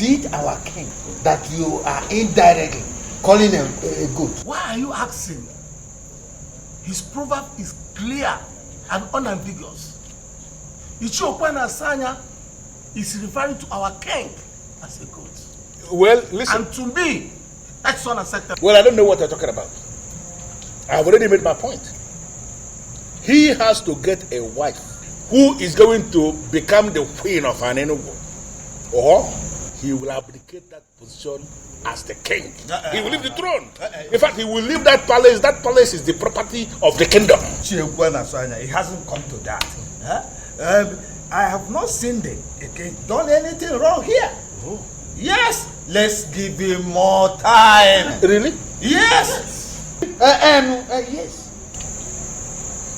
it our king that you are indirectly calling a goat? Why are you asking? His proverb is clear and unambiguous. Ichokwana Sanya is referring to our king as a goat. Well, listen. And to me, that's unacceptable. Well, I don't know what you're talking about. I've already made my point. He has to get a wife who is going to become the queen of an Enugu. Or he will abdicate that position as the king. He will leave the throne. In fact, he will leave that palace. That palace is the property of the kingdom. It hasn't come to that. I have not seen the king done anything wrong here. Oh. Yes, let's give him more time. Really? Yes. Yes.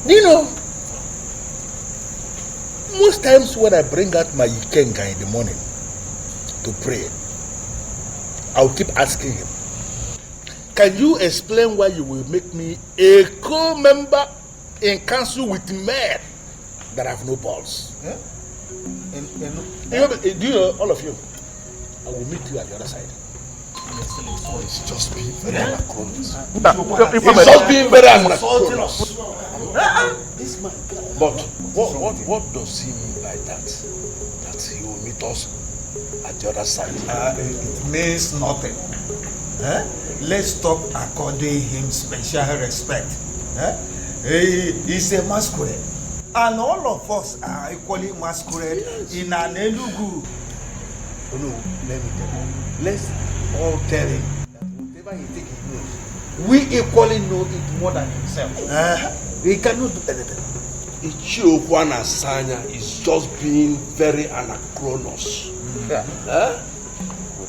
You know, most times when I bring out my Ikenga in the morning to pray, I'll keep asking him, can you explain why you will make me a co-member in council with men that have no balls? Huh? Do you know, all of you, I will meet you at the other side. It's just being very anachronous. It's just being very anachronous. But what does he mean by that? That he will meet us at the other side? It means nothing. Let's stop according him special respect. He's a masquerade. And all of us are equally masquerade in an Elugu. Oh no, let me tell you. Let's all tell him that whatever he thinks he knows, we equally know it more than himself. He cannot do anything. Ichiokwana Sanya is just being very anachronous.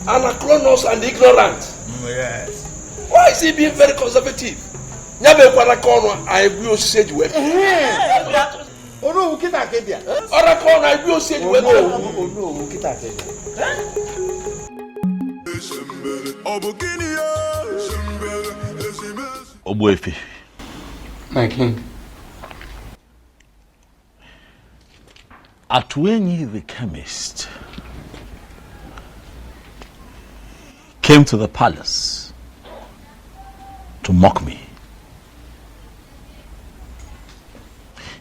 Anachronous and ignorant. Yes. Why is he being very conservative? I will say you. Oh no, kita kebia. I will say you. Oh no, kita kebia. Obuefi. My king. Atwenyi the chemist came to the palace to mock me.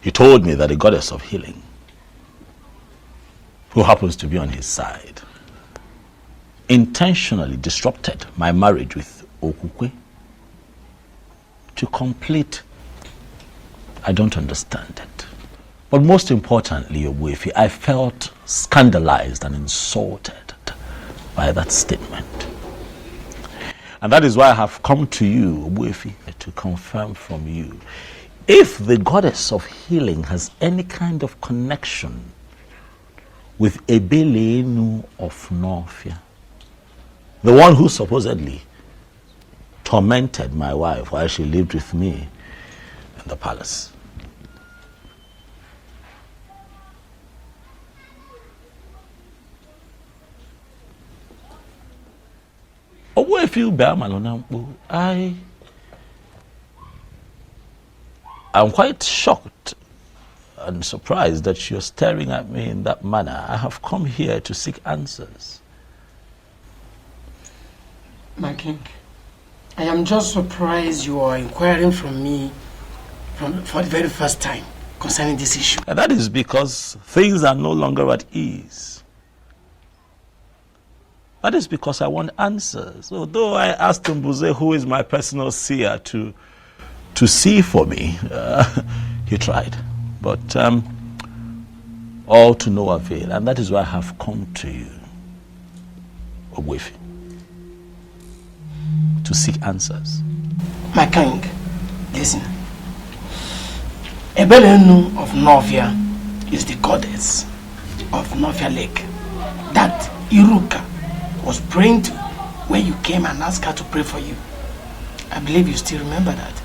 He told me that the goddess of healing, who happens to be on his side, intentionally disrupted my marriage with Okukwe to complete. I don't understand it. But most importantly, Obuefi, I felt scandalized and insulted by that statement. And that is why I have come to you, Obuefi, to confirm from you if the goddess of healing has any kind of connection with Ebelenu of Norfia, the one who supposedly tormented my wife while she lived with me in the palace. If you bear I am quite shocked and surprised that you're staring at me in that manner. I have come here to seek answers. My king, I am just surprised you are inquiring from me for the very first time concerning this issue. And that is because things are no longer at ease. That is because I want answers. Although I asked Mbuze, who is my personal seer, to see for me, he tried. But all to no avail. And that is why I have come to you, Ogwefi, to seek answers. My king, listen. Ebelenu of Novia is the goddess of Novia Lake. That Iruka was praying to when you came and asked her to pray for you. I believe you still remember that.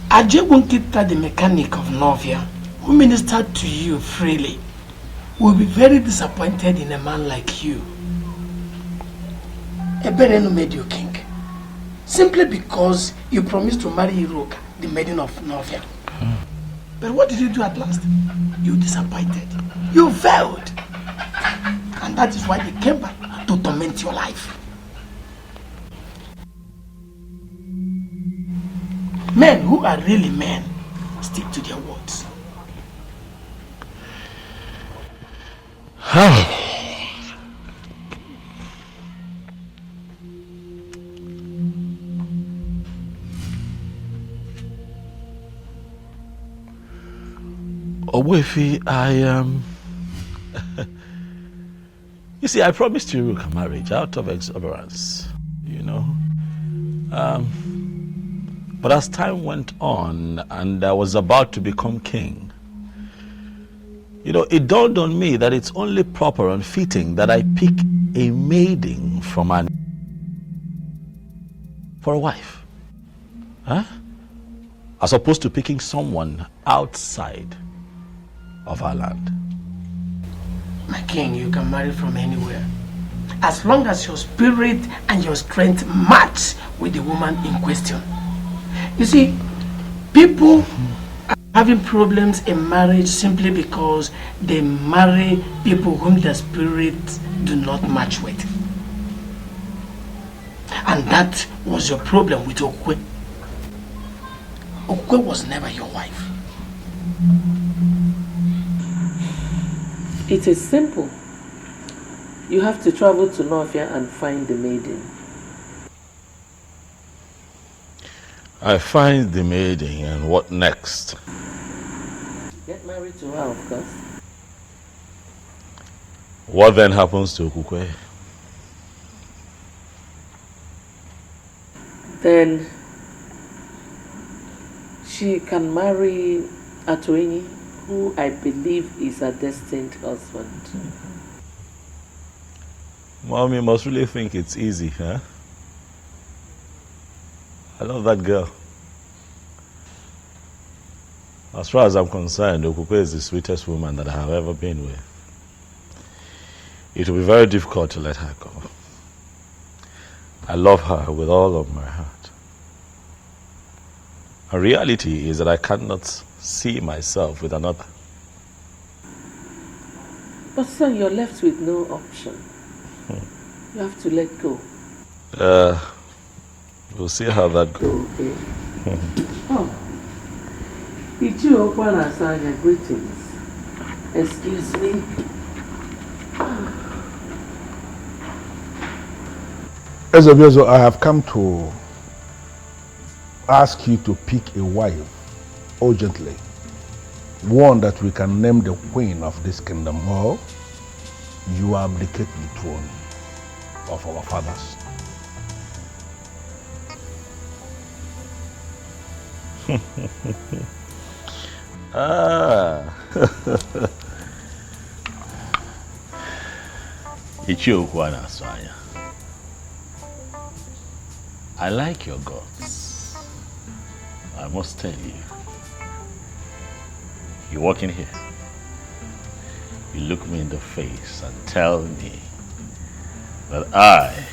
Ajebunkita, the mechanic of Novia, who ministered to you freely, will be very disappointed in a man like you. Eberenu made you king, simply because you promised to marry Iroka, the maiden of Novia. But what did you do at last? You disappointed. You failed. And that is why they came back to torment your life. Men who are really men stick to their words. Ogwefi, I am You see, I promised Chiruka marriage out of exuberance, you know. But as time went on and I was about to become king, you know, it dawned on me that it's only proper and fitting that I pick a maiden from an for a wife. Huh? As opposed to picking someone outside of our land. My king, you can marry from anywhere. As long as your spirit and your strength match with the woman in question. You see, people are having problems in marriage simply because they marry people whom their spirits do not match with. And that was your problem with Okwe. Okwe was never your wife. It is simple. You have to travel to Northia and find the maiden. I find the maiden, and what next? Get married to her, of course. What then happens to Okukwe? Then she can marry Atoini, who I believe is her destined husband. Mommy must really think it's easy, huh? I love that girl. As far as I'm concerned, Okukwe is the sweetest woman that I have ever been with. It will be very difficult to let her go. I love her with all of my heart. The reality is that I cannot see myself with another. But son, you're left with no option. You have to let go. We'll see how that goes. Okay. Oh. Ichi Okwana Asanya, greetings. Excuse me. Ezobiozo, I have come to ask you to pick a wife urgently. One that we can name the queen of this kingdom, or you abdicate the throne of our fathers. Ichiokwana Asanya. I like your guts. I must tell you. You walk in here, you look me in the face and tell me that I,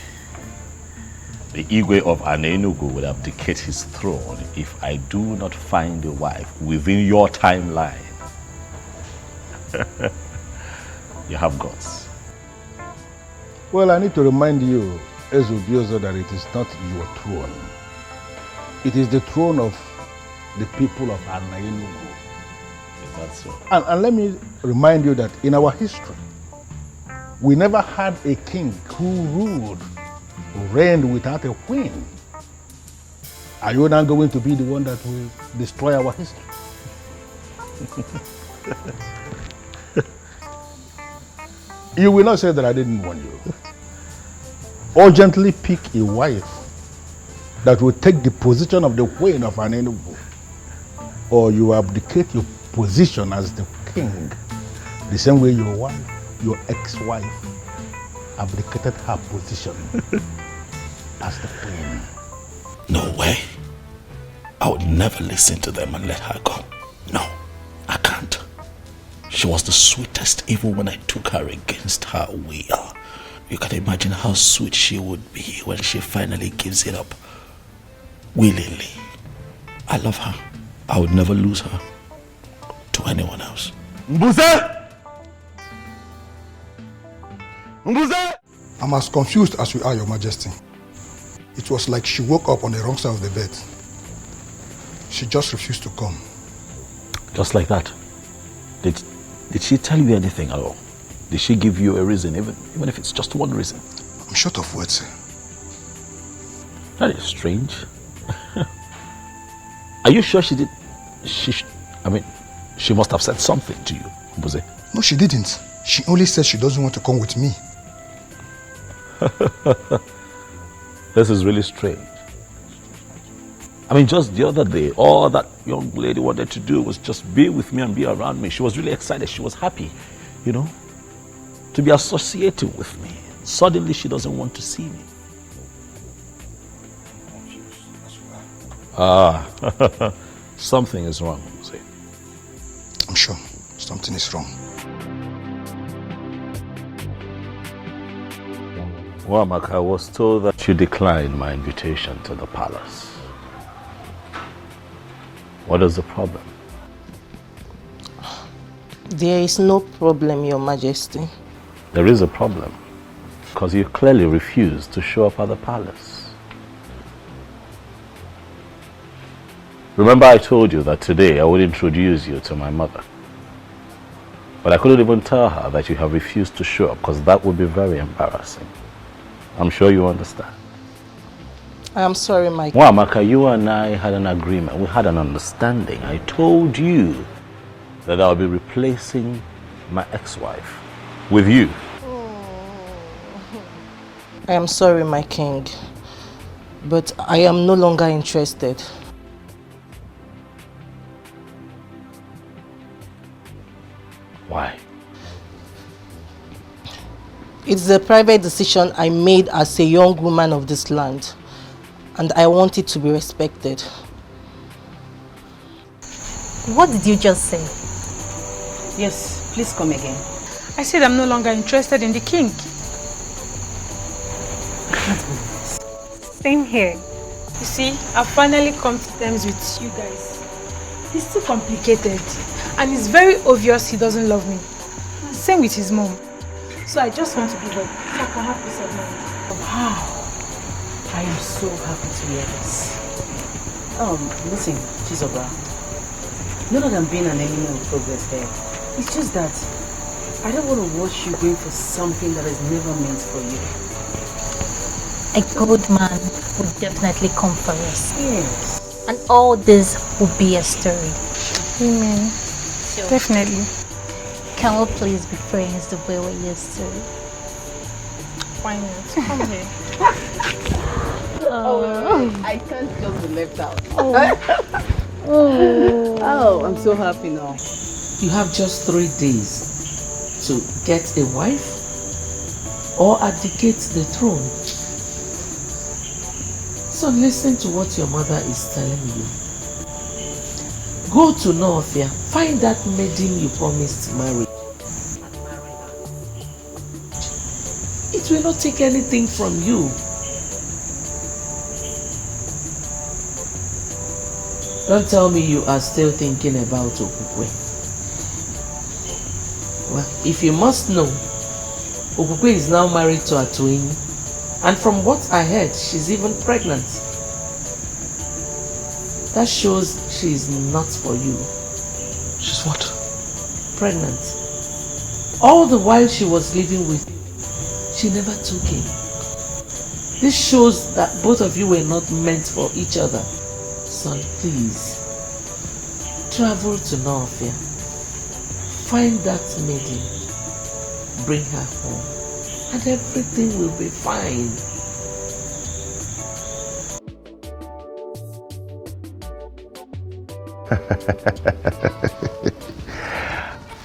the Igwe of Anenugu, would abdicate his throne if I do not find a wife within your timeline. You have guts. Well, I need to remind you, Ezobiozo, that it is not your throne. It is the throne of the people of Anenugu. Is that so? And let me remind you that in our history, we never had a king who reigned without a queen. Are you now going to be the one that will destroy our history? You will not say that I didn't warn you. Urgently pick a wife that will take the position of the queen of Anenugu, or you abdicate your position as the king, the same way your wife, your ex-wife, abdicated her position as the queen. No way. I would never listen to them and let her go. No, I can't. She was the sweetest even when I took her against her will. You can imagine how sweet she would be when she finally gives it up willingly. I love her. I would never lose her to anyone else. Mbuze! Mbuze! I'm as confused as you are, Your Majesty. It was like she woke up on the wrong side of the bed. She just refused to come. Just like that? Did she tell you anything at all? Did she give you a reason, even if it's just one reason? I'm short of words, sir. That is strange. Are you sure she did? She must have said something to you, Mbuze. No, she didn't. She only said she doesn't want to come with me. This is really strange. I mean, just the other day, all that young lady wanted to do was just be with me and be around me. She was really excited. She was happy, you know, to be associated with me. Suddenly, she doesn't want to see me. Something is wrong, see. I'm sure something is wrong. Well, Mark, I was told that you declined my invitation to the palace. What is the problem? There is no problem, Your Majesty. There is a problem, because you clearly refused to show up at the palace. Remember I told you that today I would introduce you to my mother. But I couldn't even tell her that you have refused to show up, because that would be very embarrassing. I'm sure you understand. I am sorry, my Well, Amaka, you and I had an agreement. We had an understanding. I told you that I'll be replacing my ex-wife with you. I am sorry, my king, but I am no longer interested. Why? It's a private decision I made as a young woman of this land, and I want it to be respected. What did you just say? Yes, please come again. I said I'm no longer interested in the king. Same here. You see, I've finally come to terms with you guys. He's too complicated, and it's very obvious he doesn't love me. Same with his mom. So I just want to give up, so I can have peace of mind. Wow. I am so happy to hear this. Listen, Chizoba. Not that I'm being an enemy of progress there. It's just that I don't want to watch you going for something that is never meant for you. A good man would definitely come for us. Yes. And all this will be a story. Amen. So, definitely. Can we please be friends the way we used to? Why not? Come here. I can't just be left out. Oh, I'm so happy now. You have just 3 days to get a wife or abdicate the throne. So listen to what your mother is telling you. Go to Northia, find that maiden you promised to marry. It will not take anything from you. Don't tell me you are still thinking about Okukwe. Well, if you must know, Okukwe is now married to Atuini, and from what I heard, she's even pregnant. That shows she is not for you. She's what? Pregnant. All the while she was living with you, she never took him. This shows that both of you were not meant for each other. Son, please, travel to Northia. Find that maiden. Bring her home. And everything will be fine.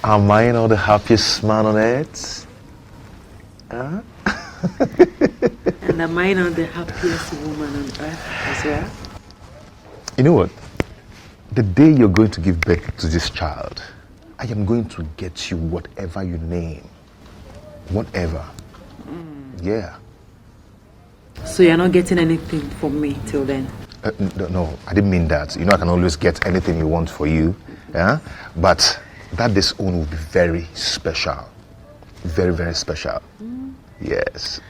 Am I not the happiest man on earth? Huh? And am I not the happiest woman on earth as well? You know what? The day you're going to give birth to this child, I am going to get you whatever you name. Whatever. Yeah. So you're not getting anything from me till then? No, I didn't mean that. You know, I can always get anything you want for you. Yeah? But that disown will be very special. Very, very special. Yes.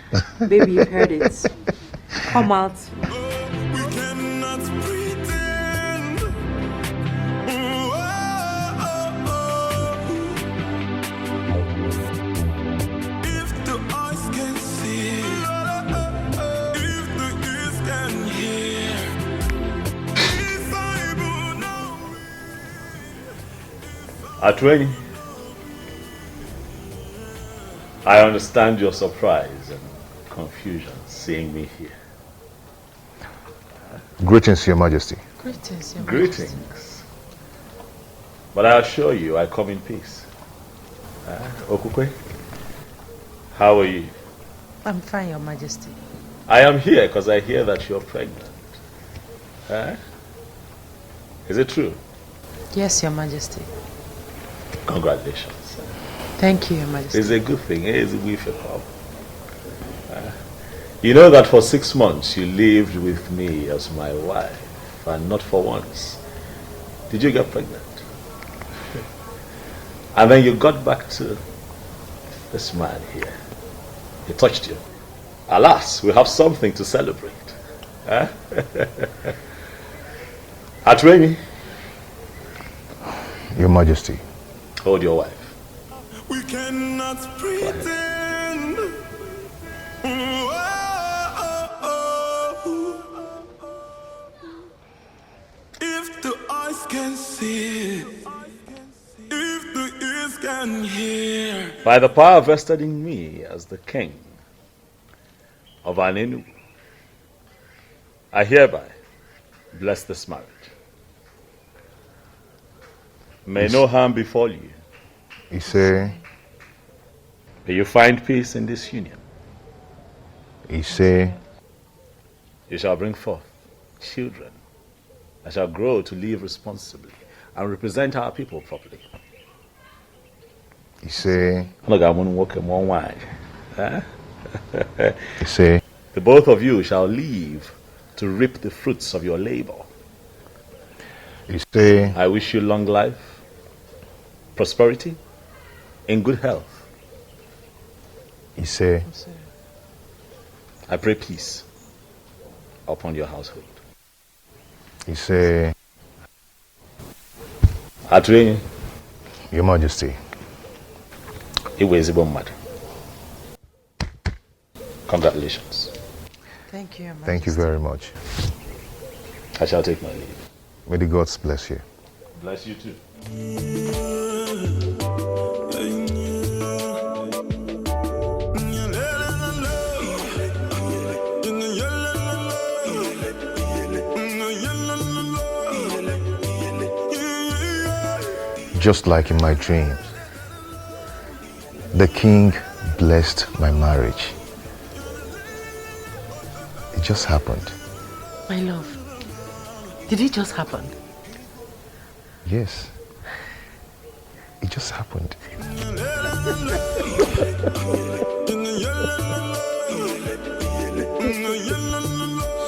Baby, you heard it. Come out. Atwini, I understand your surprise and confusion seeing me here. Greetings, Your Majesty. Greetings, Your Greetings. Majesty. But I assure you, I come in peace. Okukwe, how are you? I'm fine, Your Majesty. I am here because I hear that you're pregnant. Is it true? Yes, Your Majesty. Congratulations. Thank you, Your Majesty. It's a good thing. It's a good thing. You know that for 6 months you lived with me as my wife, and not for once did you get pregnant. And then you got back to this man here. He touched you. Alas, we have something to celebrate. Atwemi. Your Majesty. Hold your wife. We cannot pretend. If the eyes can see, if the ears can hear. By the power vested in me as the king of Anenu, I hereby bless this marriage. May no harm befall you. He say. May you find peace in this union. He say. You shall bring forth children that shall grow to live responsibly and represent our people properly. He say. He say. The both of you shall live to reap the fruits of your labor. He say. I wish you long life, prosperity, in good health. He say. I pray peace upon your household. He say. Atwemi. Your Majesty. Congratulations. Thank you, Your Majesty. Thank you very much. I shall take my leave. May the gods bless you. Bless you too. Just like in my dreams, the king blessed my marriage. It just happened. My love, did it just happen? Yes. It just happened.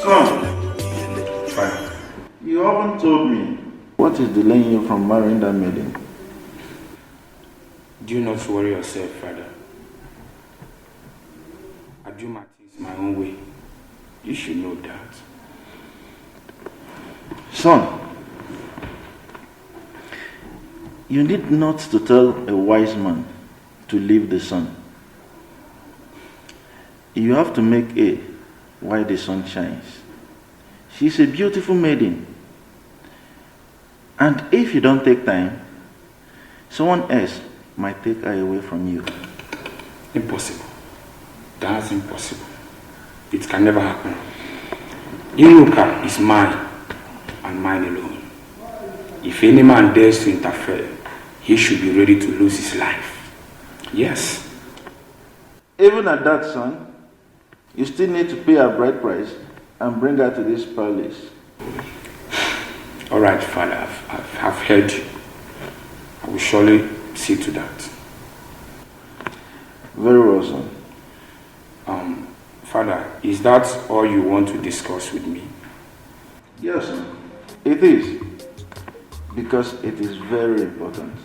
Son, you haven't told me what is delaying you from marrying that maiden. Do not worry yourself, Father. I do my things my own way. You should know that. Son, you need not to tell a wise man to leave the sun. You have to make hay while the sun shines. She's a beautiful maiden. And if you don't take time, someone else might take her away from you. Impossible. That's impossible. It can never happen. Inuka is mine and mine alone. If any man dares to interfere, he should be ready to lose his life. Yes. Even at that, son, you still need to pay her bride price and bring her to this palace. All right, Father, I've heard you. I will surely see to that. Very well, son. Father, is that all you want to discuss with me? Yes, son. It is. Because it is very important.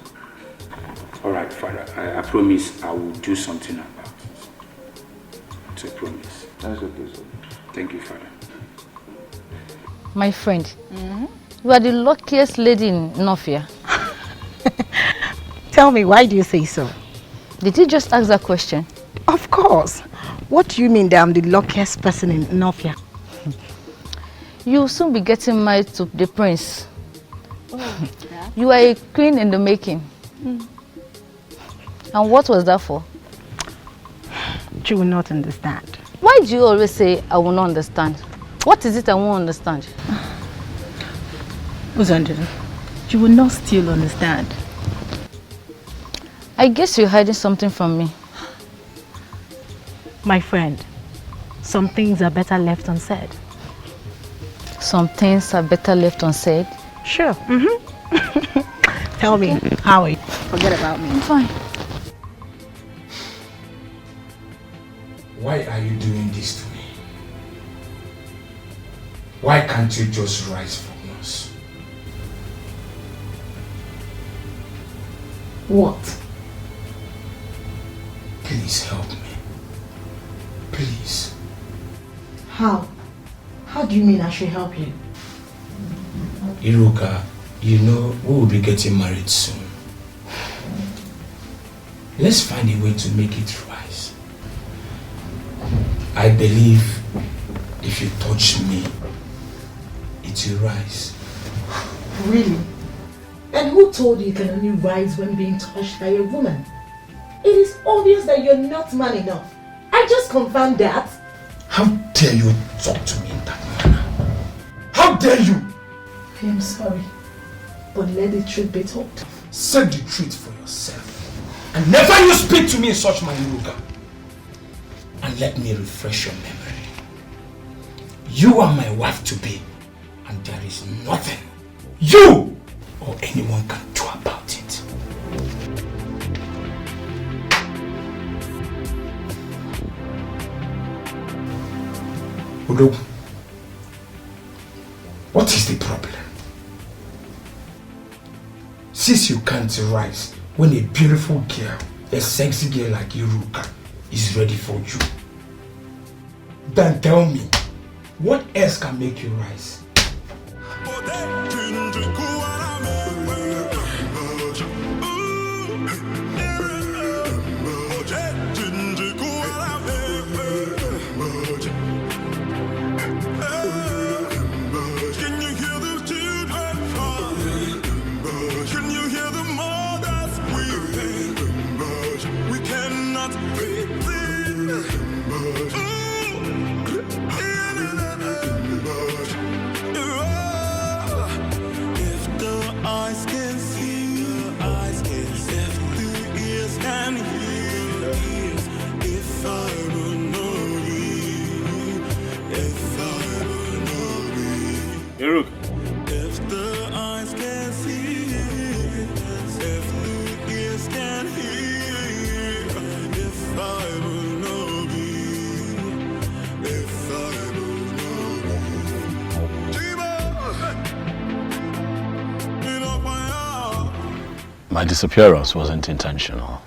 All right, Father, I promise I will do something about it. It's a promise. That's okay, sir. Thank you, Father. My friend, you are the luckiest lady in Nofia. Tell me, why do you say so? Did you just ask that question? Of course. What do you mean that I'm the luckiest person in Nofia? You'll soon be getting married to the prince. You are a queen in the making. And what was that for? You will not understand. Why do you always say I will not understand? What is it I won't understand? Uzandra, you will not still understand. I guess you're hiding something from me. My friend, some things are better left unsaid. Some things are better left unsaid? Sure. Tell me, how are you? Forget about me. I'm fine. Why are you doing this to me? Why can't you just rise from us? What? Please help me. Please. How? How do you mean I should help you? Iruka, you know we will be getting married soon. Let's find a way to make it rise. I believe if you touch me, it will rise. Really? And who told you can only rise when being touched by a woman? It is obvious that you're not man enough. I just confirmed that. How dare you talk to me in that manner? How dare you? I am sorry, but let the truth be told. Say the truth for yourself. And never you speak to me in such manner, Iruka. And let me refresh your memory. You are my wife to be, and there is nothing you or anyone can do about it. Udo, what is the problem? Since you can't rise when a beautiful girl, a sexy girl like Iruka is ready for you, then tell me, what else can make you rise? If the eyes can see, if the ears can hear, if I will not be, if I will not be. My disappearance wasn't intentional.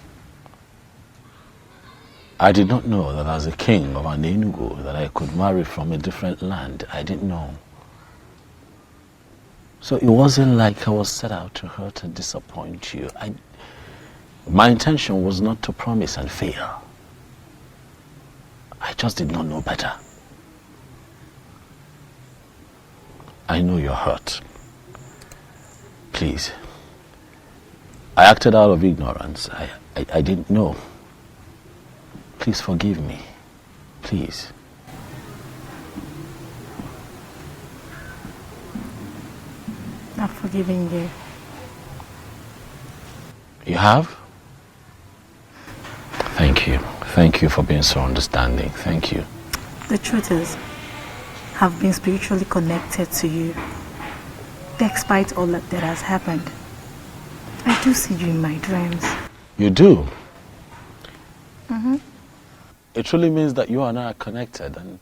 I did not know that as a king of an Enugu that I could marry from a different land. I didn't know. So it wasn't like I was set out to hurt and disappoint you. My intention was not to promise and fail. I just did not know better. I know you're hurt. Please. I acted out of ignorance. I didn't know. Please forgive me. Please. I've forgiven you. You have? Thank you. Thank you for being so understanding. Thank you. The truth is, I've been spiritually connected to you. Despite all that has happened, I do see you in my dreams. You do? Mm-hmm. It truly means that you and I are connected and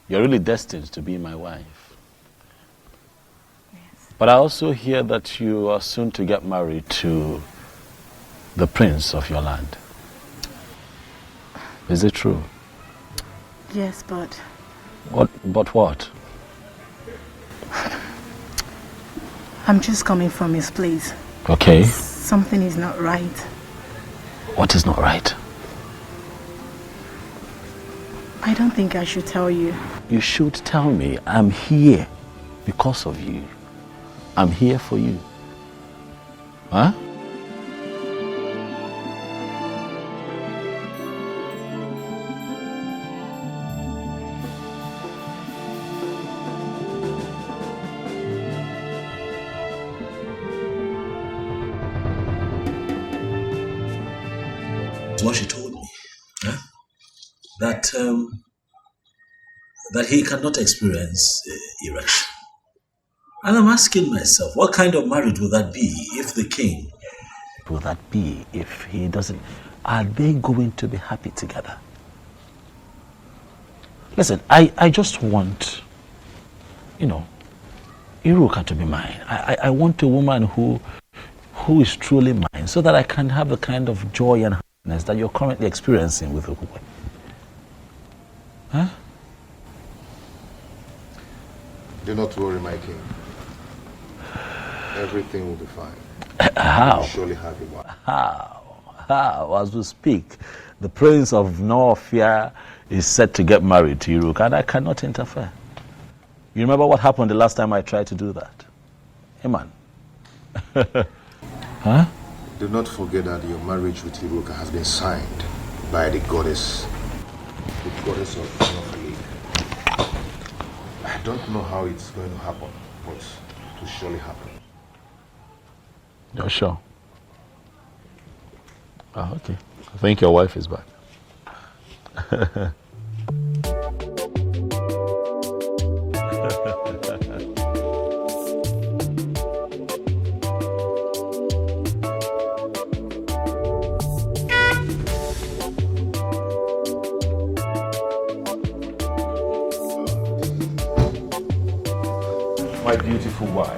you're really destined to be my wife. But I also hear that you are soon to get married to the prince of your land. Is it true? Yes, but... But what? I'm just coming from his place. Okay. Something is not right. What is not right? I don't think I should tell you. You should tell me. I'm here because of you. I'm here for you. Huh? about what she told me. Huh? That he cannot experience erection. And I'm asking myself, what kind of marriage would that be if the king... Will that be if he doesn't... Are they going to be happy together? Listen, I just want, Iruka to be mine. I want a woman who is truly mine, so that I can have the kind of joy and happiness that you're currently experiencing with Ukwe. Huh? Do not worry, my king. Everything will be fine. How? You will surely have a wife. How? As we speak, the prince of Norfia is set to get married to Iruka, and I cannot interfere. You remember what happened the last time I tried to do that? Hey, man. Huh? Do not forget that your marriage with Iruka has been signed by the goddess of Norfolk. I don't know how it's going to happen, but it will surely happen. You're sure? Oh, okay. I think your wife is back. My beautiful wife.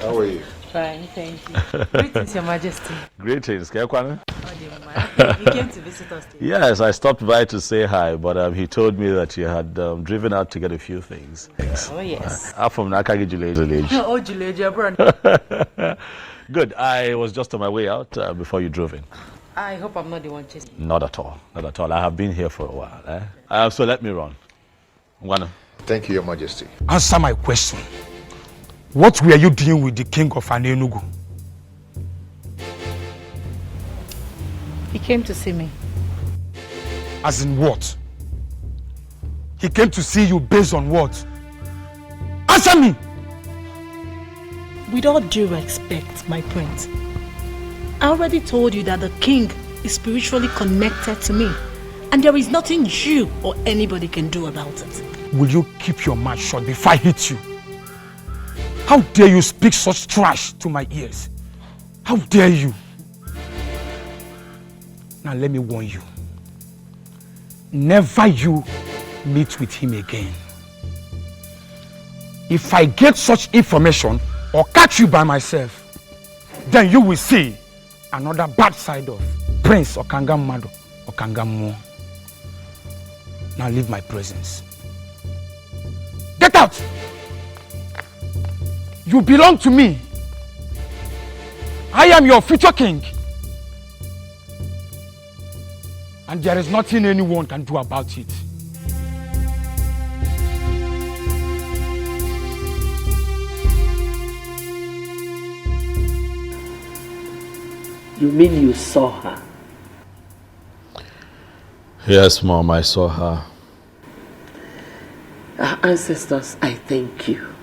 How are you? Fine, thank you. Greetings, Your Majesty. Greetings, Kekwane. You came to visit us today. Yes, I stopped by to say hi, but he told me that you had driven out to get a few things. Oh, yes. I'm from Nakagi Village. Oh, Juleja, brother. Good. I was just on my way out before you drove in. I hope I'm not the one chasing. Not at all. Not at all. I have been here for a while. So let me run. Thank you, Your Majesty. Answer my question. What were you doing with the king of Anenugu? He came to see me. As in what? He came to see you based on what? Answer me! With all due respect, my prince, I already told you that the king is spiritually connected to me, and there is nothing you or anybody can do about it. Will you keep your mouth shut before I hit you? How dare you speak such trash to my ears? How dare you? Now let me warn you. Never you meet with him again. If I get such information or catch you by myself, then you will see another bad side of Prince Okangamado Okangamu. Now leave my presence. Get out! You belong to me. I am your future king. And there is nothing anyone can do about it. You mean you saw her? Yes, Mom, I saw her. Our ancestors, I thank you.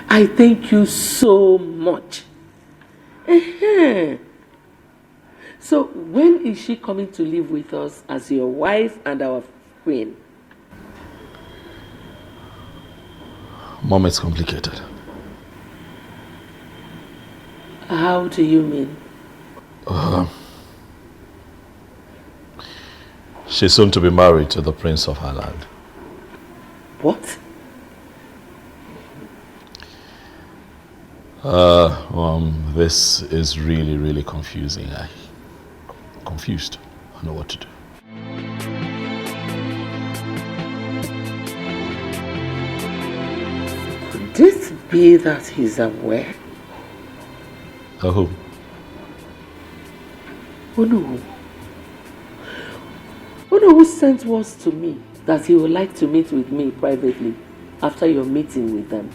I thank you so much. So when is she coming to live with us as your wife and our queen? Mom, it's complicated. How do you mean? She's soon to be married to the prince of her land. What? This is really, really confusing. I'm confused. I don't know what to do. Could it be that he's aware? Who? Onny. Onny who sent words to me that he would like to meet with me privately after your meeting with them.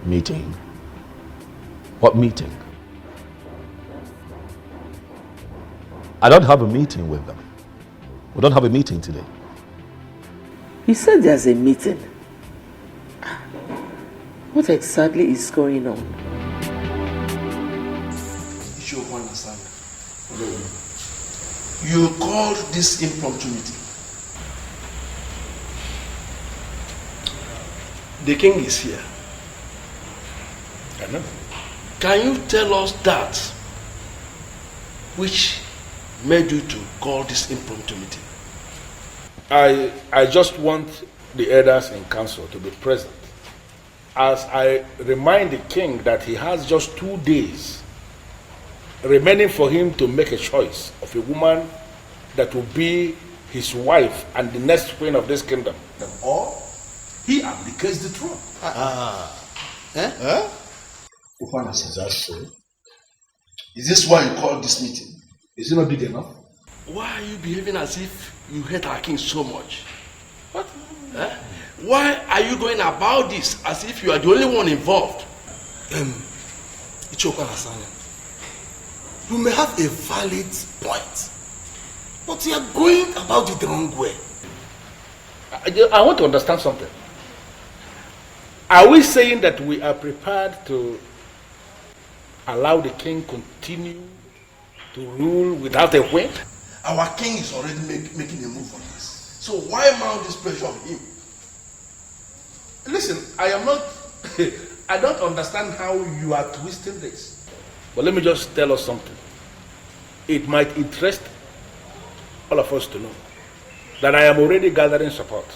Meeting? What meeting? I don't have a meeting with them. We don't have a meeting today. He said there's a meeting. What exactly is going on? You called this impromptu meeting. The king is here. I know. Can you tell us that which made you to call this impromptu meeting? I just want the elders in council to be present as I remind the king that he has just 2 days remaining for him to make a choice of a woman that will be his wife and the next queen of this kingdom. Or he abdicates the throne. Is that so? Is this why you called this meeting? Is it not big enough? Why are you behaving as if you hate our king so much? What? Why are you going about this as if you are the only one involved? You may have a valid point, but you are going about it the wrong way. I want to understand something. Are we saying that we are prepared to allow the king continue to rule without a queen? Our king is already making a move on this. So why mount this pressure on him? Listen, I am not, I don't understand how you are twisting this. But let me just tell us something. It might interest all of us to know that I am already gathering support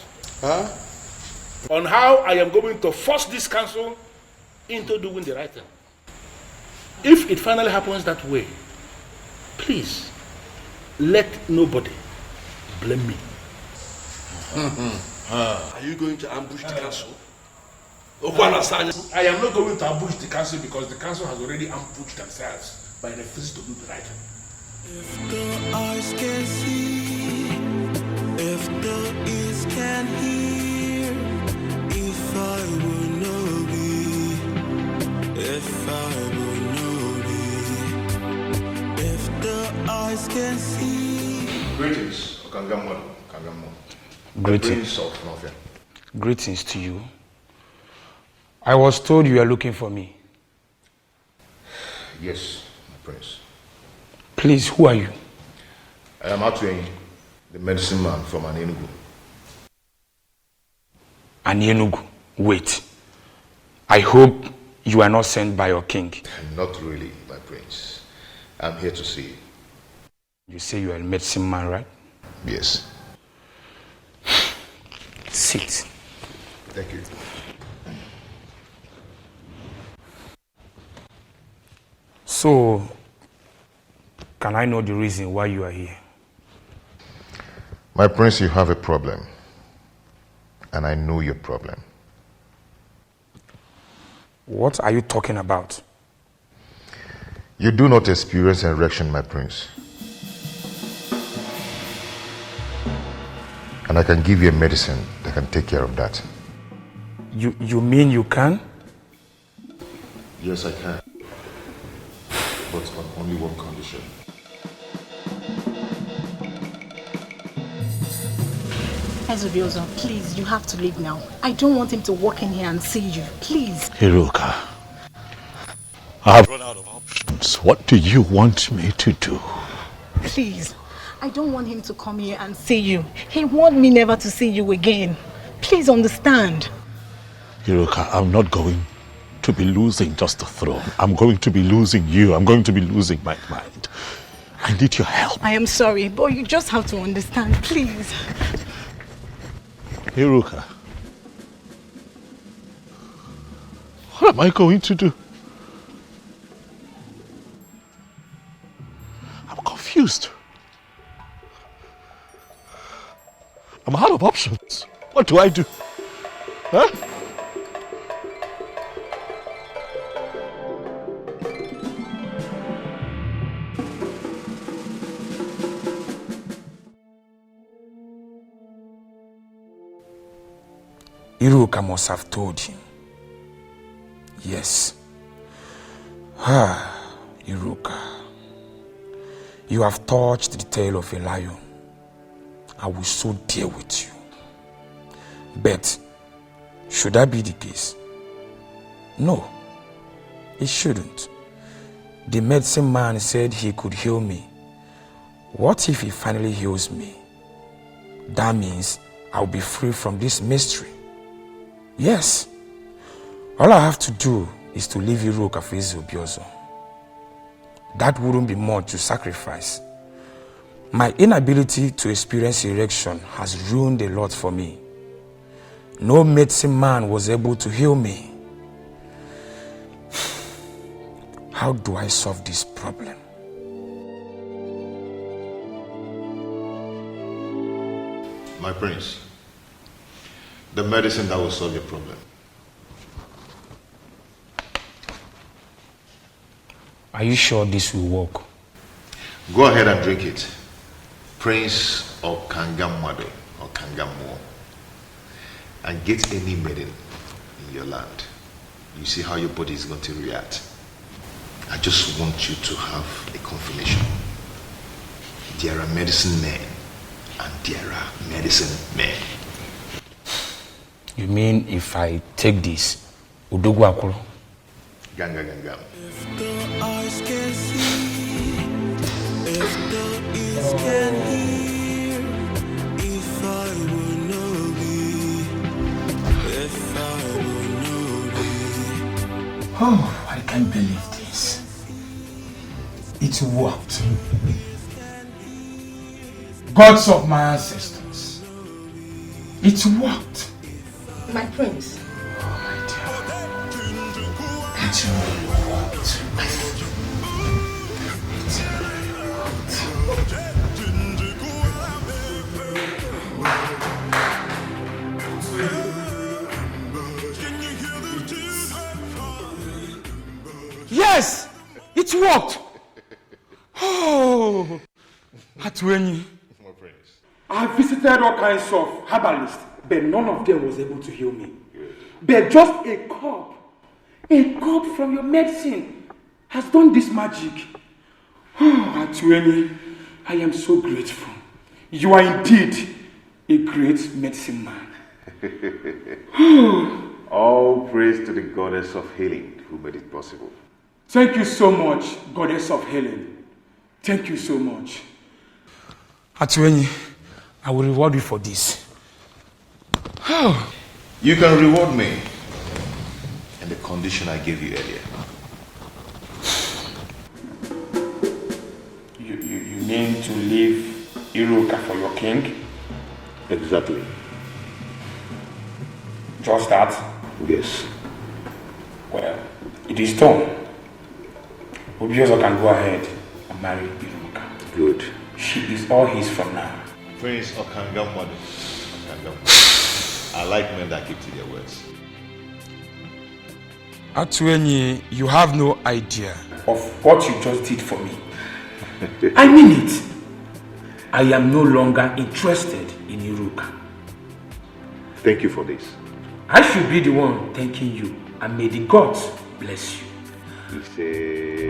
on how I am going to force this council into doing the right thing. If it finally happens that way, please let nobody blame me. Are you going to ambush the council? I am not going to ambush the council because the council has already ambushed themselves by refusing to do the right thing. If the eyes can see, if the ears can hear, if I will know be, if I will know be, if the eyes can see. Greetings, Okangamo. Greetings. Greetings to you. I was told you are looking for me. Yes, my prince. Please, who are you? I am Atweng, the medicine man from Enugu. Enugu? Wait. I hope you are not sent by your king. Not really, my prince. I'm here to see you. You say you are a medicine man, right? Yes. Sit. Thank you. So, can I know the reason why you are here? My prince, you have a problem. And I know your problem. What are you talking about? You do not experience erection, my prince. And I can give you a medicine that can take care of that. You mean you can? Yes, I can. But on only one condition. Ezobiozo, please, you have to leave now. I don't want him to walk in here and see you. Please. Hiruka, I have run out of options. What do you want me to do? Please. I don't want him to come here and see you. He wants me never to see you again. Please understand. Hiruka, I'm not going to be losing just the throne. I'm going to be losing you. I'm going to be losing my mind. I need your help. I am sorry, but you just have to understand, please. Hiruka, what am I going to do? I'm confused. I'm out of options. What do I do? Huh? Iruka must have told him. Yes. Iruka. You have touched the tail of a lion. I will so deal with you. But should that be the case? No, it shouldn't. The medicine man said he could heal me What if he finally heals me? That means I'll be free from this mystery. Yes. All I have to do is to leave Iruka for Obiozo. That wouldn't be much to sacrifice. My inability to experience erection has ruined a lot for me. No medicine man was able to heal me. How do I solve this problem? My prince, the medicine that will solve your problem. Are you sure this will work? Go ahead and drink it. Prince or Kangamado or Kangamo. And get any maiden in your land. You see how your body is going to react. I just want you to have a confirmation. There are medicine men and there are medicine men. You mean if I take this, Udogu Akuro? Ganga Ganga. If the eyes can see, if the ears can hear, if I will know thee, if I will know thee. Oh, I can't believe this. It worked. Gods of my ancestors. It worked. My prince. Oh my dear. It really worked. Yes! It worked! Oh! Atweni. I visited all kinds of herbalists, but none of them was able to heal me. But just a cup from your medicine has done this magic. Oh, Atweni, I am so grateful. You are indeed a great medicine man. All praise to the goddess of healing who made it possible. Thank you so much, goddess of healing. Thank you so much. Atweni, I will reward you for this. You can reward me in the condition I gave you earlier. You mean to leave Iruka for your king? Exactly. Just that? Yes. Well, it is done. Obiozo can go ahead and marry Iruka. Good. She is all his from now. Prince Okangamwadu. I like men that keep to their words. Atweni, you have no idea of what you just did for me. I mean it. I am no longer interested in Iruka. Thank you for this. I should be the one thanking you, and may the gods bless you.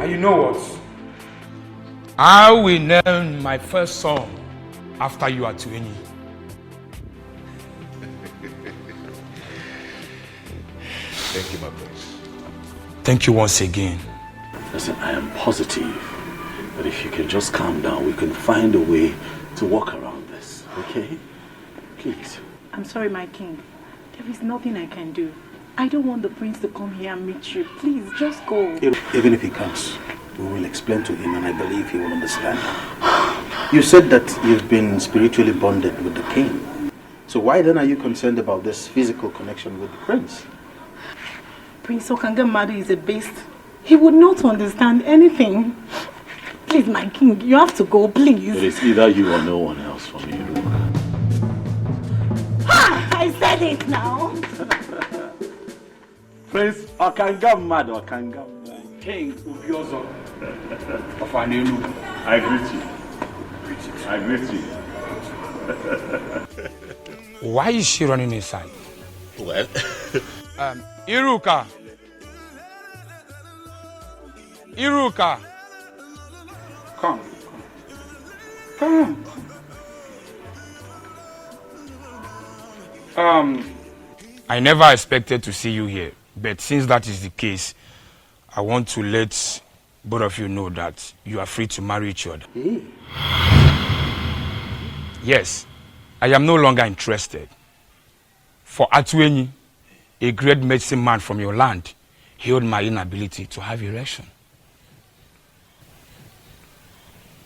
And you know what? I will name my first son after you, Atweni. Thank you, my prince. Thank you once again. Listen, I am positive that if you can just calm down, we can find a way to walk around this, okay? Please. I'm sorry, my king. There is nothing I can do. I don't want the prince to come here and meet you. Please, just go. Even if he comes, we will explain to him and I believe he will understand. You said that you've been spiritually bonded with the king. So why then are you concerned about this physical connection with the prince? Prince Okangamadu is a beast. He would not understand anything. Please, my king, you have to go, please. It is either you or no one else for me, Iruka. I said it now. Prince Okangamadu, Okangamadu. King Obiozo of Anelu. I greet you. I greet you. Why is she running inside? Well, Iruka. Iruka. Come. I never expected to see you here, but since that is the case, I want to let both of you know that you are free to marry each other. Hey. Yes, I am no longer interested. For Atuenyi, a great medicine man from your land, healed my inability to have erection.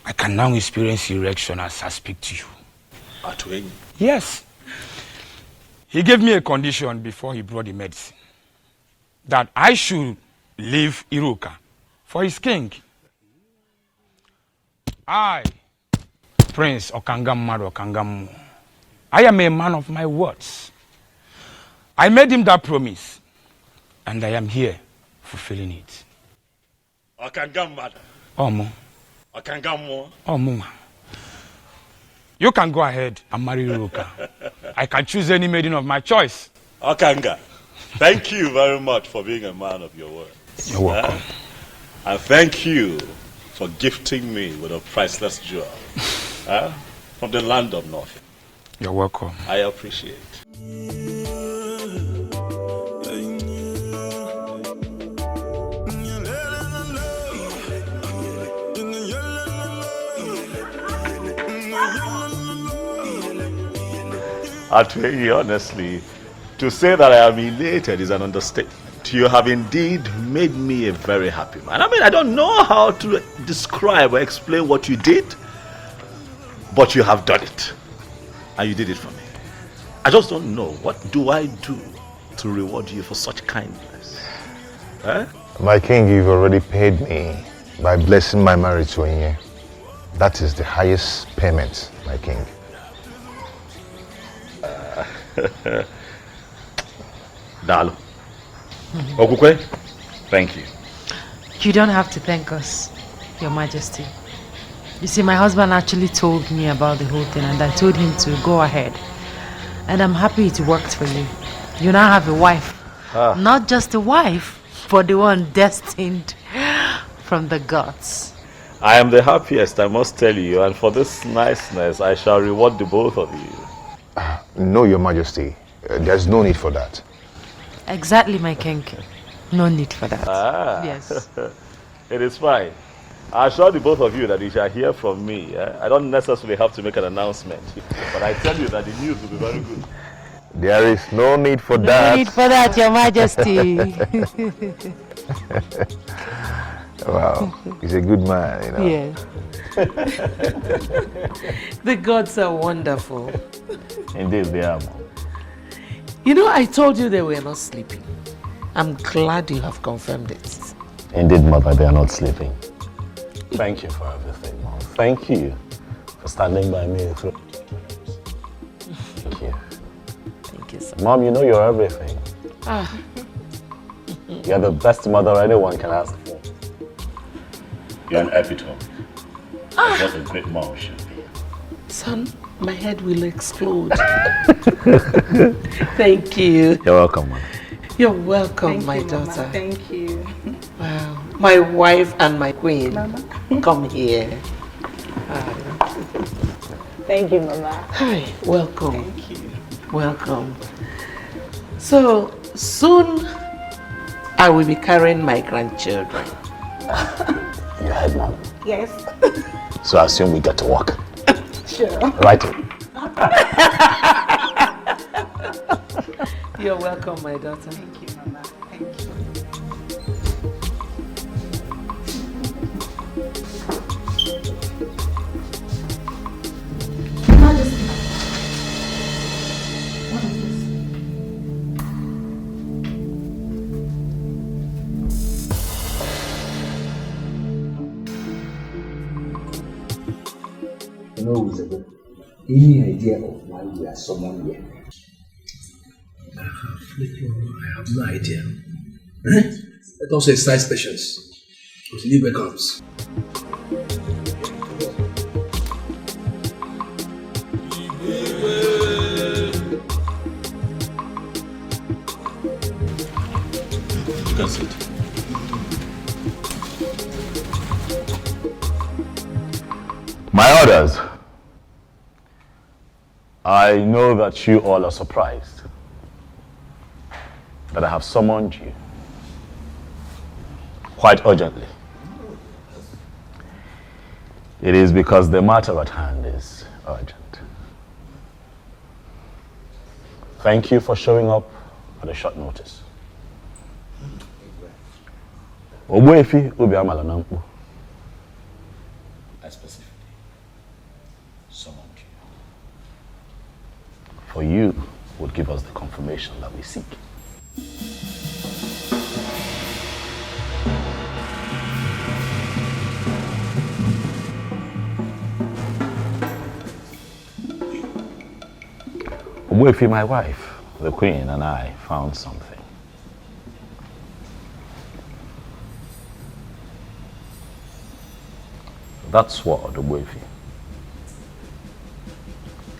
I can now experience erection as I speak to you. Atuenyi? Yes. He gave me a condition before he brought the medicine. That I should leave Iruka for his king. I, Prince Okangamaro Okangamu, I am a man of my words. I made him that promise, and I am here fulfilling it. Okangamaro. Omo. Okangamu. Omo. You can go ahead and marry Iruka. I can choose any maiden of my choice. Okanga, thank you very much for being a man of your word. You're welcome. And thank you for gifting me with a priceless jewel from the land of North. You're welcome. I appreciate. Atuenyi, honestly, to say that I am elated is an understatement. You have indeed made me a very happy man. I mean, I don't know how to describe or explain what you did, but you have done it. And you did it for me. I just don't know, what do I do to reward you for such kindness? My king, you've already paid me by blessing my marriage to Onye. That is the highest payment, my king. Dalo. Okukwe, thank you. You don't have to thank us, Your Majesty. You see, my husband actually told me about the whole thing, and I told him to go ahead. And I'm happy it worked for you. You now have a wife. Not just a wife, but the one destined from the gods. I am the happiest, I must tell you, and for this niceness, I shall reward the both of you. No, Your Majesty. There's no need for that. Exactly, my king. No need for that. Yes. It is fine. I assure the both of you that you shall hear from me. I don't necessarily have to make an announcement, but I tell you that the news will be very good. There is no need for that. No need for that, Your Majesty. Wow, he's a good man, you know. Yes. The gods are wonderful. Indeed, they are. You know, I told you they were not sleeping. I'm glad you have confirmed it. Indeed, Mother, they are not sleeping. Thank you for everything, Mom. Thank you for standing by me through. Thank you. Thank you, sir. Mom, you know you're everything. You're the best mother anyone can ask for. You're an epitome. What a great mom should be. Son, my head will explode. Thank you. You're welcome, Mom. You're welcome, Thank my you, daughter. Mama. Thank you. Wow. My wife and my queen. Mama. Come here. Thank you, Mama. Hi, welcome. Thank you. Welcome. So, soon I will be carrying my grandchildren. Your head, Mom. Yes. So I assume we get to walk. Sure. Right. You're welcome, my daughter. Thank you, Mama. Thank you. Majesty. What is this? No, Isabel. Any idea of why we are summoned here? I have no idea. Let us exercise patience until Libre comes. You can sit. My orders. I know that you all are surprised that I have summoned you quite urgently. It is because the matter at hand is urgent. Thank you for showing up at a short notice. Ogbuefi Obi Amala na Nkpo. I specifically summoned you. For you would give us the confirmation that we seek. Ogbuefi, my wife, the Queen, and I found something. That sword, Ogbuefi.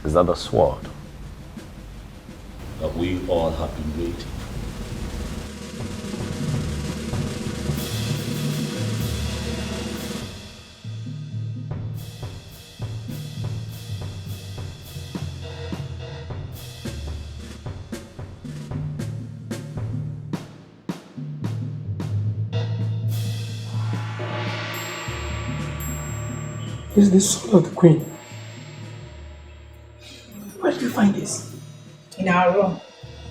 Is that the sword that we all have been waiting? This is the soul of the Queen. Where did you find this? In our room,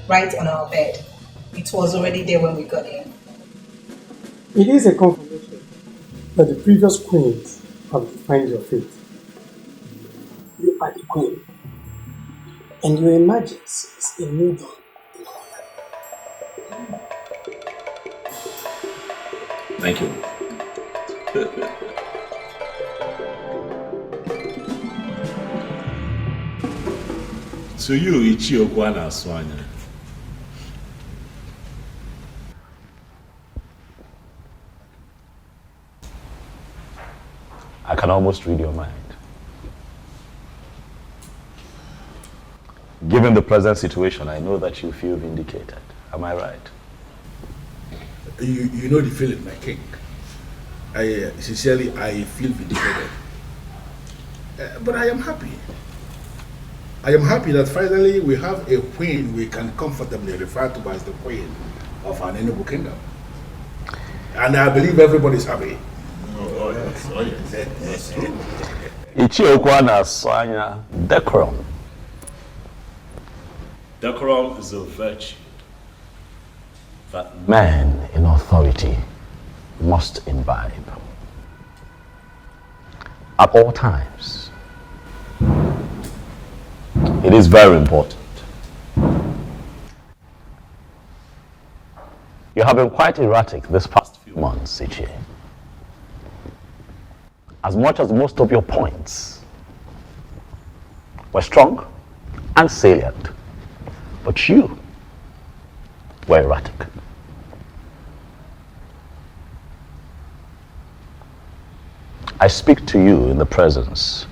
right on our bed. It was already there when we got in. It is a confirmation that the previous queens have defined your fate. You are the queen, and your emergence is a new dawn. Thank you. So you, Ichio Kwana Swanya. I can almost read your mind. Given the present situation, I know that you feel vindicated. Am I right? You know the feeling, my king. I sincerely feel vindicated. But I am happy. I am happy that finally we have a queen we can comfortably refer to as the queen of our Enugu kingdom. And I believe everybody's happy. Oh yes, oh yes. Ichiokwana Swanya, decorum. Decorum is a virtue that Man in authority must imbibe. At all times. It is very important. You have been quite erratic this past few months, Ichi. As much as most of your points were strong and salient, but you were erratic. I speak to you in the presence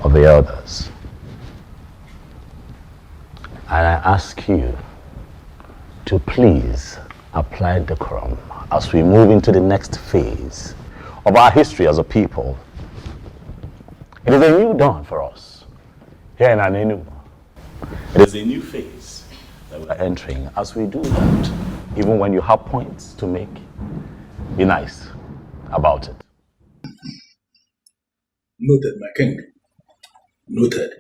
of the elders. And I ask you to please apply decorum as we move into the next phase of our history as a people. It is a new dawn for us here in Anenu. It is a new phase that we are entering. As we do that, even when you have points to make, be nice about it. Noted, my king. Noted.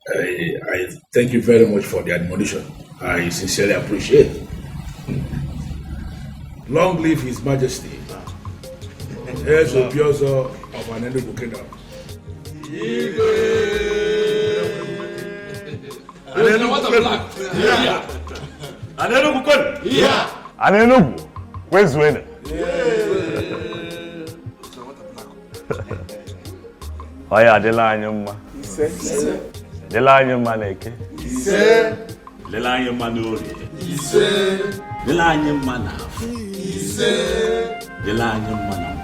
I thank you very much for the admonition. I sincerely appreciate it. Long live His Majesty. Here's the Piozo of an Enugu kingdom. Anenugu, where's winning? Oh yeah, Delanyuma. Delanyuma Neke. Delanyuma Nuri. Delanyuma Naf. Delanyuma Nam.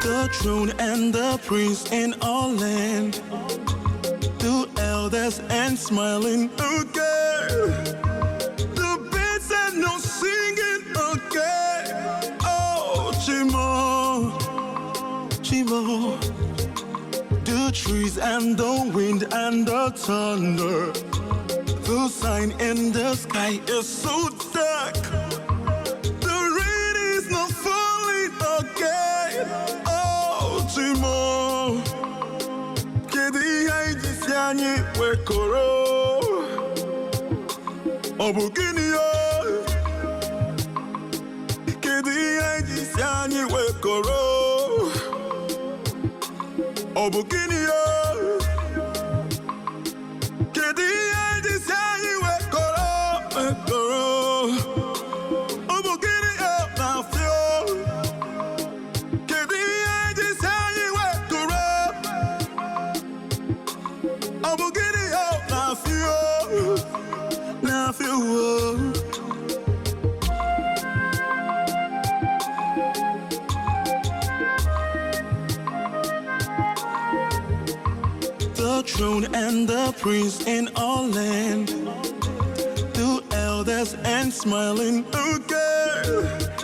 The throne and the prince in our land, the elders and smiling again, the birds and no singing again. Oh, Chimo, Chimo, the trees and the wind and the thunder, the sign in the sky is so dark. The rain is not falling again. Oh, Chimo. anyị wekọrọ ọ bụ gịnị ya kedu ihe anyị si anyị wekọrọ ọ bụ gịnị ya kedu ihe anyị si anyị wekọrọ ọ bụ gịnị ya na-afịọ kedu ihe anyị si anyị wekọrọ ọ bụ gịnị ya na-afịọ The throne and the prince in all land, the elders and smiling again.